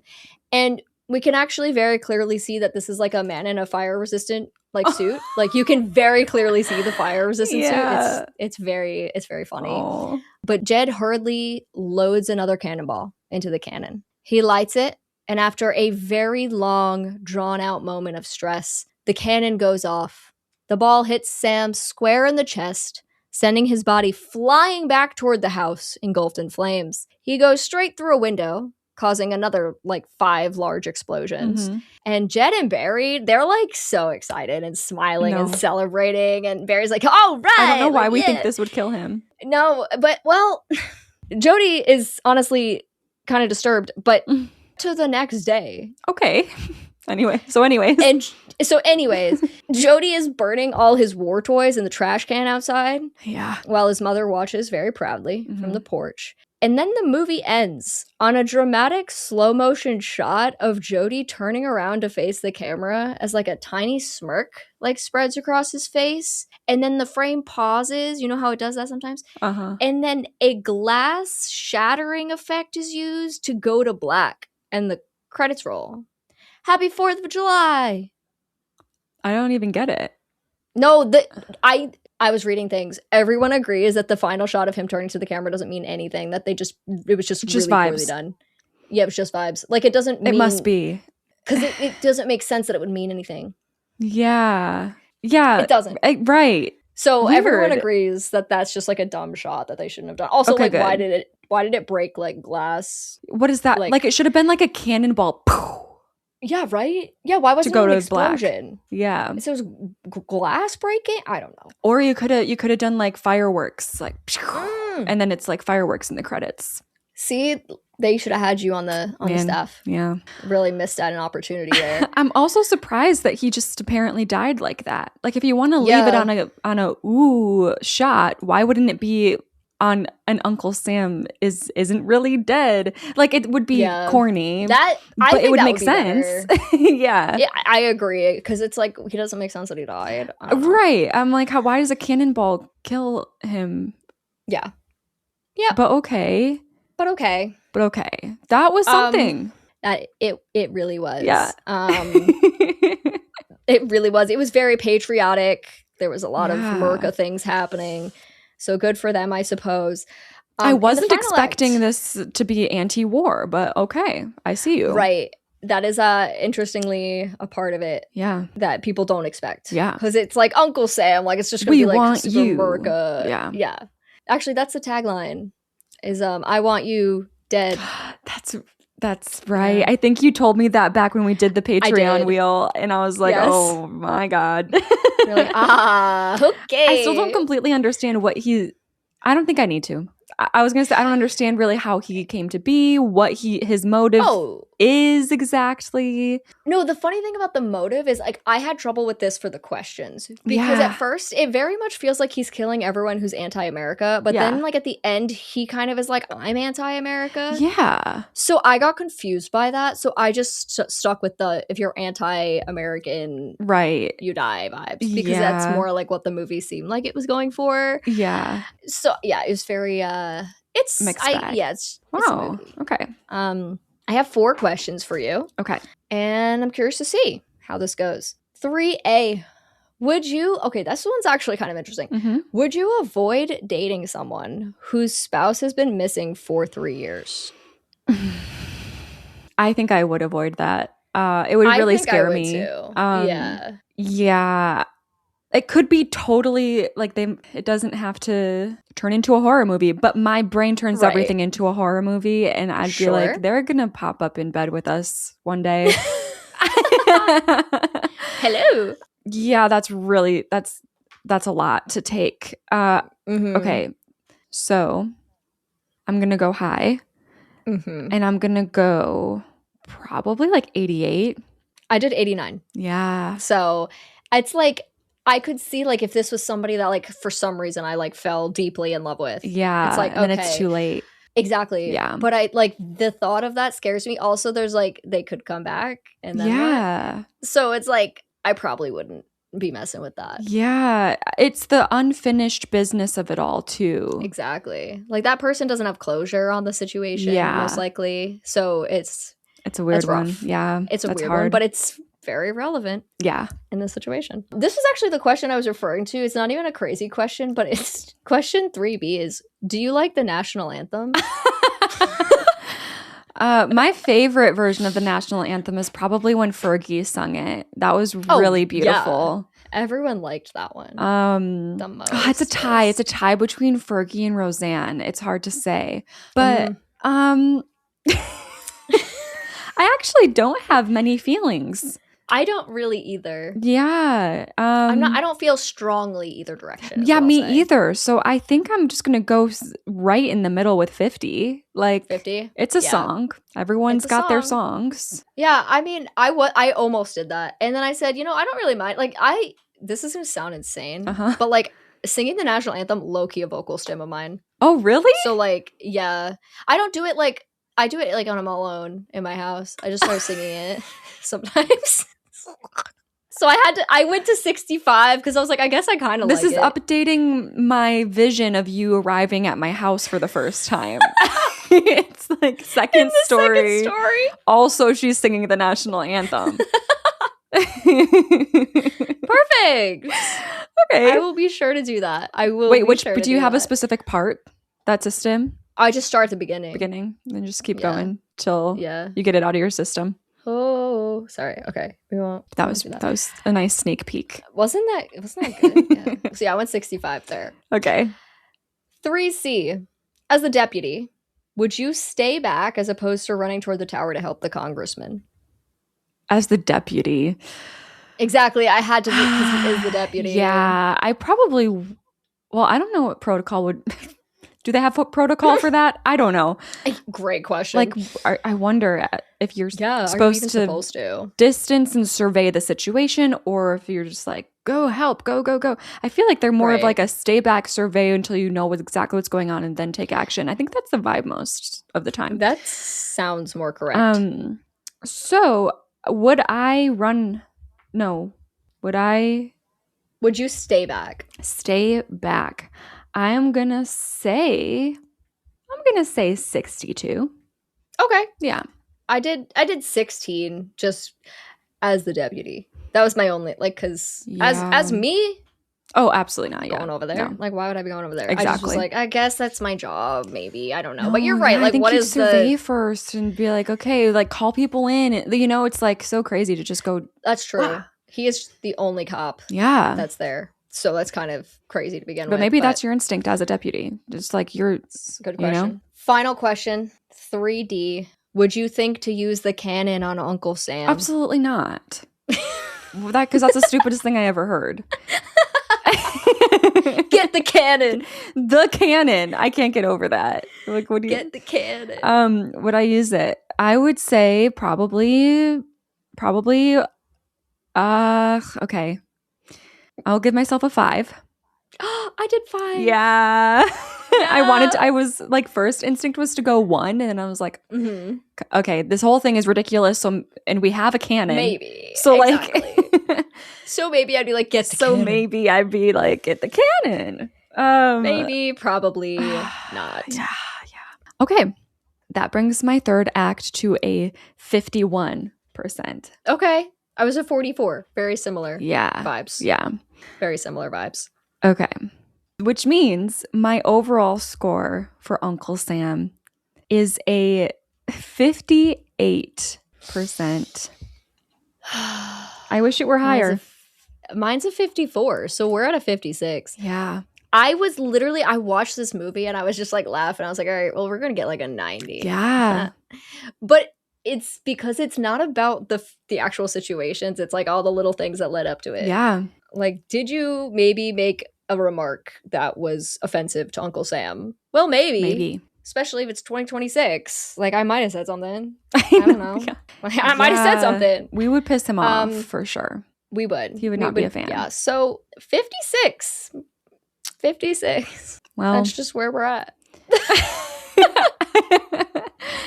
And we can actually very clearly see that this is like a man in a fire-resistant like suit. Like you can very clearly see the fire-resistant suit. It's very funny. Aww. But Jed hurriedly loads another cannonball into the cannon. He lights it, and after a very long, drawn-out moment of stress, the cannon goes off. The ball hits Sam square in the chest, sending his body flying back toward the house, engulfed in flames. He goes straight through a window, causing another, 5 large explosions. Mm-hmm. And Jed and Barry, they're, so excited and smiling and celebrating. And Barry's like, all right! I don't know why we think this would kill him. No, but, well, Jody is honestly kind of disturbed, but to the next day. Okay. Anyways, Jody is burning all his war toys in the trash can outside. Yeah. While his mother watches very proudly from the porch. And then the movie ends on a dramatic slow motion shot of Jody turning around to face the camera as a tiny smirk spreads across his face. And then the frame pauses. You know how it does that sometimes? Uh-huh. And then a glass shattering effect is used to go to black. And the credits roll. Happy 4th of July. I don't even get it. No, I was reading things. Everyone agrees that the final shot of him turning to the camera doesn't mean anything. That it was just really vibes. Poorly done. Yeah, it was just vibes. It doesn't mean... It must be. Because it doesn't make sense that it would mean anything. Yeah. Yeah. It doesn't. Right. So Weird. Everyone agrees that that's just a dumb shot that they shouldn't have done. Also, okay, why did it break glass? What is that? It should have been a cannonball. Yeah, right? Yeah, why wasn't it an explosion? Black. Yeah. So it was glass breaking? I don't know. Or you could have done fireworks, and then it's fireworks in the credits. See, They should have had you on the staff. Yeah. Really missed out an opportunity there. I'm also surprised that he just apparently died like that. Like, if you want to leave it on a ooh shot, why wouldn't it be on an Uncle Sam isn't really dead? Like, it would be corny. But it would make sense. Yeah. I agree, because it's like, he doesn't make sense that he died. Right. I'm like, why does a cannonball kill him? Yeah. But okay. That was something. It really was. Yeah. It really was. It was very patriotic. There was a lot of America things happening. So good for them, I suppose. I wasn't expecting this to be anti-war, but okay. I see you. Right. That is interestingly a part of it. Yeah. That people don't expect. Yeah. Because it's like Uncle Sam. Like, it's just going to be like super you. America. Yeah. Yeah. Actually, that's the tagline. Is I want you dead. That's right. Yeah. I think you told me that back when we did the Patreon wheel, and I was like, oh my God. You're like, okay. I still don't completely understand I don't think I need to. I was going to say, I don't understand really how he came to be, what his motive is exactly. No, the funny thing about the motive is, like, I had trouble with this for the questions. Because at first, it very much feels like he's killing everyone who's anti-America. But then, like, at the end, he kind of is like, I'm anti-America. Yeah. So I got confused by that. So I just stuck with the, if you're anti-American, right, you die vibes. Because that's more like what the movie seemed like it was going for. Yeah. So, yeah, it was very... it's mixed bag. It's wow. It's a movie. Okay. I have 4 questions for you. Okay. And I'm curious to see how this goes. 3A. This one's actually kind of interesting. Mm-hmm. Would you avoid dating someone whose spouse has been missing for 3 years? I think I would avoid that. It would really scare me. Too. Yeah. It could be totally like it doesn't have to turn into a horror movie, but my brain turns everything into a horror movie, and I'd be like, they're gonna pop up in bed with us one day. Hello. Yeah, that's a lot to take. Okay, so I'm gonna go high, and I'm gonna go probably like 88. I did 89. Yeah. So it's like, I could see, like, if this was somebody that, like, for some reason I, like, fell deeply in love with. Yeah. It's like, and then it's too late. Exactly. Yeah. But I, like, the thought of that scares me. Also, there's, like, they could come back. And then what? So it's like, I probably wouldn't be messing with that. Yeah. It's the unfinished business of it all, too. Exactly. Like, that person doesn't have closure on the situation, most likely. So it's a weird one. Yeah. It's a weird one, but it's very relevant in this situation. This was actually the question I was referring to. It's not even a crazy question, but it's question 3B is, do you like the national anthem? My favorite version of the national anthem is probably when Fergie sung it. That was really beautiful. Yeah. Everyone liked that one the most. It's a tie. It's a tie between Fergie and Roseanne. It's hard to say. But I actually don't have many feelings. I don't really either. Yeah. I don't feel strongly either direction. Yeah, me either. So I think I'm just going to go right in the middle with 50. Like 50? It's a song. Everyone's got their songs. Yeah, I mean, I almost did that. And then I said, I don't really mind. Like, this is going to sound insane, but, like, singing the national anthem, low-key a vocal stim of mine. Oh, really? So, like, yeah. I don't do it, like, I do it, like, when I'm alone in my house. I just start singing it sometimes. So I went to 65 because I was like, I guess I kind of like it. This is updating my vision of you arriving at my house for the first time. It's like second story. Also, she's singing the national anthem. Perfect. Okay. I will be sure to do that. I will. Wait, do you have a specific part that's a stim? I just start at the beginning. Then just keep going till you get it out of your system. Oh, sorry. Okay, we won't. That was a nice sneak peek. Wasn't that good? Yeah. So I went 65 there. Okay. 3C. As the deputy, would you stay back as opposed to running toward the tower to help the congressman? As the deputy. Exactly. I had to because he is the deputy. Yeah, I probably. Well, I don't know what protocol would. Do they have protocol for that? I don't know. Great question. Like, I wonder if you're supposed to distance and survey the situation, or if you're just like, go help, go. I feel like they're more of like a stay back, survey until you know exactly what's going on and then take action. I think that's the vibe most of the time. That sounds more correct. So would I run? No. Would you stay back? Stay back. I'm gonna say 62. Okay. Yeah. I did 16 just as the deputy. That was my only, like, because as me. Oh, absolutely not. Going over there. No. Like, why would I be going over there? Exactly. I just was like, I guess that's my job. Maybe, I don't know. But you're right. Like, what is survey first and be like, okay, like call people in. You know, it's like so crazy to just go. That's true. Ah. He is the only cop. Yeah. That's there. So that's kind of crazy to begin with. But maybe that's your instinct as a deputy. Just like good question. You know? Final question. 3D. Would you think to use the cannon on Uncle Sam? Absolutely not. Because that's the stupidest thing I ever heard. Get the cannon. The cannon. I can't get over that. Like, what do you get the cannon? Would I use it? I would say probably. Okay. I'll give myself a 5. I did 5. Yeah. I was like, first instinct was to go 1, and then I was like, okay, this whole thing is ridiculous. So, and we have a cannon. Maybe. So exactly. Like, so maybe I'd be like, get the cannon. So maybe I'd be like, get the cannon. Maybe, probably not. Yeah. Okay. That brings my third act to a 51%. Okay. I was a 44. Very similar. Vibes. Yeah. Very similar vibes. Okay. Which means my overall score for Uncle Sam is a 58%. I wish it were higher. Mine's a 54. So we're at a 56. Yeah. I watched this movie and I was just like laughing. I was like, all right, well, we're going to get like a 90. Yeah. But it's because it's not about the actual situations. It's like all the little things that led up to it. Yeah. Like, did you maybe make a remark that was offensive to Uncle Sam? Well, maybe. Especially if it's 2026. Like, I might have said something. I don't know. Yeah. I might have said something. We would piss him off for sure. We would. He would not be a fan. Yeah. So 56. 56. Well, that's just where we're at.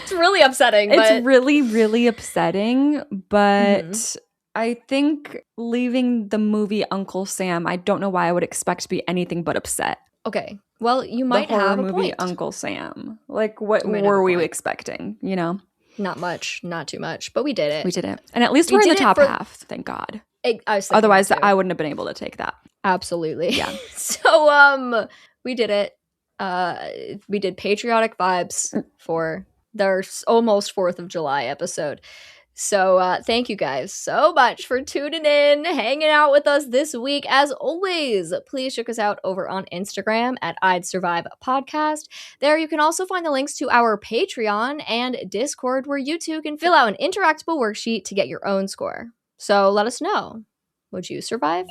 It's really upsetting. It's really, really upsetting. But I think leaving the movie Uncle Sam, I don't know why I would expect to be anything but upset. Okay. Well, you might have a movie point. Uncle Sam. Like, what were we expecting? You know? Not much. Not too much. But we did it. We did it. And at least we're in the top half. Thank God. Otherwise, I wouldn't have been able to take that. Absolutely. Yeah. So, we did it. We did patriotic vibes for their almost 4th of July episode. So thank you guys so much for tuning in, hanging out with us this week. As always, please check us out over on Instagram at I'd Survive Podcast. There you can also find the links to our Patreon and Discord, where you too can fill out an interactable worksheet to get your own score. So let us know. Would you survive?